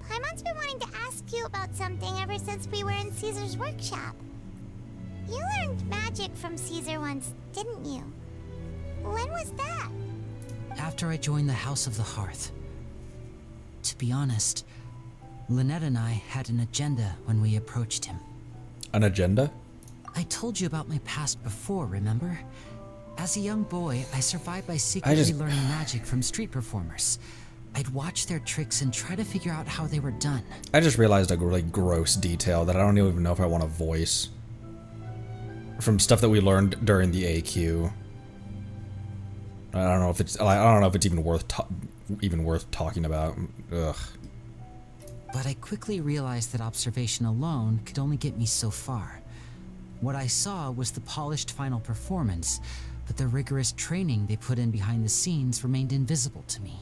Paimon's been wanting to ask you about something ever since we were in Caesar's workshop. You learned magic from Caesar once, didn't you? When was that? After I joined the House of the Hearth. To be honest, Lynette and I had an agenda when we approached him. An agenda? I told you about my past before, remember? As a young boy, I survived by secretly learning magic from street performers. I'd watch their tricks and try to figure out how they were done. I just realized a really gross detail that I don't even know if I want to voice. From stuff that we learned during the AQ. I don't know if it's even worth talking about. Ugh. But I quickly realized that observation alone could only get me so far. What I saw was the polished final performance, but the rigorous training they put in behind the scenes remained invisible to me.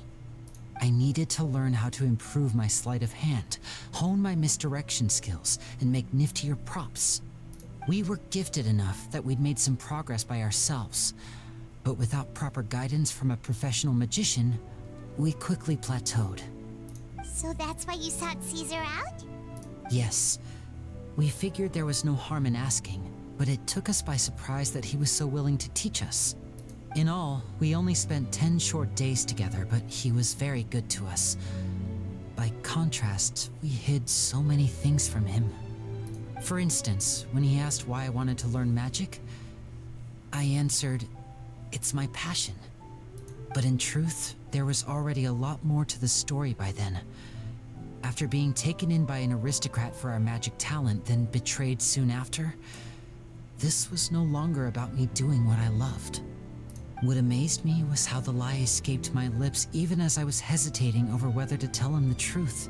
I needed to learn how to improve my sleight of hand, hone my misdirection skills, and make niftier props. We were gifted enough that we'd made some progress by ourselves, but without proper guidance from a professional magician, we quickly plateaued. So that's why you sought Caesar out? Yes. We figured there was no harm in asking, but it took us by surprise that he was so willing to teach us. In all, we only spent 10 short days together, but he was very good to us. By contrast, we hid so many things from him. For instance, when he asked why I wanted to learn magic, I answered, "It's my passion." But in truth, there was already a lot more to the story by then. After being taken in by an aristocrat for our magic talent, then betrayed soon after, this was no longer about me doing what I loved. What amazed me was how the lie escaped my lips even as I was hesitating over whether to tell him the truth.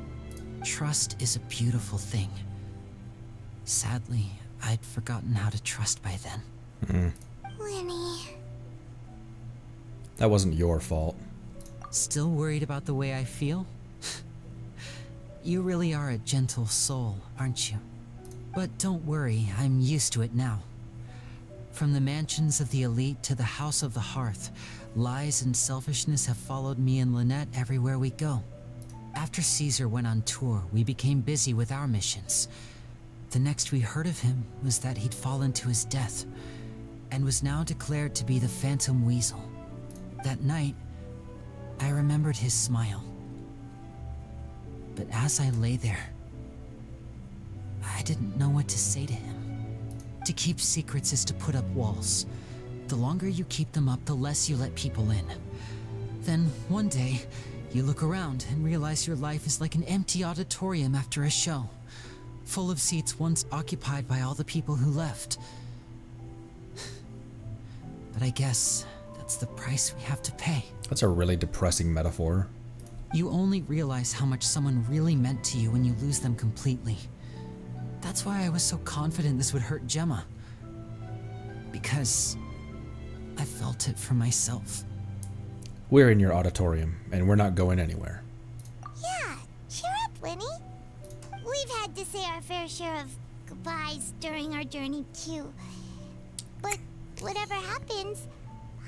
Trust is a beautiful thing. Sadly, I'd forgotten how to trust by then. Lyney. That wasn't your fault. Still worried about the way I feel? You really are a gentle soul, aren't you? But don't worry, I'm used to it now. From the mansions of the elite to the House of the Hearth, lies and selfishness have followed me and Lynette everywhere we go. After Caesar went on tour, we became busy with our missions. The next we heard of him was that he'd fallen to his death, and was now declared to be the Phantom Weasel. That night, I remembered his smile. But as I lay there, I didn't know what to say to him. To keep secrets is to put up walls. The longer you keep them up, the less you let people in. Then, one day, You look around and realize your life is like an empty auditorium after a show, full of seats once occupied by all the people who left. But I guess that's the price we have to pay. That's a really depressing metaphor. You only realize how much someone really meant to you when you lose them completely. That's why I was so confident this would hurt Gemma. Because I felt it for myself. We're in your auditorium, and we're not going anywhere. Yeah, cheer up, Lyney. We've had to say our fair share of goodbyes during our journey, too. But whatever happens,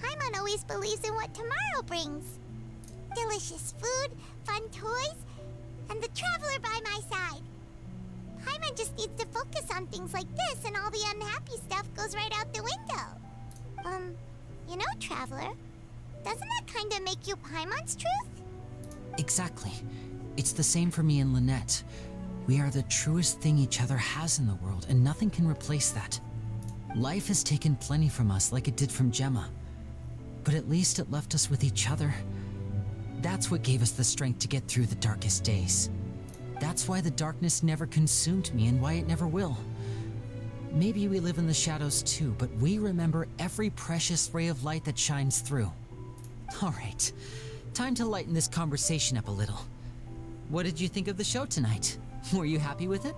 Paimon always believes in what tomorrow brings. Delicious food, fun toys, and the traveler by my side. Paimon just needs to focus on things like this, and all the unhappy stuff goes right out the window. You know, Traveler, doesn't that kinda make you Paimon's truth? Exactly. It's the same for me and Lynette. We are the truest thing each other has in the world, and nothing can replace that. Life has taken plenty from us, like it did from Gemma. But at least it left us with each other. That's what gave us the strength to get through the darkest days. That's why the darkness never consumed me, and why it never will. Maybe we live in the shadows too, but we remember every precious ray of light that shines through. Alright, time to lighten this conversation up a little. What did you think of the show tonight? Were you happy with it?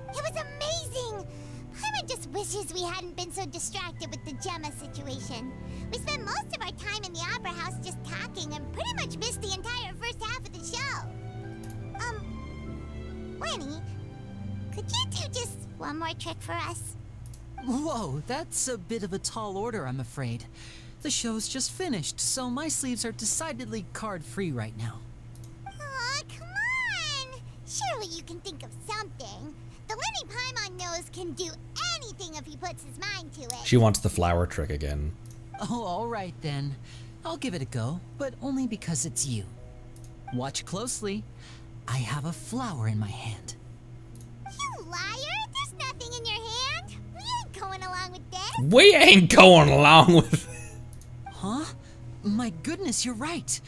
It was amazing! Paimon just wishes we hadn't been so distracted with the Gemma situation. We spent most of our time in the opera house just talking and pretty much missed the entire first half of the show. Lyney, could you do just one more trick for us? Whoa, that's a bit of a tall order, I'm afraid. The show's just finished, so my sleeves are decidedly card-free right now. Aw, come on! Surely you can think of something. The Lyney Paimon knows can do anything if he puts his mind to it. She wants the flower trick again. Oh, alright then. I'll give it a go, but only because it's you. Watch closely. I have a flower in my hand. You liar! There's nothing in your hand! We ain't going along with this! We ain't going along with... Huh? My goodness, you're right.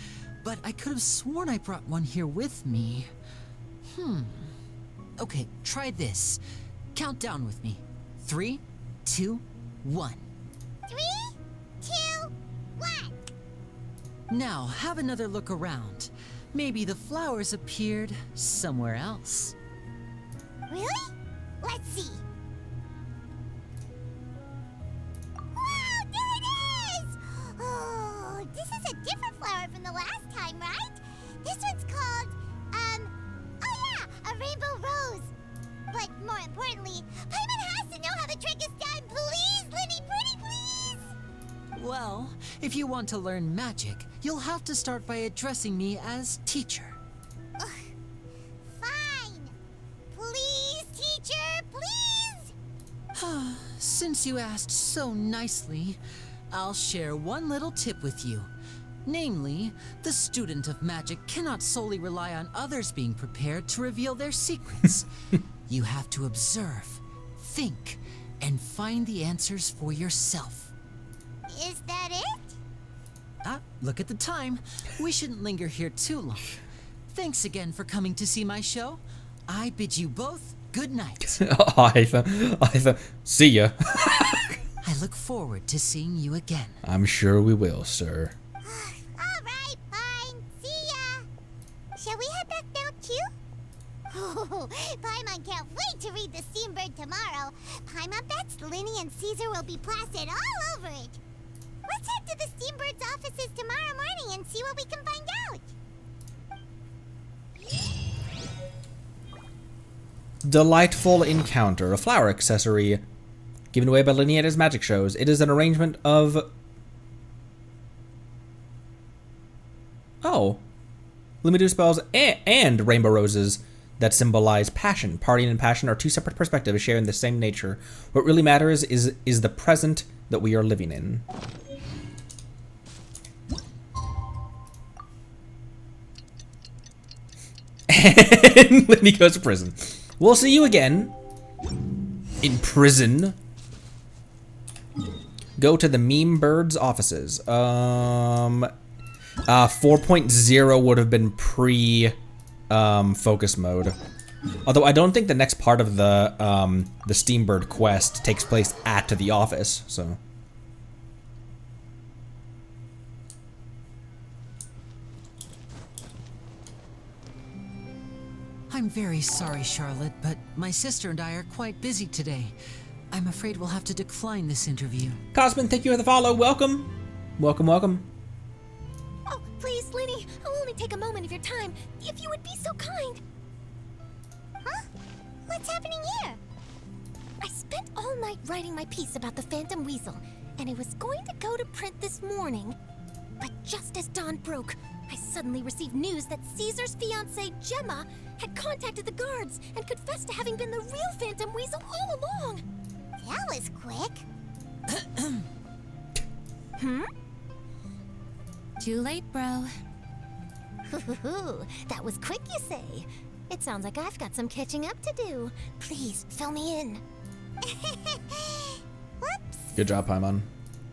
But I could have sworn I brought one here with me. Okay, try this. Count down with me. 3, 2, 1. 3, 2, 1. Now, have another look around. Maybe the flowers appeared somewhere else. Really? Let's see. Wow, there it is! Oh, this is a different flower from the last time, right? This one's called, oh yeah, a rainbow rose. But more importantly, Paimon has to know how the trick is done. Please, Lyney, pretty please! Well, if you want to learn magic, you'll have to start by addressing me as teacher. Ugh. Fine. Please, teacher, please! Since you asked so nicely, I'll share one little tip with you. Namely, the student of magic cannot solely rely on others being prepared to reveal their secrets. You have to observe, think, and find the answers for yourself. Is that it? Look at the time. We shouldn't linger here too long. Thanks again for coming to see my show. I bid you both good night. Either. See ya. I look forward to seeing you again. I'm sure we will, sir. Alright, fine. See ya. Shall we head back now, too? Oh, Paimon can't wait to read The Steambird tomorrow. Paimon bets Lyney and Caesar will be plastered all over it. Let's head to the Steambird's offices tomorrow morning and see what we can find out. Delightful encounter. A flower accessory given away by Lyney at his magic shows. It is an arrangement of... Oh. Limited spells and rainbow roses that symbolize passion. Party and passion are two separate perspectives sharing the same nature. What really matters is the present that we are living in. And Lyney goes to prison. We'll see you again in prison. Go to the meme bird's offices. 4.0 would have been pre-focus mode. Although I don't think the next part of the Steambird quest takes place at the office, so. I'm very sorry, Charlotte, but my sister and I are quite busy today. I'm afraid we'll have to decline this interview. Cosmin, thank you for the follow. Welcome. Welcome, welcome. Oh, please, Lyney, I'll only take a moment of your time, if you would be so kind. Huh? What's happening here? I spent all night writing my piece about the Phantom Weasel, and it was going to go to print this morning. But just as dawn broke, I suddenly received news that Caesar's fiancée, Gemma, had contacted the guards and confessed to having been the real Phantom Weasel all along. That was quick. Too late, bro. That was quick, you say? It sounds like I've got some catching up to do. Please, fill me in. Whoops. Good job, Paimon.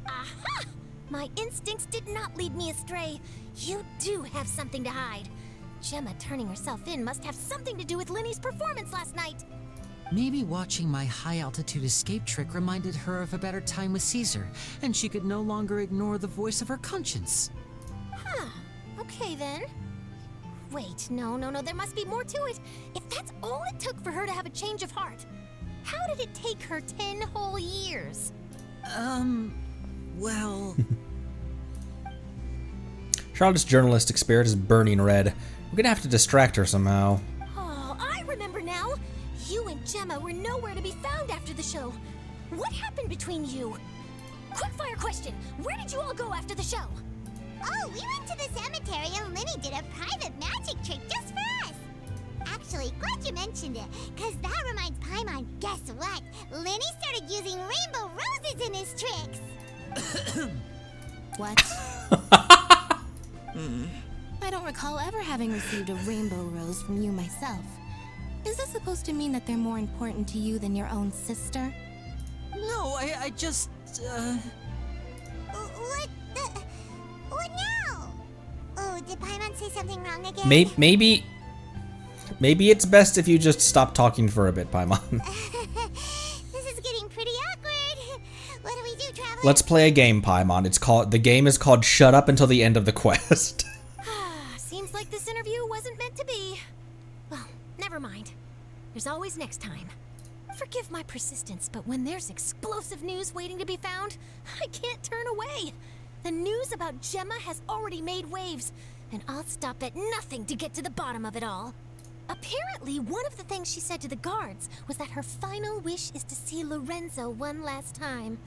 Aha! My instincts did not lead me astray. You do have something to hide. Gemma turning herself in must have something to do with Lyney's performance last night. Maybe watching my high-altitude escape trick reminded her of a better time with Caesar, and she could no longer ignore the voice of her conscience. Huh. Okay, then. Wait, no, there must be more to it. If that's all it took for her to have a change of heart, how did it take her 10 whole years? Well... Charlotte's journalistic spirit is burning red. We're gonna have to distract her somehow. Oh, I remember now. You and Gemma were nowhere to be found after the show. What happened between you? Quickfire question. Where did you all go after the show? Oh, we went to the cemetery and Lyney did a private magic trick just for us. Actually, glad you mentioned it, because that reminds Paimon, guess what? Lyney started using rainbow roses in his tricks. What? I don't recall ever having received a rainbow rose from you myself. Is this supposed to mean that they're more important to you than your own sister? No, I just, What now? Oh, did Paimon say something wrong again? Maybe it's best if you just stop talking for a bit, Paimon. This is getting pretty awkward. What do we do, Traveler? Let's play a game, Paimon. The game is called Shut Up Until the End of the Quest. Seems like this interview wasn't meant to be. Well, never mind. There's always next time. Forgive my persistence, but when there's explosive news waiting to be found, I can't turn away. The news about Gemma has already made waves, and I'll stop at nothing to get to the bottom of it all. Apparently, one of the things she said to the guards was that her final wish is to see Lorenzo one last time.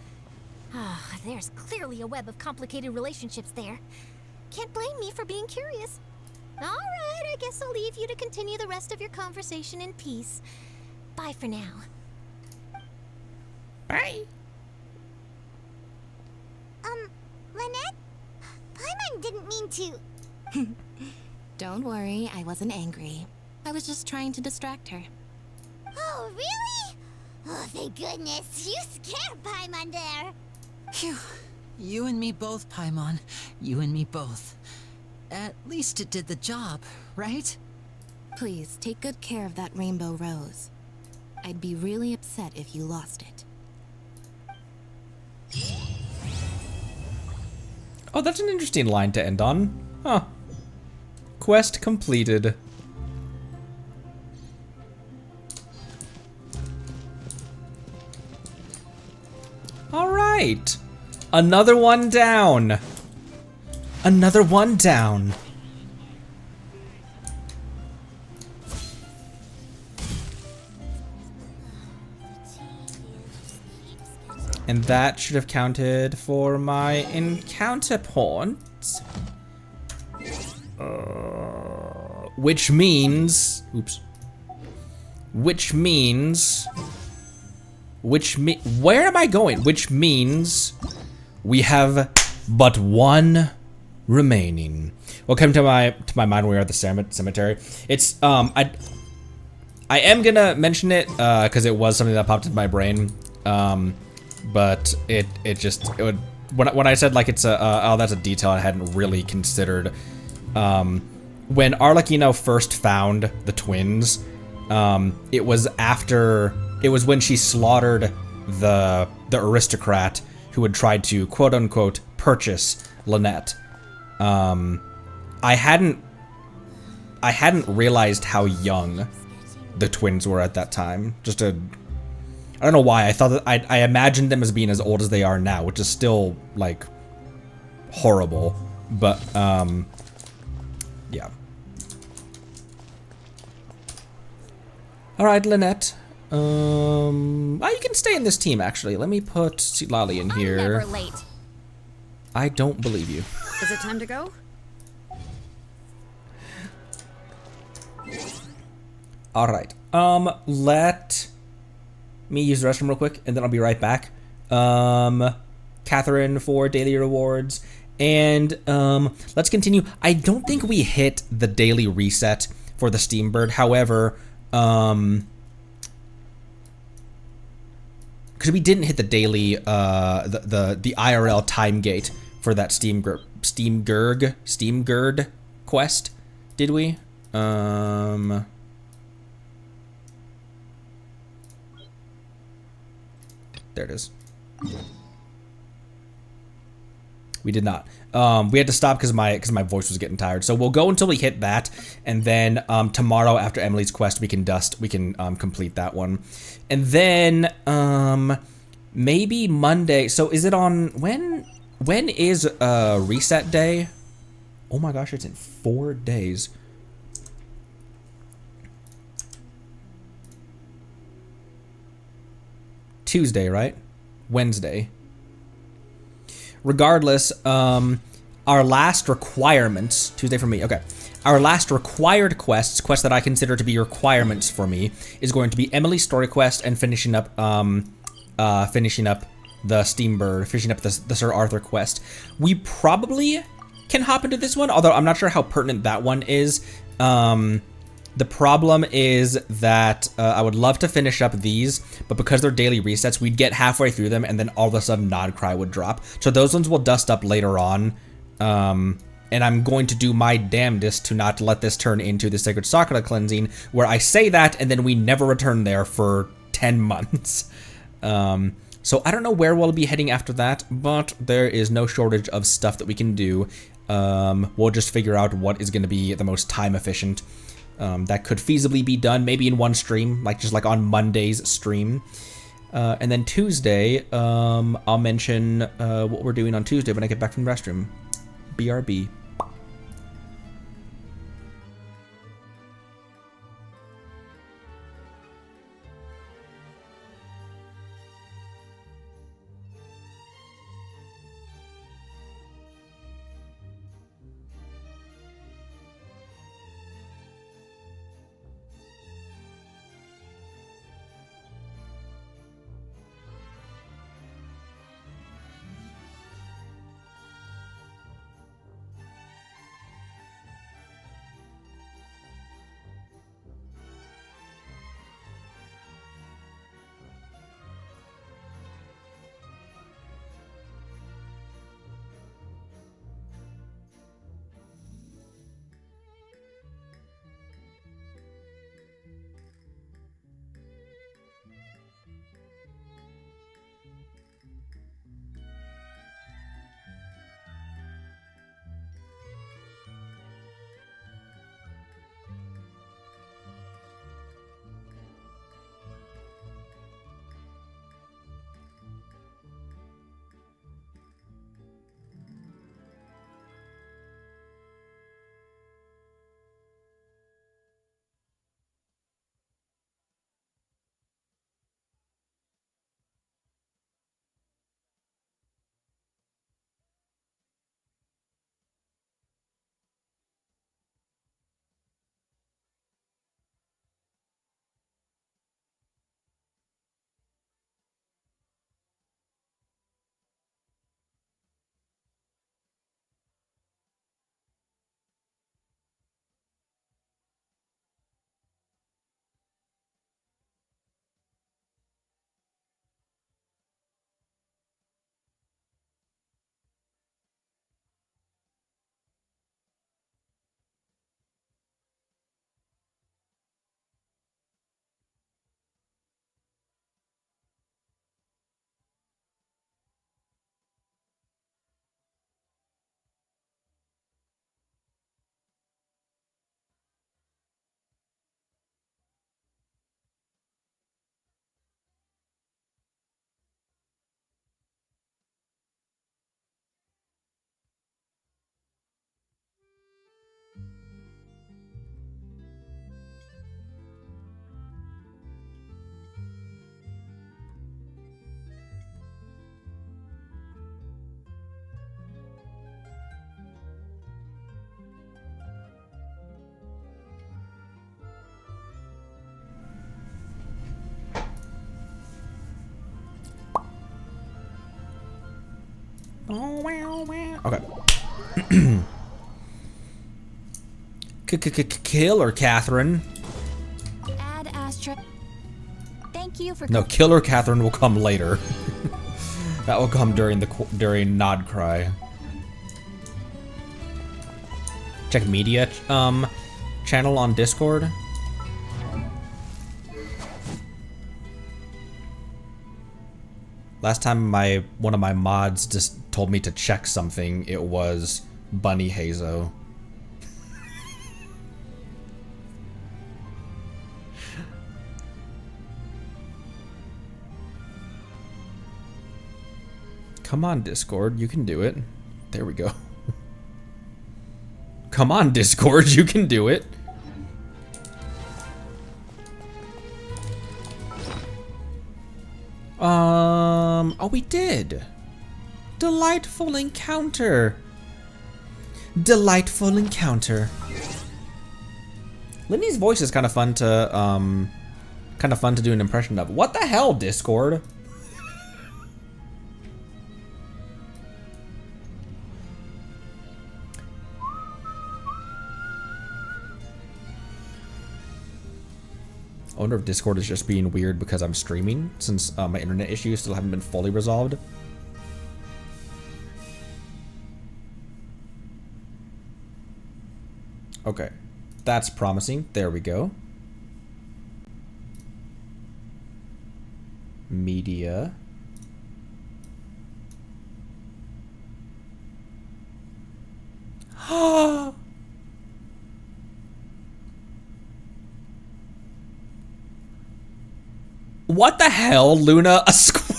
There's clearly a web of complicated relationships there. Can't blame me for being curious. All right, I guess I'll leave you to continue the rest of your conversation in peace. Bye for now. Bye. Lynette? Paimon didn't mean to... Don't worry, I wasn't angry. I was just trying to distract her. Oh, really? Oh, thank goodness. You scared Paimon there. Phew. You and me both, Paimon. You and me both. At least it did the job, right? Please, take good care of that rainbow rose. I'd be really upset if you lost it. Oh, that's an interesting line to end on. Huh. Quest completed. All right. Another one down. Another one down. And that should have counted for my encounter points. Which means... Oops. Where am I going? Which means we have but one remaining. Welcome to my mind. We are at the cemetery. It's I am gonna mention it because it was something that popped in my brain. But it would when I said like it's a oh, that's a detail I hadn't really considered. When Arlecchino first found the twins, it was when she slaughtered the aristocrat who had tried to quote unquote purchase Lynette. I hadn't realized how young the twins were at that time. I don't know why. I thought that I imagined them as being as old as they are now, which is still like horrible. But yeah. All right, Lynette. You can stay in this team actually. Let me put Lolly in here. I'm never late. I don't believe you. Is it time to go? All right. Let me use the restroom real quick, and then I'll be right back. Catherine for daily rewards, and let's continue. I don't think we hit the daily reset for the Steam Bird. However, because we didn't hit the daily the IRL time gate for that Steam Gurg quest, did we? There it is. We did not. We had to stop because my voice was getting tired. So we'll go until we hit that, and then tomorrow after Emily's quest we can complete that one, and then maybe Monday. So is it on when is reset day? Oh my gosh, it's in 4 days. Tuesday, right? Wednesday. Regardless, our last requirements, Tuesday for me, okay. Our last required quests that I consider to be requirements for me, is going to be Emily's story quest and finishing up the Steam Bird, finishing up the Sir Arthur quest. We probably can hop into this one, although I'm not sure how pertinent that one is. The problem is that I would love to finish up these, but because they're daily resets, we'd get halfway through them and then all of a sudden Nod Cry would drop. So those ones will dust up later on. And I'm going to do my damnedest to not let this turn into the Sacred Sakura cleansing, where I say that and then we never return there for 10 months. So I don't know where we'll be heading after that, but there is no shortage of stuff that we can do. We'll just figure out what is going to be the most time efficient. That could feasibly be done maybe in one stream, just like on Monday's stream. And then Tuesday, I'll mention what we're doing on Tuesday when I get back from the restroom. BRB. Okay. Killer Catherine. Add asterisk. Thank you for. No, Killer Catherine will come later. That will come during Nod Cry. Check media channel on Discord. Last time one of my mods just told me to check something, it was Bunny Hazo. Come on, Discord, you can do it. There we go. Come on, Discord, you can do it. Oh, we did. Delightful encounter. Delightful encounter. Lyney's voice is kind of fun to do an impression of. What the hell, Discord? I wonder if Discord is just being weird because I'm streaming, since my internet issues still haven't been fully resolved. Okay, that's promising. There we go. Media. What the hell, Luna? A squirrel?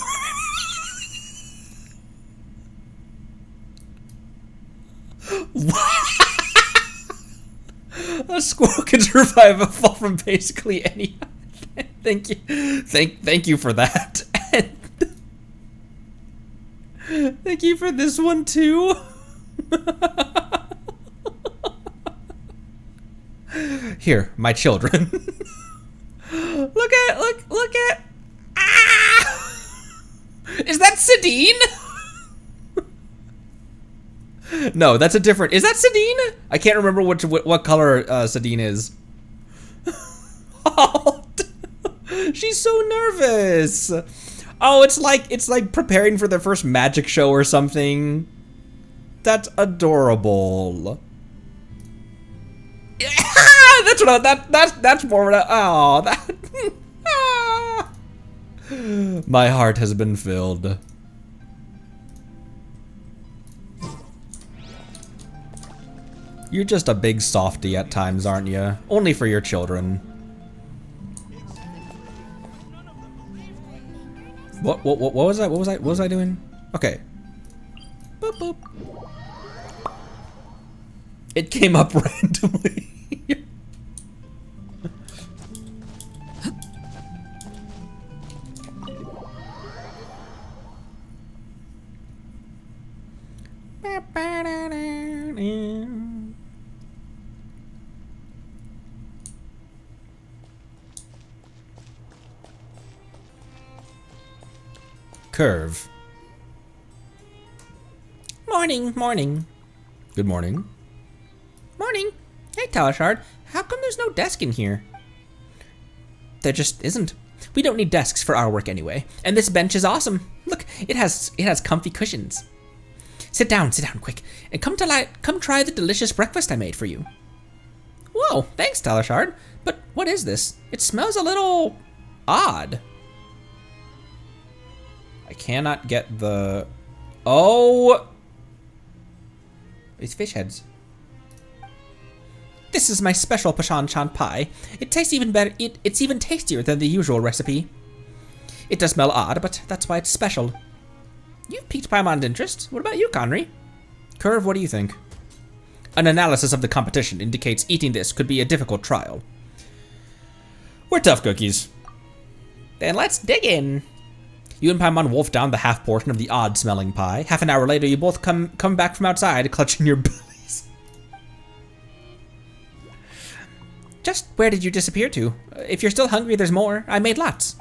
What? A squirrel can survive a fall from basically any. Thank you. Thank you for that. Thank you for this one too. Here, my children. Look at. Ah! Is that Sedine? No, that's a different. Is that Sedine? I can't remember what color Sedine is. Oh, she's so nervous. Oh, it's like preparing for their first magic show or something. That's adorable. Yeah, that's what that's more what oh that. My heart has been filled. You're just a big softy at times, aren't you? Only for your children. What was that? What was I doing? Okay. Boop boop. It came up randomly. Curve. Morning. Good morning. Morning. Hey, Talishard. How come there's no desk in here? There just isn't. We don't need desks for our work anyway. And this bench is awesome. Look, it has comfy cushions. Sit down quick, and come try the delicious breakfast I made for you. Whoa, thanks, Talishard. But what is this? It smells a little odd. I cannot get the. Oh, these fish heads. This is my special Pashan Chan pie. It tastes even better. It's even tastier than the usual recipe. It does smell odd, but that's why it's special. You've piqued Paimon's interest. What about you, Conry? Curve, what do you think? An analysis of the competition indicates eating this could be a difficult trial. We're tough cookies. Then let's dig in. You and Paimon wolf down the half portion of the odd-smelling pie. Half an hour later, you both come back from outside, clutching your bellies. Just where did you disappear to? If you're still hungry, there's more. I made lots.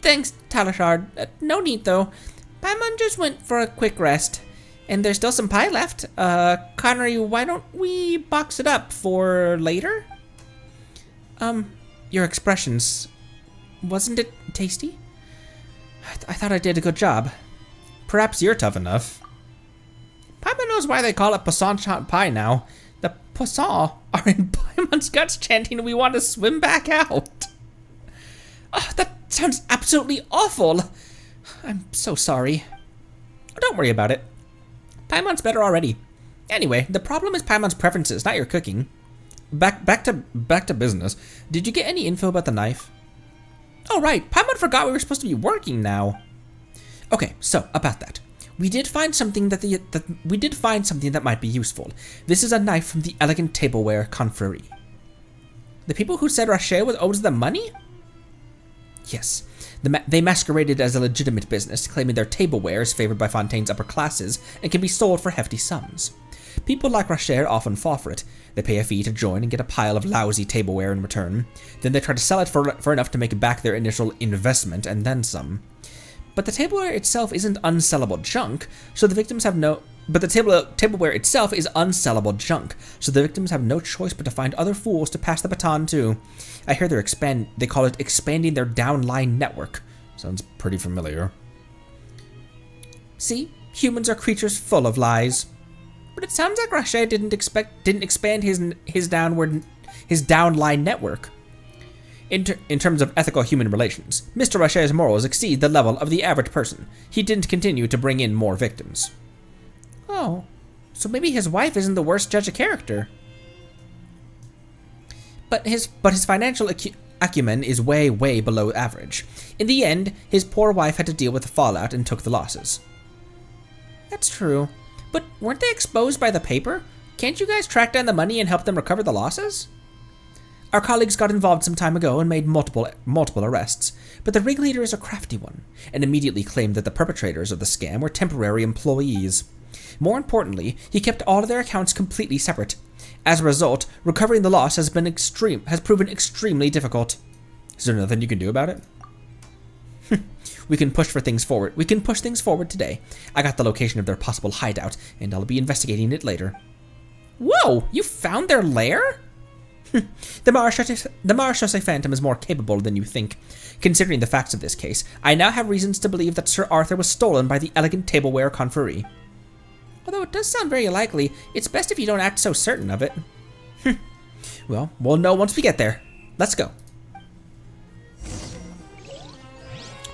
Thanks, Talishard. No need, though. Paimon just went for a quick rest, and there's still some pie left. Connery, why don't we box it up for later? Your expressions, wasn't it tasty? I thought I did a good job. Perhaps you're tough enough. Paimon knows why they call it poisson shot pie now. The poissons are in Paimon's guts chanting we want to swim back out. Oh, that sounds absolutely awful. I'm so sorry. Don't worry about it. Paimon's better already. Anyway, the problem is Paimon's preferences, not your cooking. Back to business. Did you get any info about the knife? Oh right, Paimon forgot we were supposed to be working now. Okay, so about that. We did find something that might be useful. This is a knife from the Elegant Tableware Confrérie. The people who said Rache owes them money? Yes. They masqueraded as a legitimate business, claiming their tableware is favored by Fontaine's upper classes and can be sold for hefty sums. People like Rache often fall for it. They pay a fee to join and get a pile of lousy tableware in return. Then they try to sell it for enough to make back their initial investment and then some. But the tableware itself isn't unsellable junk, so the victims have no... But the tableware itself is unsellable junk, so the victims have no choice but to find other fools to pass the baton to. I hear they call it expanding their downline network. Sounds pretty familiar. See, humans are creatures full of lies. But it sounds like Rache didn't expand his downline network. In terms of ethical human relations, Mr. Rache's morals exceed the level of the average person. He didn't continue to bring in more victims. Oh, so maybe his wife isn't the worst judge of character. But his financial acumen is way below average. In the end, his poor wife had to deal with the fallout and took the losses. That's true. But weren't they exposed by the paper? Can't you guys track down the money and help them recover the losses? Our colleagues got involved some time ago and made multiple arrests, but the ringleader is a crafty one, and immediately claimed that the perpetrators of the scam were temporary employees. More importantly, he kept all of their accounts completely separate. As a result, recovering the loss has proven extremely difficult. Is there nothing you can do about it? We can push things forward today. I got the location of their possible hideout, and I'll be investigating it later. Whoa! You found their lair? The Maréchaussée Phantom is more capable than you think. Considering the facts of this case, I now have reasons to believe that Sir Arthur was stolen by the Elegant Tableware Confrérie. Although it does sound very likely, it's best if you don't act so certain of it. Well, we'll know once we get there. Let's go.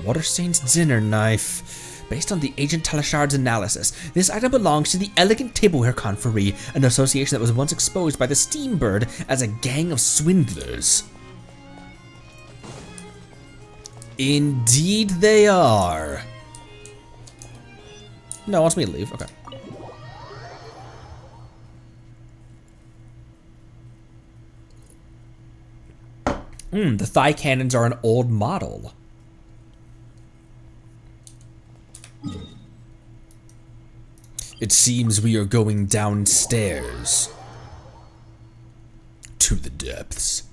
Waterstain's dinner knife. Based on the Agent Talashard's analysis, this item belongs to the Elegant Tableware Confrérie, an association that was once exposed by the Steambird as a gang of swindlers. Indeed they are. No, it wants me to leave. Okay. The thigh cannons are an old model. It seems we are going downstairs to the depths.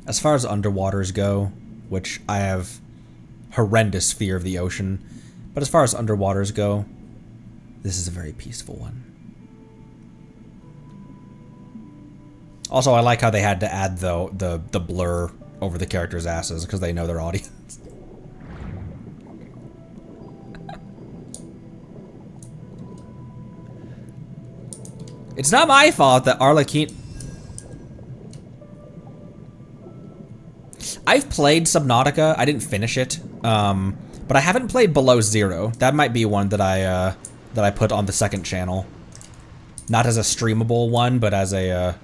As far as underwaters go, which I have horrendous fear of the ocean, but as far as underwaters go, this is a very peaceful one. Also, I like how they had to add the blur over the characters' asses because they know their audience. It's not my fault that Arlequin... I've played Subnautica. I didn't finish it, but I haven't played Below Zero. That might be one that I put on the second channel, not as a streamable one, but as a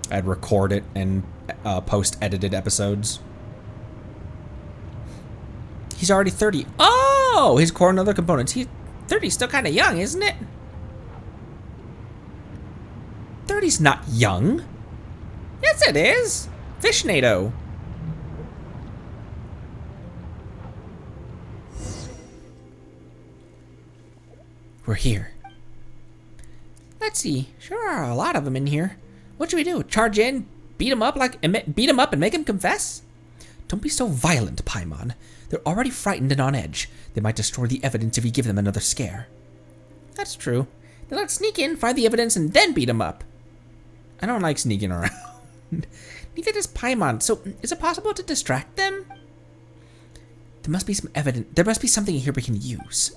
I'd record it and post edited episodes. He's already 30. Oh, his core and other components. He's 30's still kind of young, isn't it? 30's not young. Yes, it is. Fishnado. We're here. Let's see. Sure are a lot of them in here. What should we do? Charge in, beat him up and make him confess? Don't be so violent, Paimon. They're already frightened and on edge. They might destroy the evidence if you give them another scare. That's true. Then let's sneak in, find the evidence, and then beat him up. I don't like sneaking around. Neither does Paimon. So, is it possible to distract them? There must be some evidence. There must be something here we can use.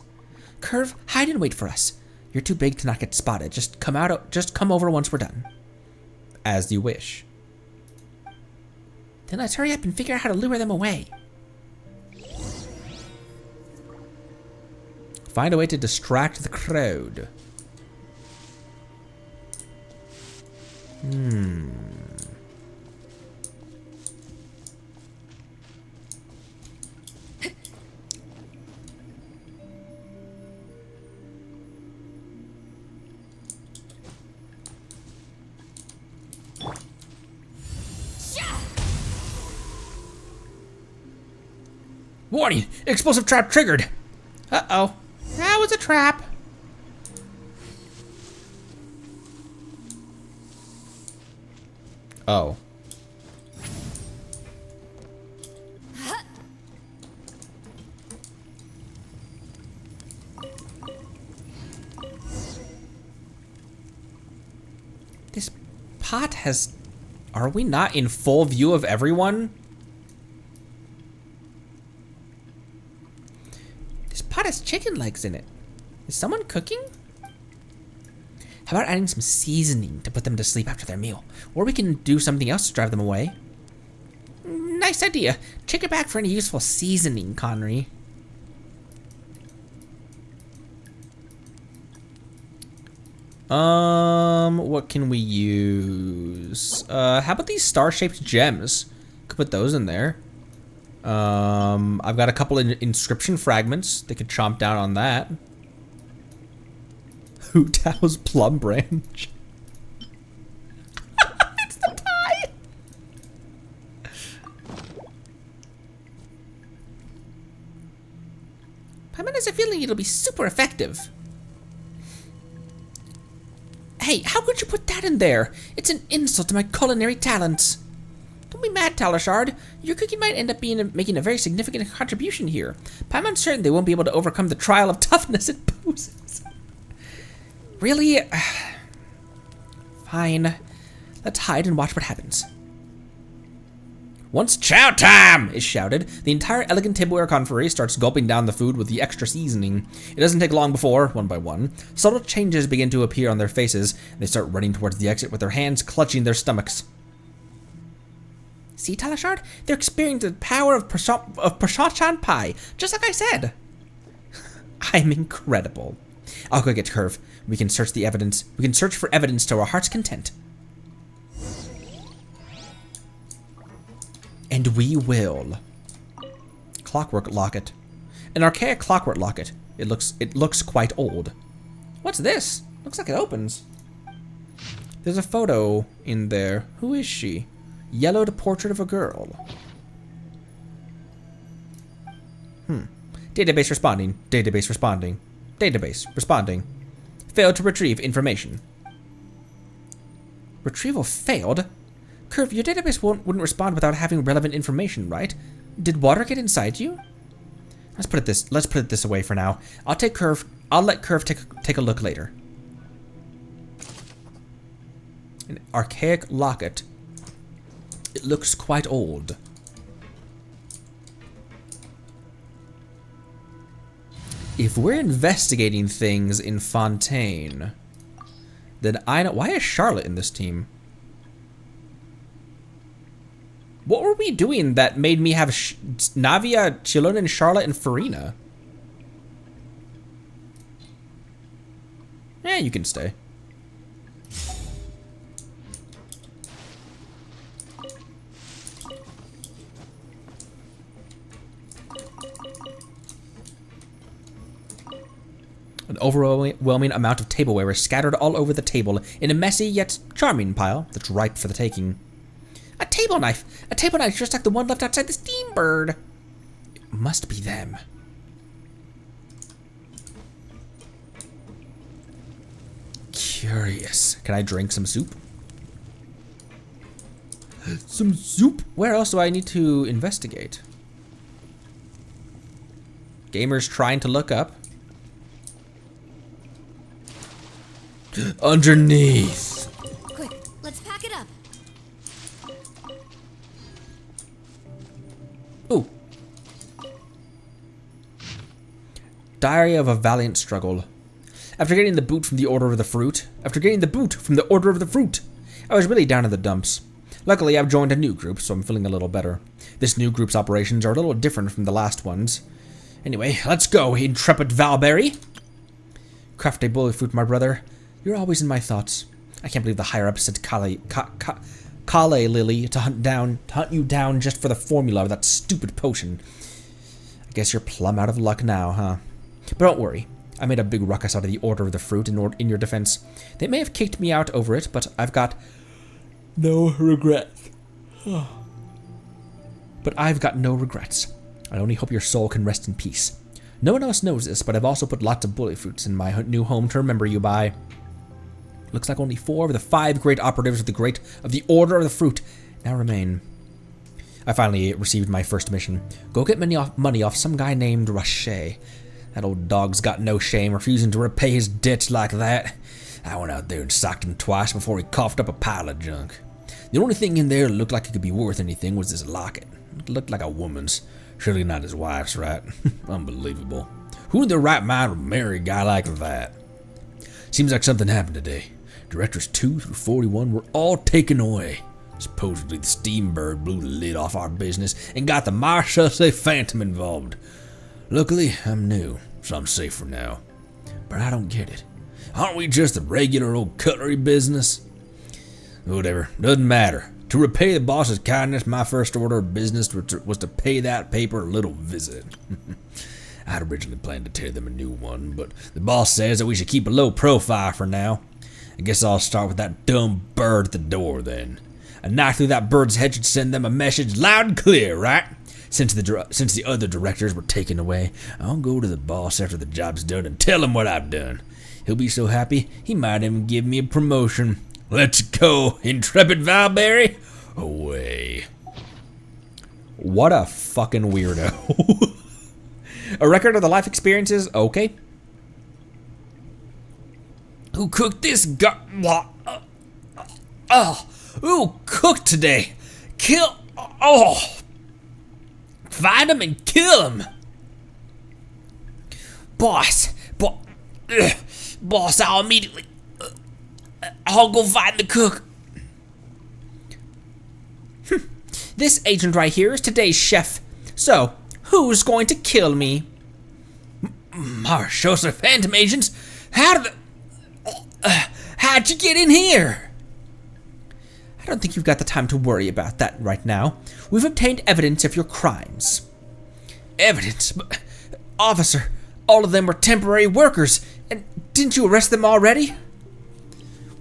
Curve, hide and wait for us. You're too big to not get spotted. Just come over once we're done. As you wish. Then let's hurry up and figure out how to lure them away. Find a way to distract the crowd. Warning! Explosive trap triggered! Uh-oh. That was a trap. Oh. This pot has... Are we not in full view of everyone? This pot has chicken legs in it. Is someone cooking? How about adding some seasoning to put them to sleep after their meal? Or we can do something else to drive them away. Nice idea. Check it back for any useful seasoning, Connery. What can we use? How about these star-shaped gems? Could put those in there. I've got a couple of inscription fragments. They could chomp down on that. Hu Tao's plum branch. It's the tie. Paimon has a feeling it'll be super effective. Hey, how could you put that in there? It's an insult to my culinary talents. Don't be mad, Talishard. Your cooking might end up making a very significant contribution here. Paimon's certain they won't be able to overcome the trial of toughness it poses. Really? Fine. Let's hide and watch what happens. Once chow time is shouted, the entire elegant tableware confrery starts gulping down the food with the extra seasoning. It doesn't take long before, one by one, subtle changes begin to appear on their faces, and they start running towards the exit with their hands clutching their stomachs. See, Talishard? They're experiencing the power of Prashant Pie, just like I said. I'm incredible. I'll go get Curve. We can search the evidence. We can search for evidence to our heart's content. And we will. Clockwork locket. An archaic clockwork locket. It looks quite old. What's this? Looks like it opens. There's a photo in there. Who is she? Yellowed portrait of a girl. Database responding. Database responding. Database responding. Failed to retrieve information. Retrieval failed? Curve, your database wouldn't respond without having relevant information, right? Did water get inside you? Let's put it this away for now. I'll let Curve take a look later. An archaic locket. It looks quite old. If we're investigating things in Fontaine, then I know... Why is Charlotte in this team? What were we doing that made me have Navia, Chilona, Charlotte, and Farina? Yeah, you can stay. An overwhelming amount of tableware is scattered all over the table in a messy yet charming pile that's ripe for the taking. A table knife! A table knife just like the one left outside the steam bird! It must be them. Curious. Can I drink some soup? Some soup? Where else do I need to investigate? Gamers trying to look up. Underneath. Quick, let's pack it up. Ooh. Diary of a Valiant Struggle. After getting the boot from the Order of the Fruit, I was really down in the dumps. Luckily, I've joined a new group, so I'm feeling a little better. This new group's operations are a little different from the last ones. Anyway, let's go, intrepid Valberry. Crafty bully fruit, my brother. You're always in my thoughts. I can't believe the higher-ups sent Kale Lily to hunt you down just for the formula of that stupid potion. I guess you're plumb out of luck now, huh? But don't worry. I made a big ruckus out of the Order of the Fruit in your defense. They may have kicked me out over it, but I've got no regrets. But I've got no regrets. I only hope your soul can rest in peace. No one else knows this, but I've also put lots of bully fruits in my new home to remember you by. Looks like only 4 of the 5 great operatives of the Order of the Fruit now remain. I finally received my first mission. Go get money off some guy named Rache. That old dog's got no shame, refusing to repay his debts like that. I went out there and socked him twice before he coughed up a pile of junk. The only thing in there that looked like it could be worth anything was this locket. It looked like a woman's. Surely not his wife's, right? Unbelievable. Who in their right mind would marry a guy like that? Seems like something happened today. Directors 2 through 41 were all taken away. Supposedly the steam bird blew the lid off our business and got the Marshall Phantom involved. Luckily, I'm new, so I'm safe for now. But I don't get it. Aren't we just a regular old cutlery business? Whatever, doesn't matter. To repay the boss's kindness, my first order of business was to pay that paper a little visit. I'd originally planned to tear them a new one, but the boss says that we should keep a low profile for now. I guess I'll start with that dumb bird at the door then. A knife through that bird's head should send them a message loud and clear, right? Since the other directors were taken away, I'll go to the boss after the job's done and tell him what I've done. He'll be so happy, he might even give me a promotion. Let's go, intrepid Valberry. Away. What a fucking weirdo. A record of the life experiences? Okay. Who cooked this who cooked today? Kill. Oh. Find him and kill him. Boss, I'll immediately. I'll go find the cook. This agent right here is today's chef. So, who's going to kill me? Marshall Phantom agents? How'd you get in here? I don't think you've got the time to worry about that right now. We've obtained evidence of your crimes. Evidence? But, officer, all of them were temporary workers, and didn't you arrest them already?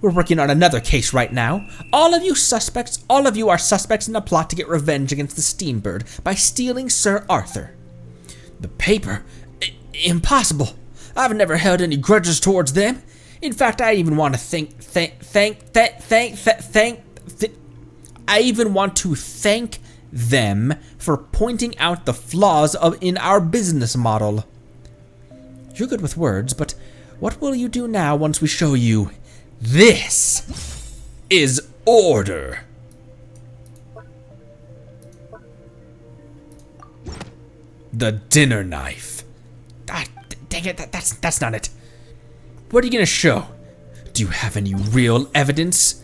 We're working on another case right now. All of you are suspects in a plot to get revenge against the Steambird by stealing Sir Arthur. The paper? Impossible. I've never held any grudges towards them. In fact, I even want to thank them for pointing out the flaws in our business model. You're good with words, but what will you do now once we show you this is order? The dinner knife. Ah, dang it, that's not it. What are you gonna show? Do you have any real evidence?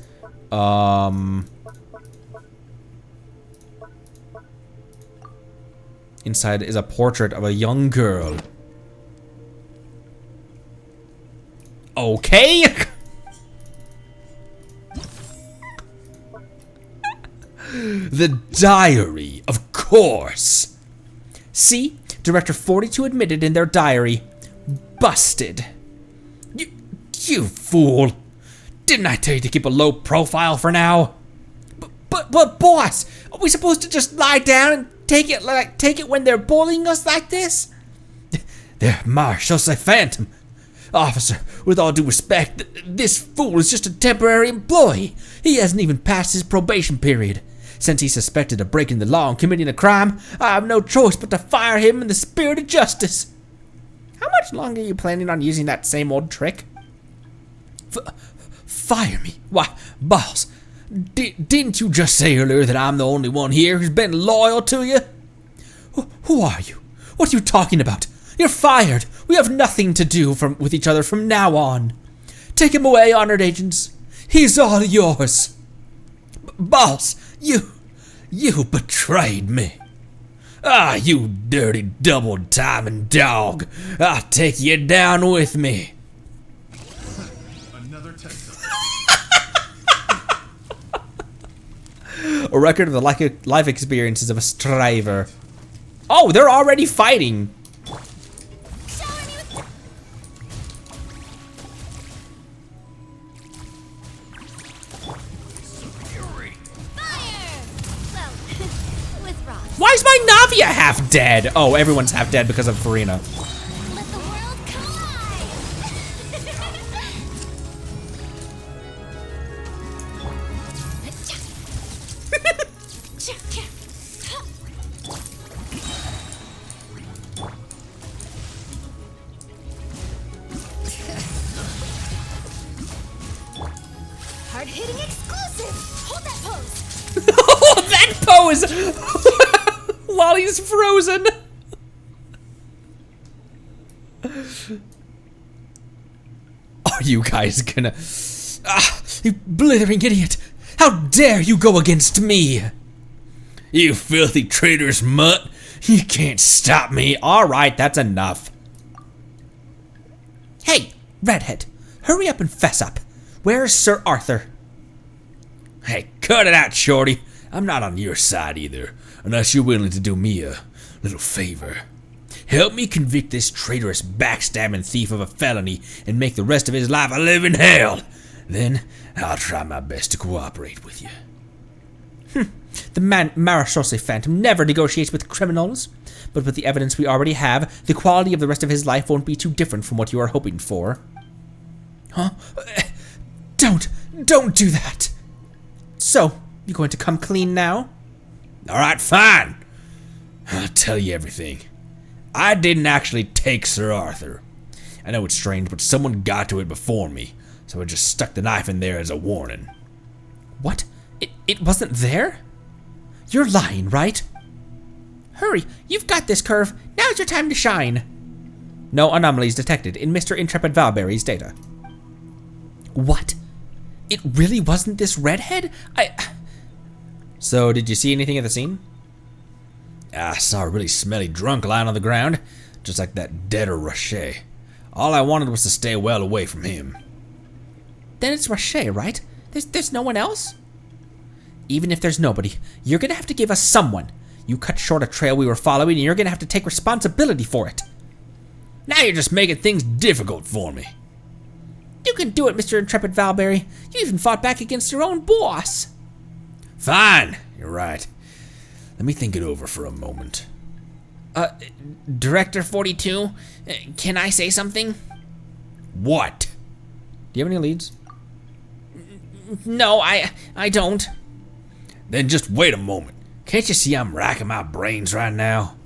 Inside is a portrait of a young girl. Okay. The diary, of course. See? Director 42 admitted in their diary. Busted. You fool. Didn't I tell you to keep a low profile for now? But boss, are we supposed to just lie down and take it when they're bullying us like this? They're Marshall Phantom. Officer, with all due respect, this fool is just a temporary employee. He hasn't even passed his probation period. Since he's suspected of breaking the law and committing a crime, I have no choice but to fire him in the spirit of justice. How much longer are you planning on using that same old trick? Fire me? Why, boss, didn't you just say earlier that I'm the only one here who's been loyal to you? Who are you? What are you talking about? You're fired. We have nothing to do with each other from now on. Take him away, honored agents. He's all yours. Boss, you betrayed me. Ah, you dirty double-timing dog. I'll take you down with me. Another test. A record of the life experiences of a striver. Oh, they're already fighting. Why is my Navia half dead? Oh, everyone's half dead because of Farina. Let the world collide! Hard-hitting exclusive! Hold that pose! Oh, that pose! While he's frozen. Are you guys gonna... Ah, you blithering idiot! How dare you go against me! You filthy traitorous mutt! You can't stop me. Alright, that's enough. Hey, redhead, hurry up and fess up. Where's Sir Arthur? Hey, cut it out, shorty. I'm not on your side either, unless you're willing to do me a little favor. Help me convict this traitorous backstabbing thief of a felony and make the rest of his life a living hell. Then I'll try my best to cooperate with you. The Marechaussee Phantom never negotiates with criminals, but with the evidence we already have, the quality of the rest of his life won't be too different from what you are hoping for. Huh? Don't do that. So, you going to come clean now? Alright, fine. I'll tell you everything. I didn't actually take Sir Arthur. I know it's strange, but someone got to it before me, so I just stuck the knife in there as a warning. What? It wasn't there? You're lying, right? Hurry, you've got this, Curve. Now's your time to shine. No anomalies detected in Mr. Intrepid Valberry's data. What? It really wasn't this redhead? So, did you see anything at the scene? I saw a really smelly drunk lying on the ground, just like that deader Rocher. All I wanted was to stay well away from him. Then it's Rocher, right? There's no one else? Even if there's nobody, you're gonna have to give us someone. You cut short a trail we were following, and you're gonna have to take responsibility for it. Now you're just making things difficult for me. You can do it, Mr. Intrepid Valberry. You even fought back against your own boss. Fine, you're right. Let me think it over for a moment. Director 42, can I say something? What? Do you have any leads? No, I don't. Then just wait a moment. Can't you see I'm racking my brains right now?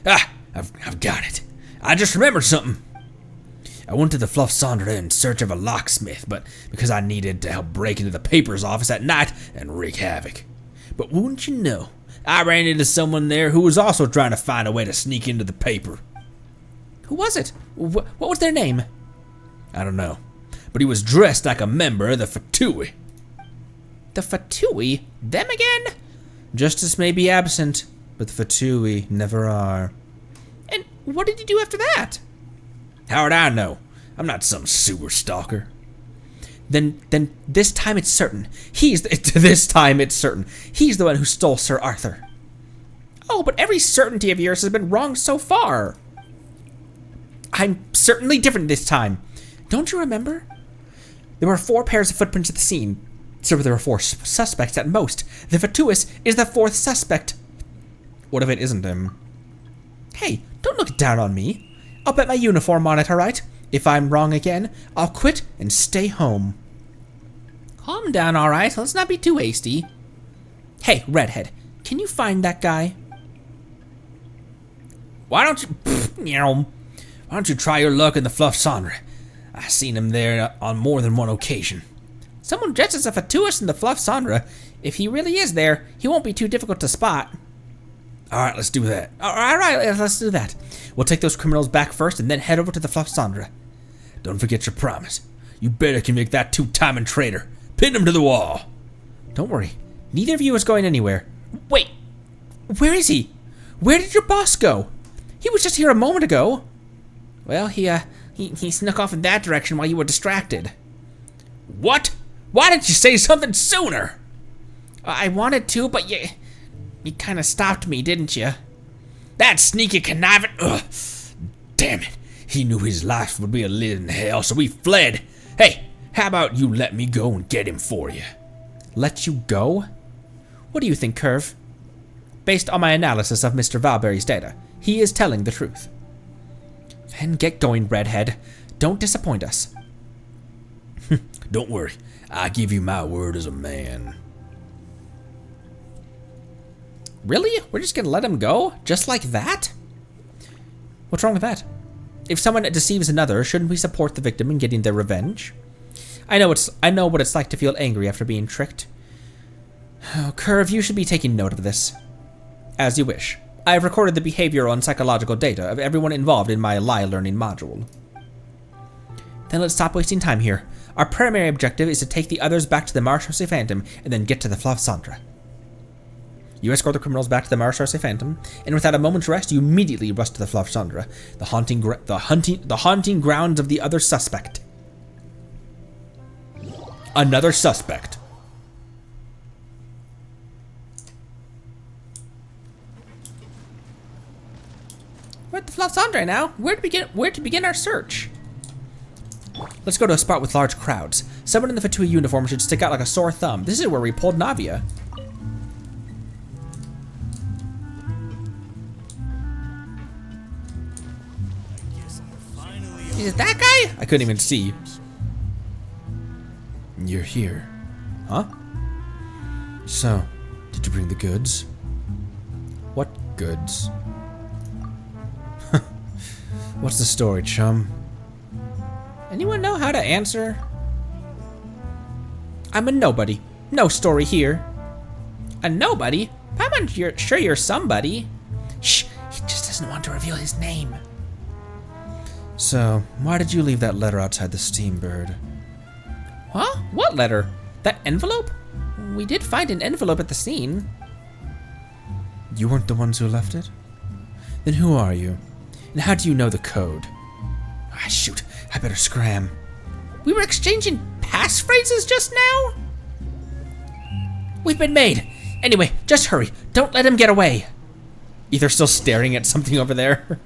I've got it. I just remembered something. I went to the Fluff Sondra in search of a locksmith, but because I needed to help break into the paper's office at night and wreak havoc. But wouldn't you know, I ran into someone there who was also trying to find a way to sneak into the paper. Who was it? What was their name? I don't know, but he was dressed like a member of the Fatui. The Fatui? Them again? Justice may be absent, but the Fatui never are. And what did he do after that? How'd I know? I'm not some sewer stalker. Then this time it's certain. This time it's certain. He's the one who stole Sir Arthur. Oh, but every certainty of yours has been wrong so far. I'm certainly different this time. Don't you remember? There were 4 pairs of footprints at the scene. So there were 4 suspects at most. The Fatuus is the 4th suspect. What if it isn't him? Hey, don't look down on me. I'll bet my uniform on it, alright? If I'm wrong again, I'll quit and stay home. Calm down, alright? Let's not be too hasty. Hey, redhead, can you find that guy? Why don't you try your luck in the Fluff Sandra? I've seen him there on more than one occasion. Someone dresses as a tourist in the Fluff Sandra. If he really is there, he won't be too difficult to spot. Alright, let's do that. Alright, let's do that. We'll take those criminals back first and then head over to the Fluff Sandra. Don't forget your promise. You better convict that two-timing traitor. Pin him to the wall. Don't worry. Neither of you is going anywhere. Wait. Where is he? Where did your boss go? He was just here a moment ago. Well, he snuck off in that direction while you were distracted. What? Why didn't you say something sooner? I wanted to, but you kind of stopped me, didn't you? That sneaky conniving... Ugh. Damn it. He knew his life would be a living hell, so he fled. Hey, how about you let me go and get him for you? Let you go? What do you think, Curve? Based on my analysis of Mr. Valberry's data, he is telling the truth. Then get going, redhead. Don't disappoint us. Don't worry. I give you my word as a man. Really? We're just gonna let him go? Just like that? What's wrong with that? If someone deceives another, shouldn't we support the victim in getting their revenge? I know what it's like to feel angry after being tricked. Oh, Curve, you should be taking note of this. As you wish. I have recorded the behavioral and psychological data of everyone involved in my lie learning module. Then let's stop wasting time here. Our primary objective is to take the others back to the Marshall Phantom and then get to the Fluff Sandra. You escort the criminals back to the Marshall Phantom, and without a moment's rest, you immediately rush to the Fluff Sandra, the haunting grounds of the other suspect. Another suspect. We're at the Fluff Sandra now. Where to begin our search? Let's go to a spot with large crowds. Someone in the Fatui uniform should stick out like a sore thumb. This is where we pulled Navia. Is it that guy? I couldn't even see. You're here. Huh? So, did you bring the goods? What goods? What's the story, chum? Anyone know how to answer? I'm a nobody. No story here. A nobody? I'm sure you're somebody. Shh, he just doesn't want to reveal his name. So, why did you leave that letter outside the Steambird? Huh? What letter? That envelope? We did find an envelope at the scene. You weren't the ones who left it? Then who are you? And how do you know the code? Ah, shoot, I better scram. We were exchanging passphrases just now? We've been made. Anyway, just hurry. Don't let him get away. Either still staring at something over there.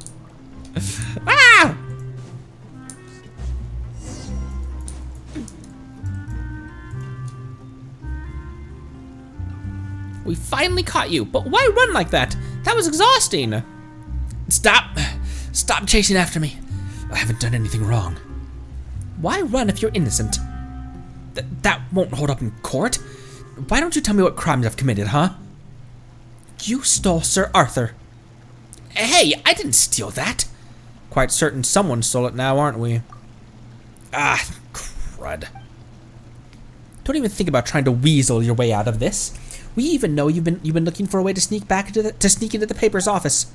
Ah! We finally caught you, but why run like that? That was exhausting. Stop. Stop chasing after me. I haven't done anything wrong. Why run if you're innocent? That won't hold up in court. Why don't you tell me what crimes I've committed, huh? You stole Sir Arthur. Hey, I didn't steal that. Quite certain someone stole it now, aren't we? Ah, crud. Don't even think about trying to weasel your way out of this. We even know you've been looking for a way to sneak into the paper's office.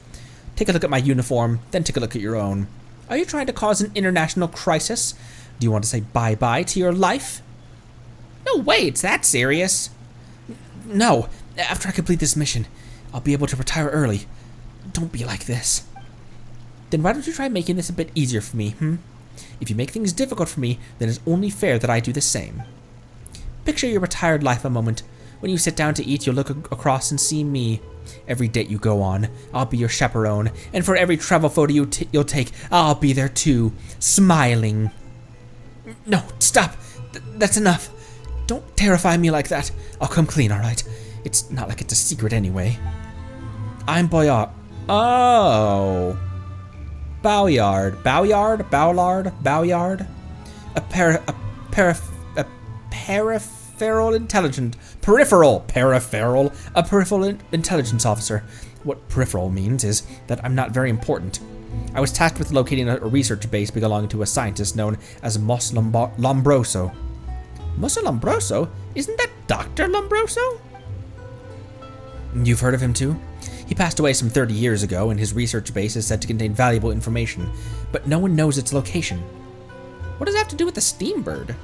Take a look at my uniform, then take a look at your own. Are you trying to cause an international crisis? Do you want to say bye-bye to your life? No way, it's that serious. No, after I complete this mission, I'll be able to retire early. Don't be like this. Then why don't you try making this a bit easier for me, If you make things difficult for me, then it's only fair that I do the same. Picture your retired life a moment. When you sit down to eat, you'll look across and see me. Every date you go on, I'll be your chaperone, and for every travel photo you'll take, I'll be there too, smiling. No, stop. That's enough. Don't terrify me like that. I'll come clean, alright? It's not like it's a secret anyway. I'm Boyard. Oh. Bowyard. A peripheral intelligence officer. What peripheral means is that I'm not very important. I was tasked with locating a research base belonging to a scientist known as Mos Lombroso. Mos Lombroso? Isn't that Dr. Lombroso? You've heard of him too? He passed away some 30 years ago, and his research base is said to contain valuable information, but no one knows its location. What does it have to do with the Steambird?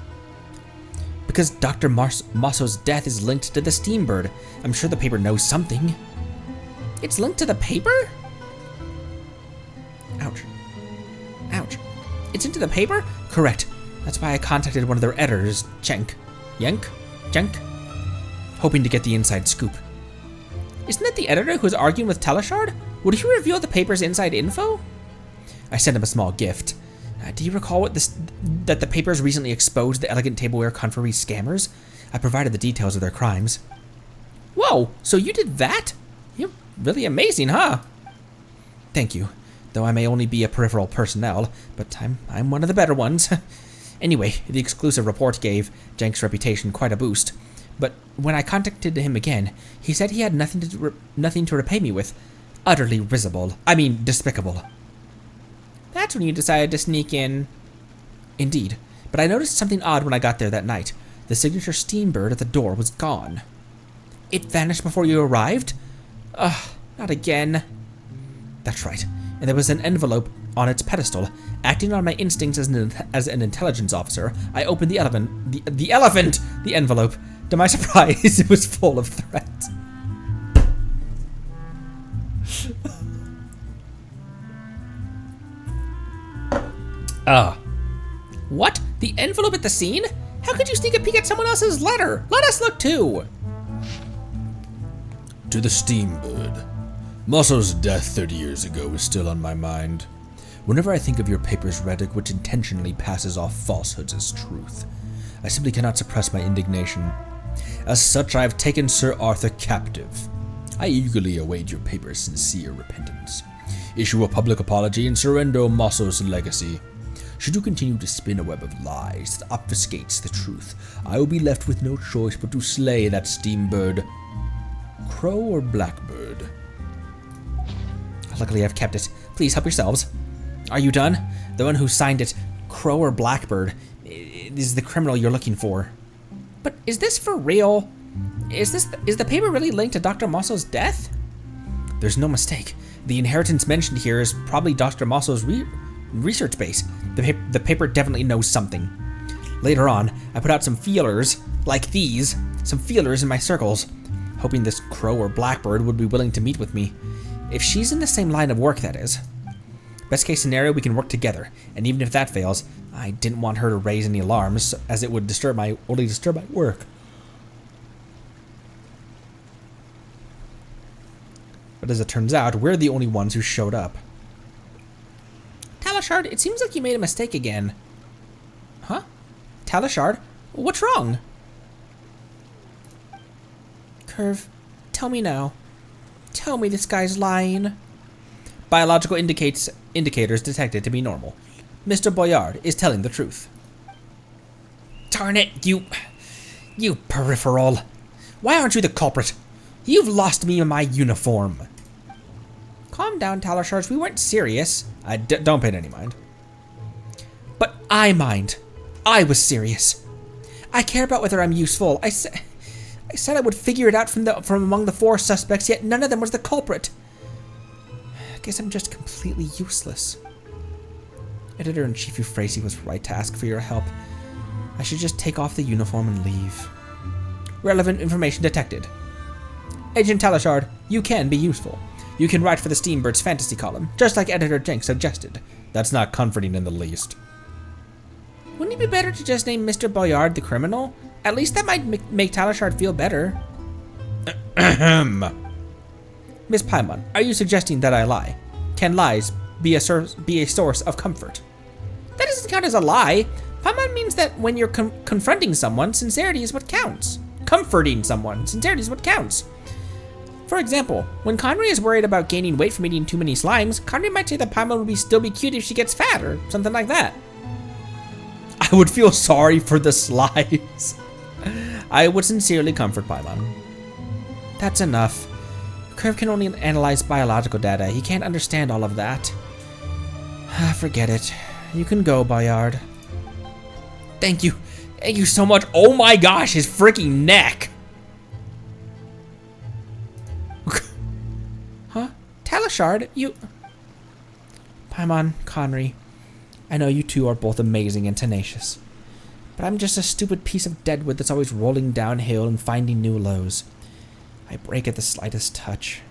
Because Dr. Mosso's death is linked to the Steambird. I'm sure the paper knows something. It's linked to the paper? Ouch. Ouch. It's into the paper? Correct. That's why I contacted one of their editors, Jenk, hoping to get the inside scoop. Isn't that the editor who was arguing with Teleshard? Would he reveal the paper's inside info? I sent him a small gift. Do you recall that the papers recently exposed the Elegant Tableware Confrérie scammers? I provided the details of their crimes. Whoa, so you did that? You're really amazing, huh? Thank you, though I may only be a peripheral personnel, but I'm one of the better ones. Anyway, the exclusive report gave Jenk's reputation quite a boost, but when I contacted him again, he said he had nothing to repay me with. Utterly despicable. That's when you decided to sneak in. Indeed, but I noticed something odd when I got there that night. The signature Steambird at the door was gone. It vanished before you arrived? Ugh, not again. That's right, and there was an envelope on its pedestal. Acting on my instincts as an intelligence officer, I opened the envelope. To my surprise, it was full of threats. What? The envelope at the scene? How could you sneak a peek at someone else's letter? Let us look too! To the Steambird. Mosso's death 30 years ago is still on my mind. Whenever I think of your paper's rhetoric, which intentionally passes off falsehoods as truth, I simply cannot suppress my indignation. As such, I have taken Sir Arthur captive. I eagerly await your paper's sincere repentance. Issue a public apology and surrender Mosso's legacy. Should you continue to spin a web of lies that obfuscates the truth, I will be left with no choice but to slay that Steambird. Crow or blackbird? Luckily, I've kept it. Please help yourselves. Are you done? The one who signed it, Crow or Blackbird, is the criminal you're looking for. But is this for real? Is the paper really linked to Dr. Mosso's death? There's no mistake. The inheritance mentioned here is probably Dr. Mosso's research base. The paper definitely knows something. Later on, I put out some feelers, like these, some feelers in my circles, hoping this Crow or Blackbird would be willing to meet with me. If she's in the same line of work, that is. Best case scenario, we can work together, and even if that fails, I didn't want her to raise any alarms, as it would only disturb my work. But as it turns out, we're the only ones who showed up. Teleshard, it seems like you made a mistake again. Huh? Teleshard? What's wrong? Curve, tell me now. Tell me this guy's lying. Biological indicators detected to be normal. Mr. Boyard is telling the truth. Darn it, you peripheral. Why aren't you the culprit? You've lost me in my uniform. Calm down, Teleshard. We weren't serious. Don't pay any mind. But I mind. I was serious. I care about whether I'm useful. I said I would figure it out from among the 4 suspects, yet none of them was the culprit. I guess I'm just completely useless. Editor-in-Chief Euphrasia was right to ask for your help. I should just take off the uniform and leave. Relevant information detected. Agent Teleshard, you can be useful. You can write for the Steambird's fantasy column, just like Editor Jenk suggested. That's not comforting in the least. Wouldn't it be better to just name Mr. Boyard the criminal? At least that might make Teleshard feel better. Miss Paimon, are you suggesting that I lie? Can lies be a source of comfort? That doesn't count as a lie. Paimon means that when you're confronting someone, sincerity is what counts. Comforting someone, sincerity is what counts. For For example, when Conry is worried about gaining weight from eating too many slimes, Conry might say that Paimon would still be cute if she gets fat or something like that. I would feel sorry for the slimes. I would sincerely comfort Paimon. That's enough. Curve can only analyze biological data. He can't understand all of that. Forget it. You can go, Bayard. Thank you. Thank you so much. Oh my gosh, his freaking neck. Huh? Talishard, you... Paimon, Conry, I know you two are both amazing and tenacious. But I'm just a stupid piece of deadwood that's always rolling downhill and finding new lows. I break at the slightest touch.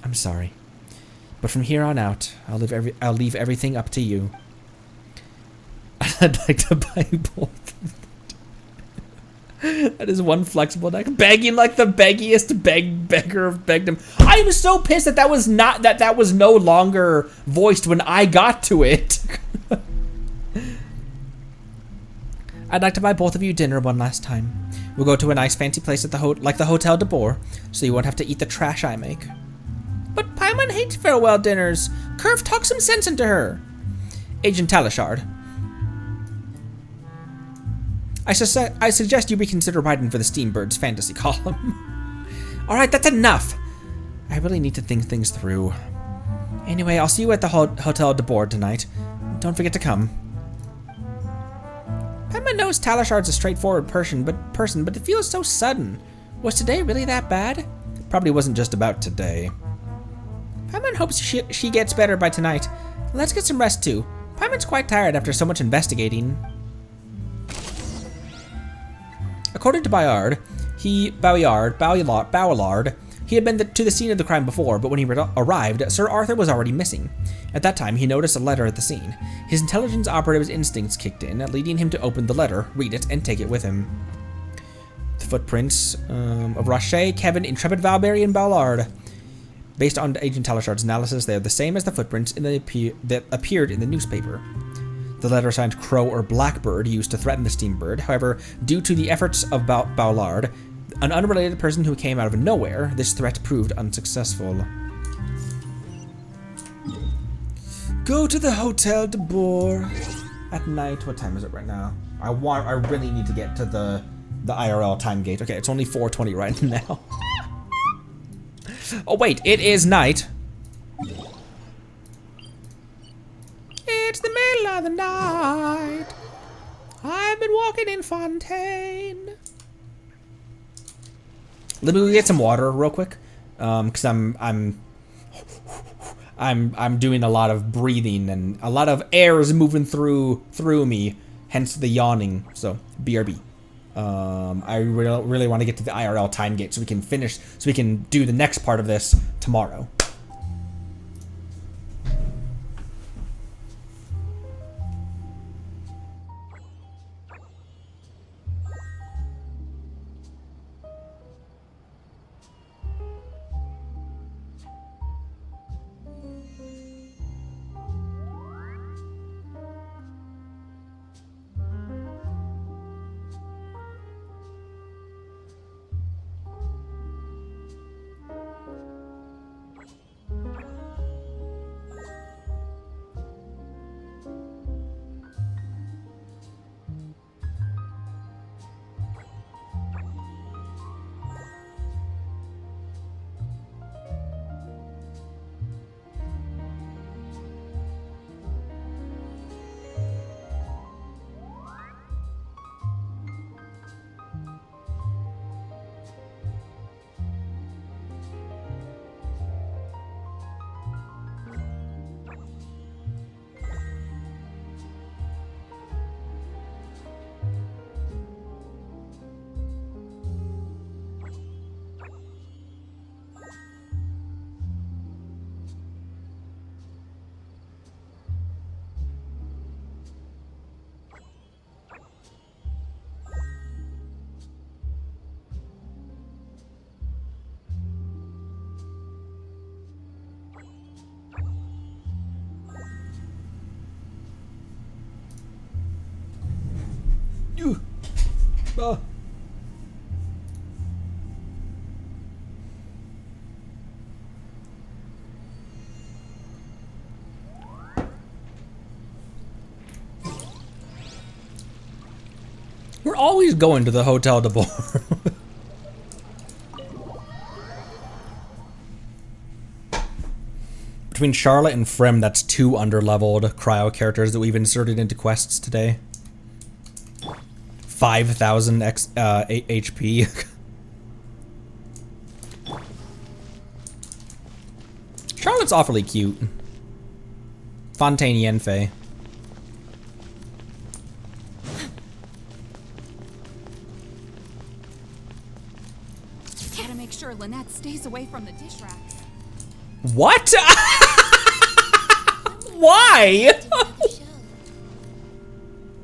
I'm sorry. But from here on out, I'll leave everything up to you. I'd like to buy both. That is one flexible neck. Begging like the beggiest beggar of begdom. I am so pissed that that was no longer voiced when I got to it. I'd like to buy both of you dinner one last time. We'll go to a nice fancy place at like the Hotel de Boer, so you won't have to eat the trash I make. But Paimon hates farewell dinners. Curve, talk some sense into her. Agent Talishard. I suggest you reconsider writing for the Steambird's fantasy column. Alright, that's enough. I really need to think things through. Anyway, I'll see you at the Hotel de Boer tonight. Don't forget to come. Paimon knows Talishard's a straightforward person, but it feels so sudden. Was today really that bad? Probably wasn't just about today. Paimon hopes she gets better by tonight. Let's get some rest too. Paimon's quite tired after so much investigating. According to Bayard, he had been to the scene of the crime before, but when he arrived, Sir Arthur was already missing. At that time, he noticed a letter at the scene. His intelligence operative's instincts kicked in, leading him to open the letter, read it, and take it with him. The footprints of Roche, Kevin, Intrepid Valberry, and Ballard. Based on Agent Talishard's analysis, they are the same as the footprints that appeared in the newspaper. The letter signed Crow or Blackbird used to threaten the Steambird. However, due to the efforts of Ballard, an unrelated person who came out of nowhere, this threat proved unsuccessful. Go to the Hotel de Boer at night. What time is it right now? I really need to get to the IRL time gate. Okay, it's only 4:20 right now. Oh wait, it is night. It's the middle of the night. I've been walking in Fontaine. Let me go get some water real quick, because I'm doing a lot of breathing and a lot of air is moving through me, hence the yawning. So BRB. I really want to get to the IRL time gate so we can do the next part of this tomorrow. We're always going to the Hotel de Boer. Between Charlotte and Frem, that's 2 underleveled cryo characters that we've inserted into quests today. 5,000 HP. Charlotte's awfully cute. Fontaine Yenfei. Gotta make sure Lynette stays away from the dish racks. What? Why?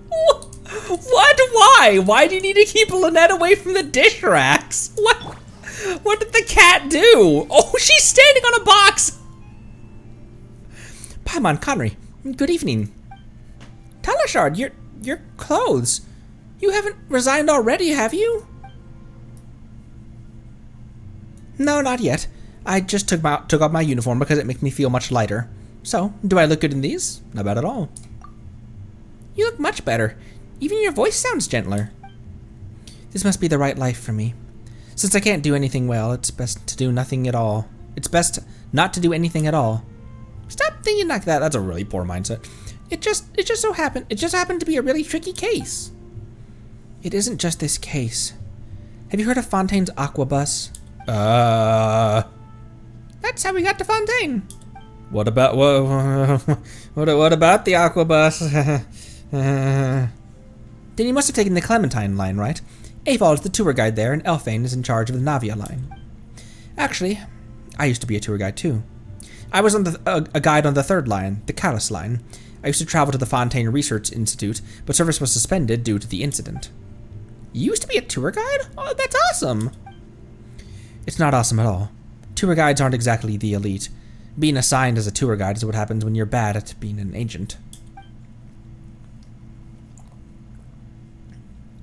What? Why? Why do you need to keep Lynette away from the dish racks? What did the cat do? Oh, she's standing on a box. Paimon Connery, good evening. Talashard, your clothes. You haven't resigned already, have you? No, not yet. I just took off my uniform because it makes me feel much lighter. So, do I look good in these? Not bad at all. You look much better. Even your voice sounds gentler. This must be the right life for me. Since I can't do anything well, it's best to do nothing at all. It's best not to do anything at all. Stop thinking like that. That's a really poor mindset. It just happened to be a really tricky case. It isn't just this case. Have you heard of Fontaine's Aquabus? That's how we got to Fontaine. What about what about the Aquabus? Then you must have taken the Clementine line, right? Aval is the tour guide there, and Elfane is in charge of the Navia line. Actually, I used to be a tour guide too. I was on a guide on the 3rd line, the Callus line. I used to travel to the Fontaine Research Institute, but service was suspended due to the incident. You used to be a tour guide? Oh, that's awesome! It's not awesome at all. Tour guides aren't exactly the elite. Being assigned as a tour guide is what happens when you're bad at being an agent.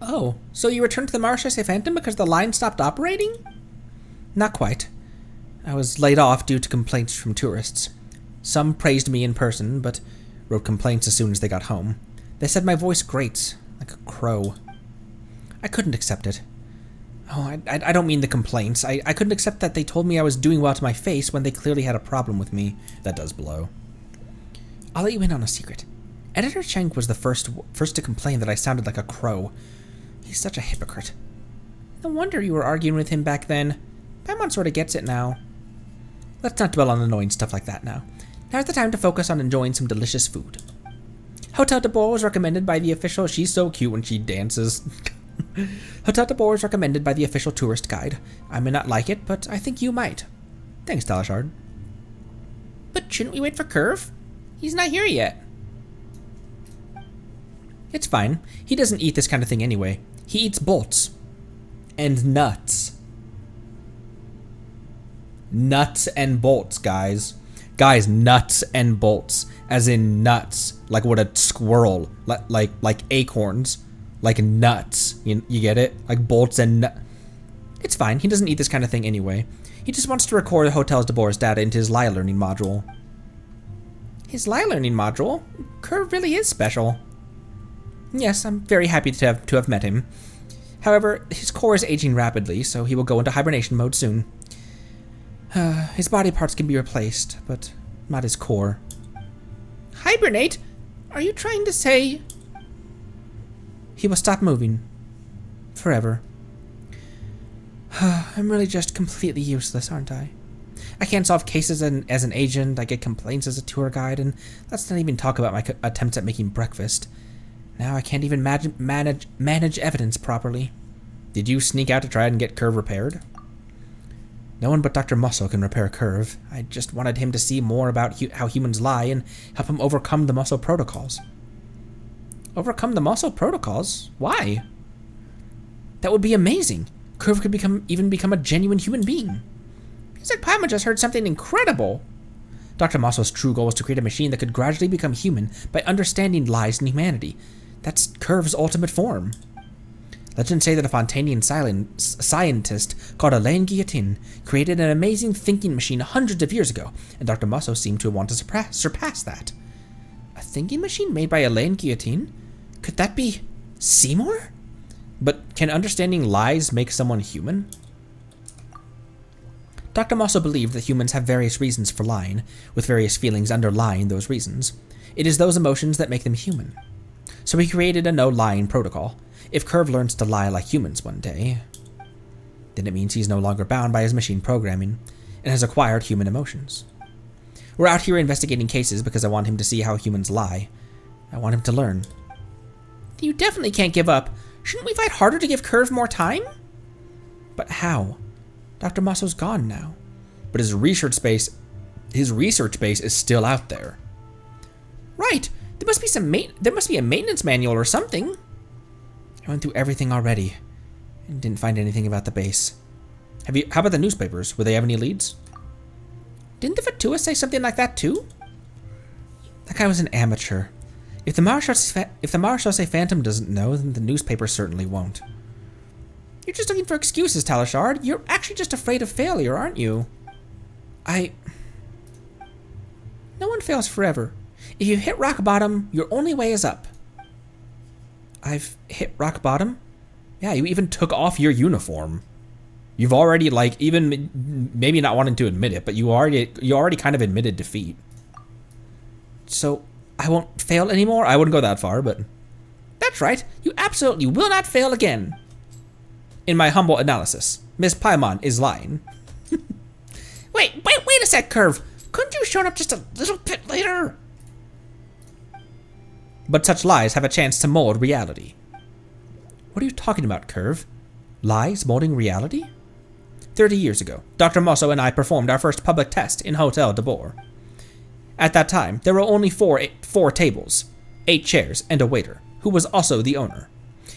Oh, so you returned to the Marchese Phantom because the line stopped operating? Not quite. I was laid off due to complaints from tourists. Some praised me in person, but wrote complaints as soon as they got home. They said my voice grates, like a crow. I couldn't accept it. Oh, I don't mean the complaints. I couldn't accept that they told me I was doing well to my face when they clearly had a problem with me. That does blow. I'll let you in on a secret. Editor Cheng was the first to complain that I sounded like a crow. He's such a hypocrite. No wonder you were arguing with him back then. Paimon sort of gets it now. Let's not dwell on annoying stuff like that now. Now's the time to focus on enjoying some delicious food. Hotel de Boer was recommended by the official... She's so cute when she dances. Hotel de Boer is recommended by the official tourist guide. I may not like it, but I think you might. Thanks, Talashard. But shouldn't we wait for Curve? He's not here yet. It's fine. He doesn't eat this kind of thing anyway. He eats bolts. And nuts. Nuts and bolts, guys. Guys, nuts and bolts. As in nuts. Like what a squirrel. Like acorns. Like nuts. You get it? Like bolts and nuts. It's fine. He doesn't eat this kind of thing anyway. He just wants to record Hotels de Boer's data into his Lie Learning module. His Lie Learning module? Curve really is special. Yes, I'm very happy to have met him. However, his core is aging rapidly, so he will go into hibernation mode soon. His body parts can be replaced, but not his core. Hibernate? Are you trying to say... He will stop moving. Forever. I'm really just completely useless, aren't I? I can't solve cases as an agent, I get complaints as a tour guide, and let's not even talk about my attempts at making breakfast. Now I can't even manage evidence properly. Did you sneak out to try and get Curve repaired? No one but Dr. Muscle can repair Curve. I just wanted him to see more about how humans lie and help him overcome the muscle protocols. Overcome the muscle protocols? Why? That would be amazing. Curve could even become a genuine human being. It's like Paimon just heard something incredible. Dr. Muscle's true goal was to create a machine that could gradually become human by understanding lies and humanity. That's Curve's ultimate form. Legends say that a Fontanian scientist called Alain Guillotin created an amazing thinking machine hundreds of years ago, and Dr. Musso seemed to want to surpass that. A thinking machine made by Alain Guillotin? Could that be Seymour? But can understanding lies make someone human? Dr. Mosso believed that humans have various reasons for lying, with various feelings underlying those reasons. It is those emotions that make them human. So he created a no-lying protocol. If Curve learns to lie like humans one day, then it means he's no longer bound by his machine programming and has acquired human emotions. We're out here investigating cases because I want him to see how humans lie. I want him to learn. You definitely can't give up. Shouldn't we fight harder to give Curve more time? But how? Dr. Mosso's gone now. But his research base is still out there. Right. There must be a maintenance manual or something. I went through everything already and didn't find anything about the base. How about the newspapers? Will they have any leads? Didn't the Fatua say something like that too? That guy was an amateur. If the Marechaussee Phantom doesn't know, then the newspaper certainly won't. You're just looking for excuses, Talishard. You're actually just afraid of failure, aren't you? No one fails forever. If you hit rock bottom, your only way is up. I've hit rock bottom? Yeah, you even took off your uniform. You've already, like, even maybe not wanting to admit it, but you already kind of admitted defeat. So, I won't fail anymore? I wouldn't go that far, but... That's right. You absolutely will not fail again. In my humble analysis, Miss Paimon is lying. Wait a sec, Curve. Couldn't you have shown up just a little bit later? But such lies have a chance to mold reality. What are you talking about, Curve? Lies molding reality? 30 years ago, Dr. Mosso and I performed our first public test in Hotel de Boer. At that time, there were only four tables, 8 chairs, and a waiter, who was also the owner.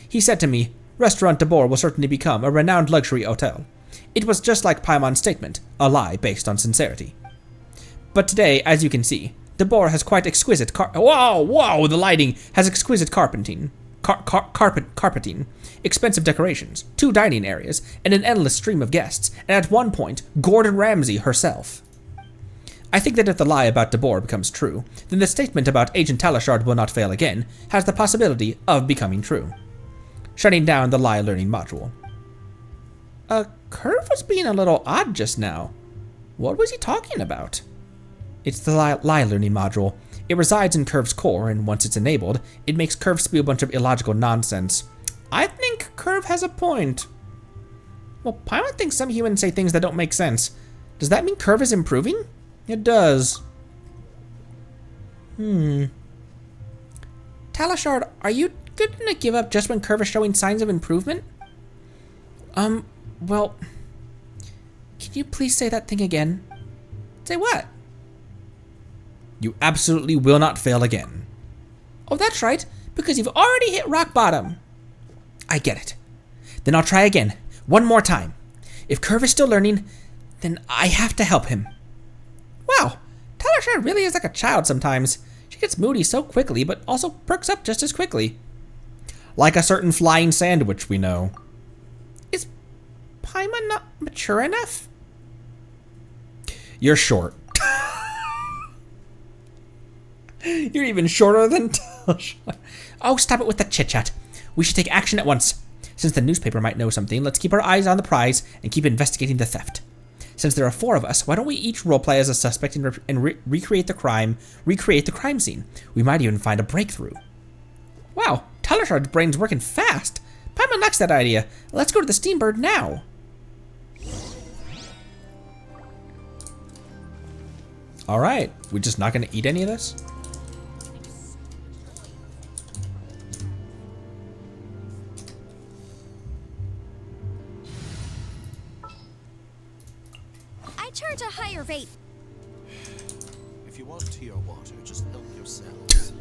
He said to me, Restaurant de Boer will certainly become a renowned luxury hotel. It was just like Paimon's statement, a lie based on sincerity. But today, as you can see, de Boer has quite exquisite Whoa, the lighting has exquisite carpeting, expensive decorations, 2 dining areas, and an endless stream of guests, and at one point, Gordon Ramsay herself. I think that if the lie about de Boer becomes true, then the statement about Agent Talishard will not fail again has the possibility of becoming true. Shutting down the lie learning module. Curve was being a little odd just now. What was he talking about? It's the lie learning module. It resides in Curve's core, and once it's enabled, it makes Curve spew a bunch of illogical nonsense. I think Curve has a point. Well, Paimon thinks some humans say things that don't make sense. Does that mean Curve is improving? It does. Talishard, are you gonna give up just when Curve is showing signs of improvement? Well, can you please say that thing again? Say what? You absolutely will not fail again. Oh, that's right, because you've already hit rock bottom. I get it. Then I'll try again, one more time. If Curve is still learning, then I have to help him. Wow, Talishard really is like a child sometimes. She gets moody so quickly, but also perks up just as quickly. Like a certain flying sandwich we know. Is Paimon not mature enough? You're short. You're even shorter than Talishard. Oh, stop it with the chit-chat. We should take action at once. Since the newspaper might know something, let's keep our eyes on the prize and keep investigating the theft. Since there are 4 of us, why don't we each roleplay as a suspect and recreate the crime scene? We might even find a breakthrough. Wow, Talishard's brain's working fast. Paimon likes that idea. Let's go to the Steambird now. Alright, we're just not gonna eat any of this? I charge a higher rate. If you want tea or water, just help yourselves.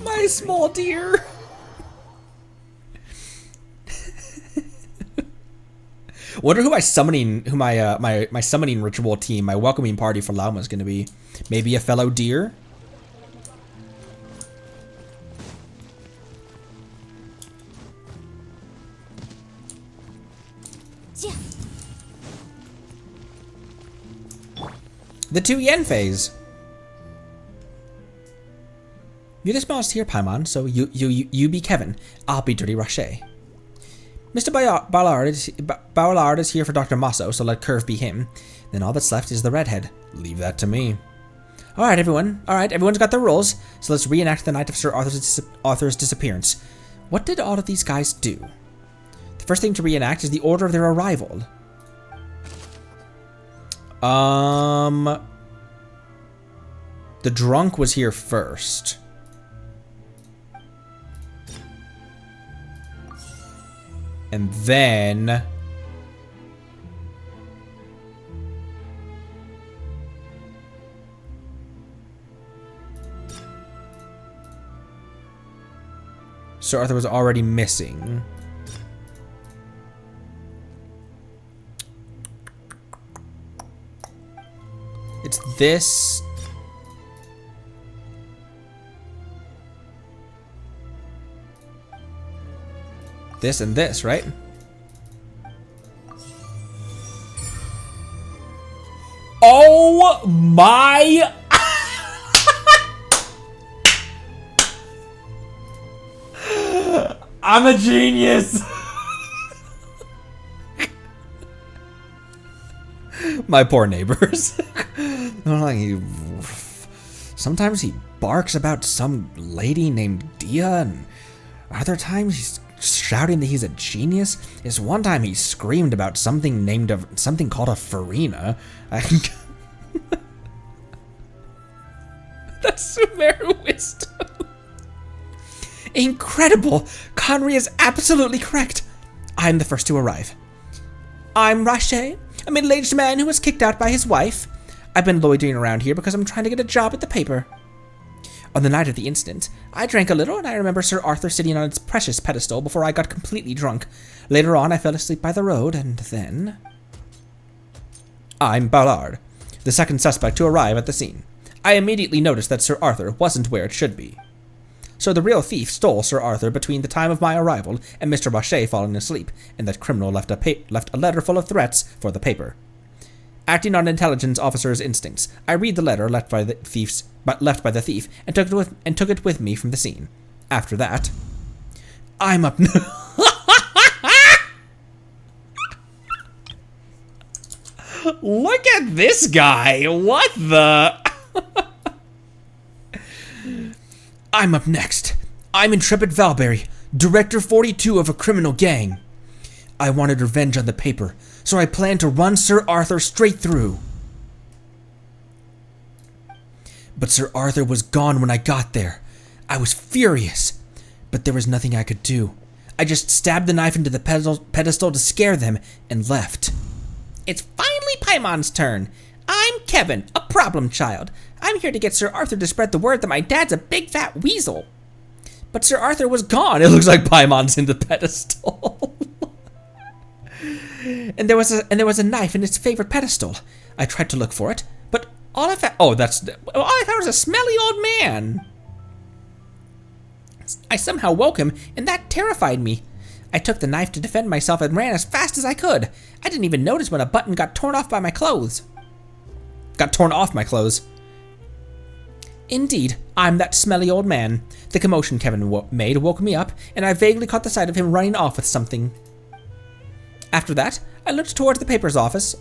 My small dear. Wonder who my summoning, my summoning ritual team, my welcoming party for Lauma is going to be. Maybe a fellow deer. The 2 yen phase. You're the smallest here, Paimon, so you be Kevin. I'll be Dirty Rocher. Mr. Ballard is here for Dr. Mosso, so let Curve be him. Then all that's left is the redhead. Leave that to me. Alright, everyone. Alright, everyone's got their roles, so let's reenact the night of Sir Arthur's disappearance. What did all of these guys do? The first thing to reenact is the order of their arrival. The drunk was here first. And then Sir Arthur was already missing. It's this. This and this, right? Oh my! I'm a genius! My poor neighbors. Sometimes he barks about some lady named Dia, and other times he's shouting that he's a genius. This one time he screamed about something called a farina. That's Sumeru wisdom. Incredible! Conry is absolutely correct. I'm the first to arrive. I'm Rache, a middle-aged man who was kicked out by his wife. I've been loitering around here because I'm trying to get a job at the paper. On the night of the incident, I drank a little and I remember Sir Arthur sitting on its precious pedestal before I got completely drunk. Later on, I fell asleep by the road, and then... I'm Ballard, the second suspect to arrive at the scene. I immediately noticed that Sir Arthur wasn't where it should be. So the real thief stole Sir Arthur between the time of my arrival and Mr. Rocher falling asleep, and that criminal left a letter full of threats for the paper. Acting on intelligence officer's instincts, I read the letter left by the thief and took it with me from the scene. After that, I'm up. Look at this guy! What the? I'm up next. I'm Intrepid Valberry, Director 42 of a criminal gang. I wanted revenge on the paper, so I planned to run Sir Arthur straight through. But Sir Arthur was gone when I got there. I was furious, but there was nothing I could do. I just stabbed the knife into the pedestal to scare them and left. It's finally Paimon's turn. I'm Kevin, a problem child. I'm here to get Sir Arthur to spread the word that my dad's a big fat weasel. But Sir Arthur was gone. It looks like Paimon's in the pedestal. and there was a knife in its favorite pedestal. I tried to look for it, but all I found was a smelly old man. I somehow woke him, and that terrified me. I took the knife to defend myself and ran as fast as I could. I didn't even notice when a button got torn off by my clothes. Indeed, I'm that smelly old man. The commotion Kevin made woke me up, and I vaguely caught the sight of him running off with something. After that, I looked towards the paper's office,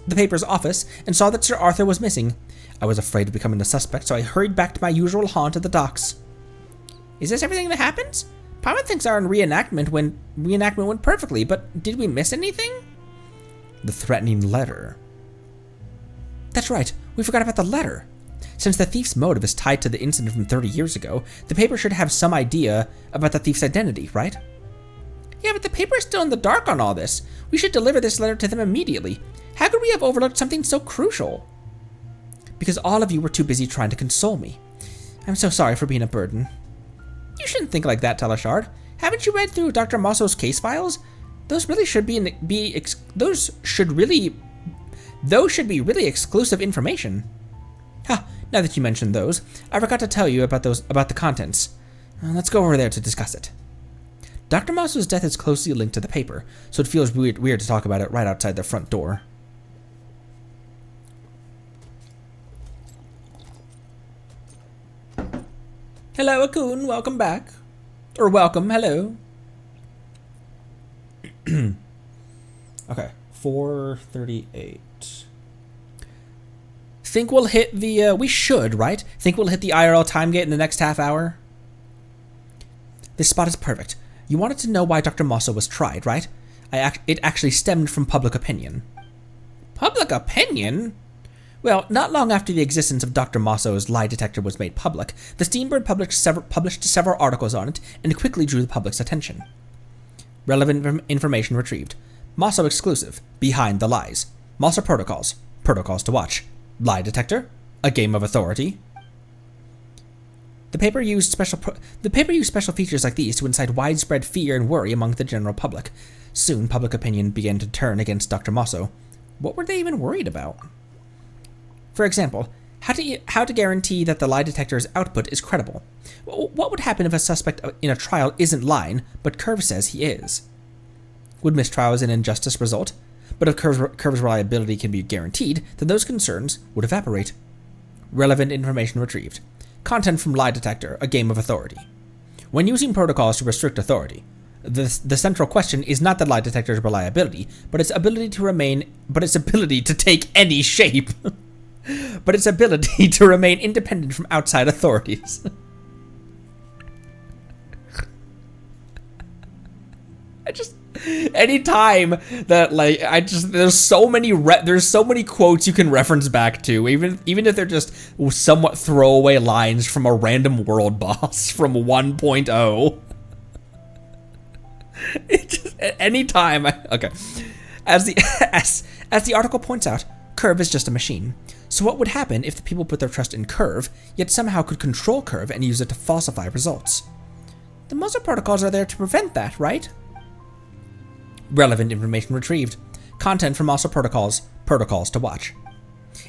and saw that Sir Arthur was missing. I was afraid of becoming a suspect, so I hurried back to my usual haunt at the docks. Is this everything that happens? Paimon thinks our reenactment went perfectly, but did we miss anything? The threatening letter. That's right, we forgot about the letter. Since the thief's motive is tied to the incident from 30 years ago, the paper should have some idea about the thief's identity, right? Yeah, but the paper is still in the dark on all this. We should deliver this letter to them immediately. How could we have overlooked something so crucial? Because all of you were too busy trying to console me. I'm so sorry for being a burden. You shouldn't think like that, Teleshard. Haven't you read through Dr. Mosso's case files? Those really should those should be really exclusive information. Ha, now that you mentioned those, I forgot to tell you about the contents. Let's go over there to discuss it. Dr. Mosso's death is closely linked to the paper, so it feels weird to talk about it right outside the front door. Hello, Akun, welcome back. Or welcome, hello. Okay, 4:38. Think we'll hit the, we should, right? Think we'll hit the IRL time gate in the next half hour? This spot is perfect. You wanted to know why Dr. Mosso was tried, right? It actually stemmed from public opinion. Public opinion? Well, not long after the existence of Dr. Mosso's lie detector was made public, the Steambird published several articles on it and quickly drew the public's attention. Relevant information retrieved. Mosso exclusive. Behind the lies. Mosso protocols. Protocols to watch. Lie detector. A game of authority. The paper used special features like these to incite widespread fear and worry among the general public. Soon, public opinion began to turn against Dr. Mosso. What were they even worried about? For example, how to guarantee that the lie detector's output is credible? What would happen if a suspect in a trial isn't lying, but Curve says he is? Would mistrials and injustice result? But if Curve's reliability can be guaranteed, then those concerns would evaporate. Relevant information retrieved. Content from lie detector, a game of authority. When using protocols to restrict authority, the central question is not the lie detector's reliability, but its ability to take any shape. But its ability to remain independent from outside authorities. Anytime that there's so many quotes you can reference back to, even if they're just somewhat throwaway lines from a random world boss from 1.0. Anytime. Okay. As the article points out, Curve is just a machine. So what would happen if the people put their trust in Curve, yet somehow could control Curve and use it to falsify results? The muzzle protocols are there to prevent that, right? Relevant information retrieved. Content from muscle protocols. Protocols to watch.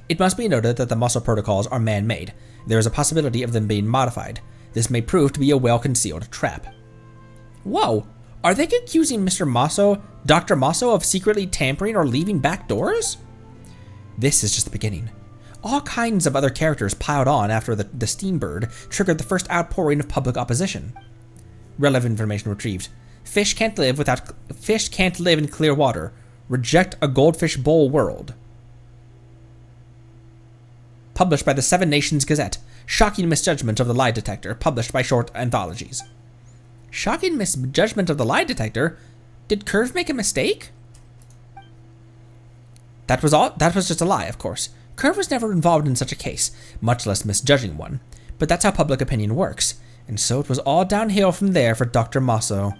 It must be noted that the muscle protocols are man-made. There is a possibility of them being modified. This may prove to be a well-concealed trap. Whoa! Are they accusing Mr. Mosso, Dr. Mosso, of secretly tampering or leaving back doors? This is just the beginning. All kinds of other characters piled on after the Steambird triggered the first outpouring of public opposition. Relevant information retrieved. Fish can't live in clear water. Reject a goldfish bowl world. Published by the Seven Nations Gazette. Shocking misjudgment of the lie detector, published by Short Anthologies. Shocking misjudgment of the lie detector? Did Curve make a mistake? That was just a lie, of course. Curve was never involved in such a case, much less misjudging one. But that's how public opinion works, and so it was all downhill from there for Dr. Mosso.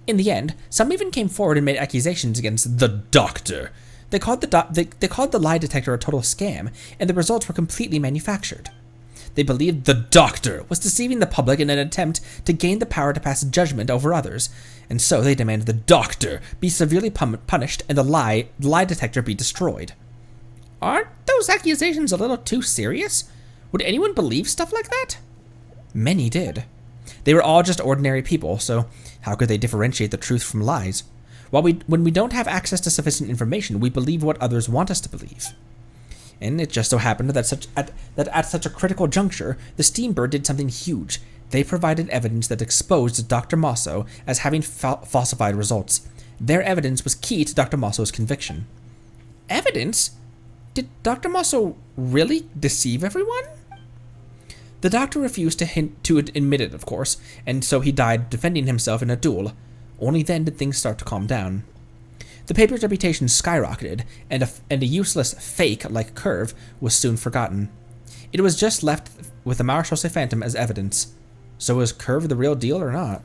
In the end, some even came forward and made accusations against the doctor. They called the lie detector a total scam, and the results were completely manufactured. They believed the doctor was deceiving the public in an attempt to gain the power to pass judgment over others, and so they demanded the doctor be severely punished and the lie detector be destroyed. Aren't those accusations a little too serious? Would anyone believe stuff like that? Many did. They were all just ordinary people, so how could they differentiate the truth from lies? When we don't have access to sufficient information, we believe what others want us to believe. And it just so happened that at such a critical juncture, the Steambird did something huge. They provided evidence that exposed Dr. Mosso as having falsified results. Their evidence was key to Dr. Mosso's conviction. Evidence? Did Dr. Mosso really deceive everyone? The doctor refused to admit it, of course, and so he died defending himself in a duel. Only then did things start to calm down. The paper's reputation skyrocketed, and a useless fake like Curve was soon forgotten. It was just left with the Marechaussee Phantom as evidence. So is Curve the real deal or not?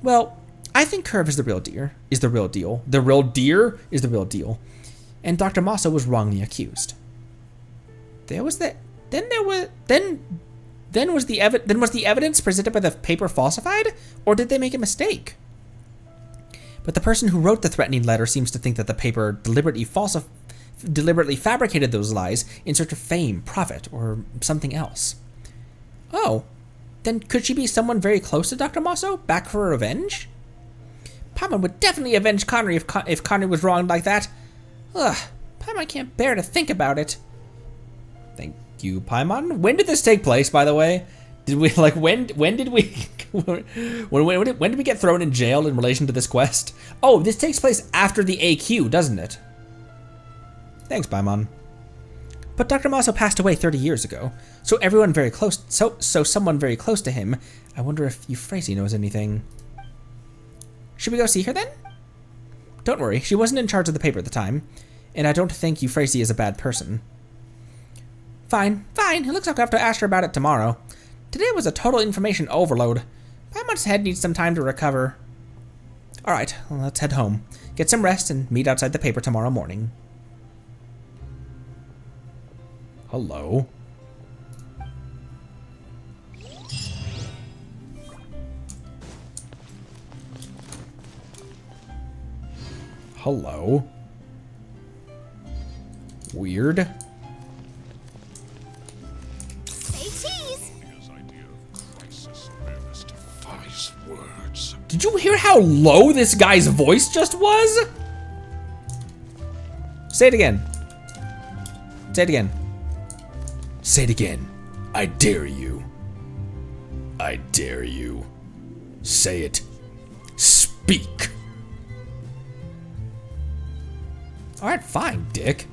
Well, I think Curve is the real deal. The real deer is the real deal. And Dr. Mosso was wrongly accused. Was the evidence presented by the paper falsified, or did they make a mistake? But the person who wrote the threatening letter seems to think that the paper deliberately fabricated those lies in search of fame, profit, or something else. Oh, then could she be someone very close to Dr. Mosso, back for revenge? Paimon would definitely avenge Connery if Connery was wronged like that. Ugh, Paimon can't bear to think about it. Thank you, Paimon. When did this take place, by the way? Did we, like, when did we, when did we get thrown in jail in relation to this quest? Oh, this takes place after the AQ, doesn't it? Thanks, Paimon. But Dr. Mosso passed away 30 years ago, so someone very close to him. I wonder if Euphrasia knows anything. Should we go see her then? Don't worry, she wasn't in charge of the paper at the time, and I don't think Euphrasia is a bad person. Fine. It looks like I have to ask her about it tomorrow. Today was a total information overload. Paimon's head needs some time to recover. Alright, well, let's head home, get some rest, and meet outside the paper tomorrow morning. Hello. Hello. Weird. Say cheese. Did you hear how low this guy's voice just was? Say it again. Say it again. Say it again. I dare you. I dare you. Say it. Speak. Alright, fine, dick.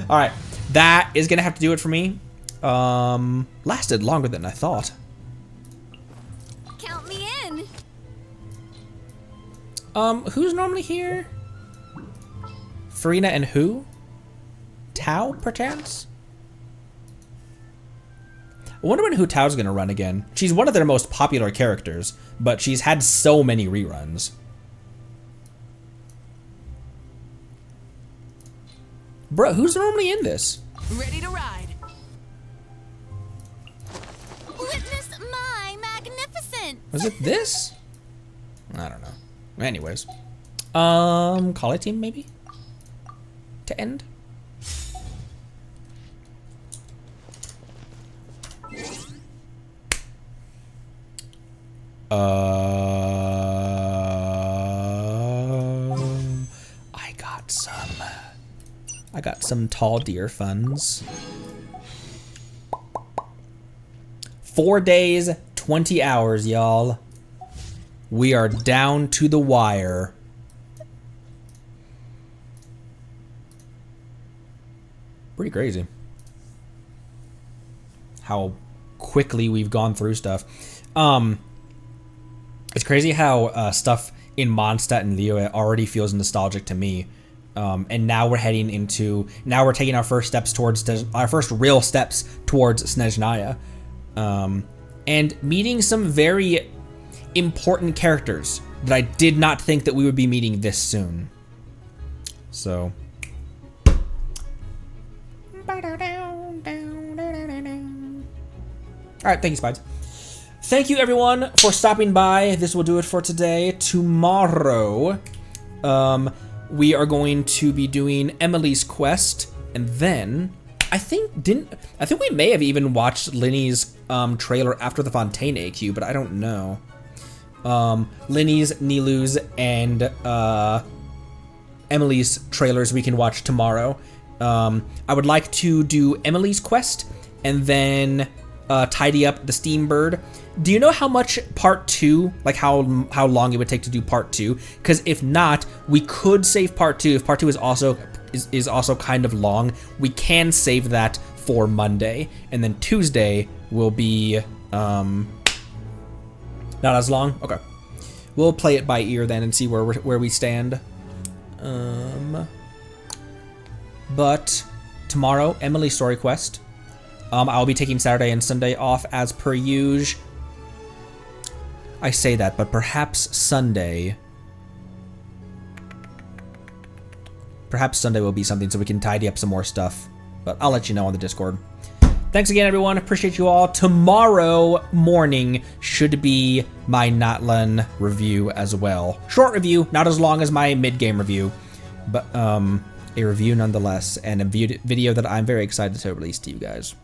Alright, that is gonna have to do it for me. Lasted longer than I thought. Count me in. Who's normally here? Farina and who? Tao, perchance? I wonder when Hu Tao's gonna run again. She's one of their most popular characters, but she's had so many reruns. Bro, who's normally in this? Ready to ride. Witness my magnificence. Was it this? I don't know. Anyways. Call it team maybe? To end? I got some tall deer funds. 4 days, 20 hours, y'all. We are down to the wire. Pretty crazy how quickly we've gone through stuff. It's crazy how stuff in Mondstadt and Leo already feels nostalgic to me. And now we're heading into, now we're taking our first steps towards, our first real steps towards Snezhnaya. And meeting some very important characters that I did not think that we would be meeting this soon. So. Alright, thank you, Spides. Thank you, everyone, for stopping by. This will do it for today. Tomorrow, we are going to be doing Emily's quest, and then I think we may have even watched Lyney's trailer after the Fontaine AQ, but I don't know. Lyney's, Nilu's, and Emily's trailers we can watch tomorrow. I would like to do Emily's quest and then tidy up the Steam Bird. Do you know how much part 2, like how long it would take to do part 2? Because if not, we could save part 2. If part 2 is also kind of long, we can save that for Monday, and then Tuesday will be not as long. Okay, we'll play it by ear then and see where we stand. But tomorrow, Emily's story quest. I'll be taking Saturday and Sunday off as per usual. I say that, but perhaps Sunday will be something so we can tidy up some more stuff. But I'll let you know on the Discord. thanks again, everyone. Appreciate you all. Tomorrow morning should be my Natlan review as well. Short review, not as long as my mid-game review, but a review nonetheless, and a video that I'm very excited to release to you guys.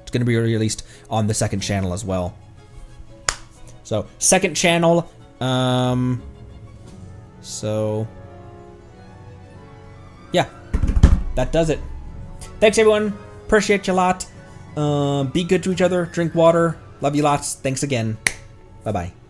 It's going to be released on the second channel as well. So, second channel, so, yeah, that does it. Thanks, everyone. Appreciate you a lot. Be good to each other. Drink water. Love you lots. Thanks again. Bye-bye.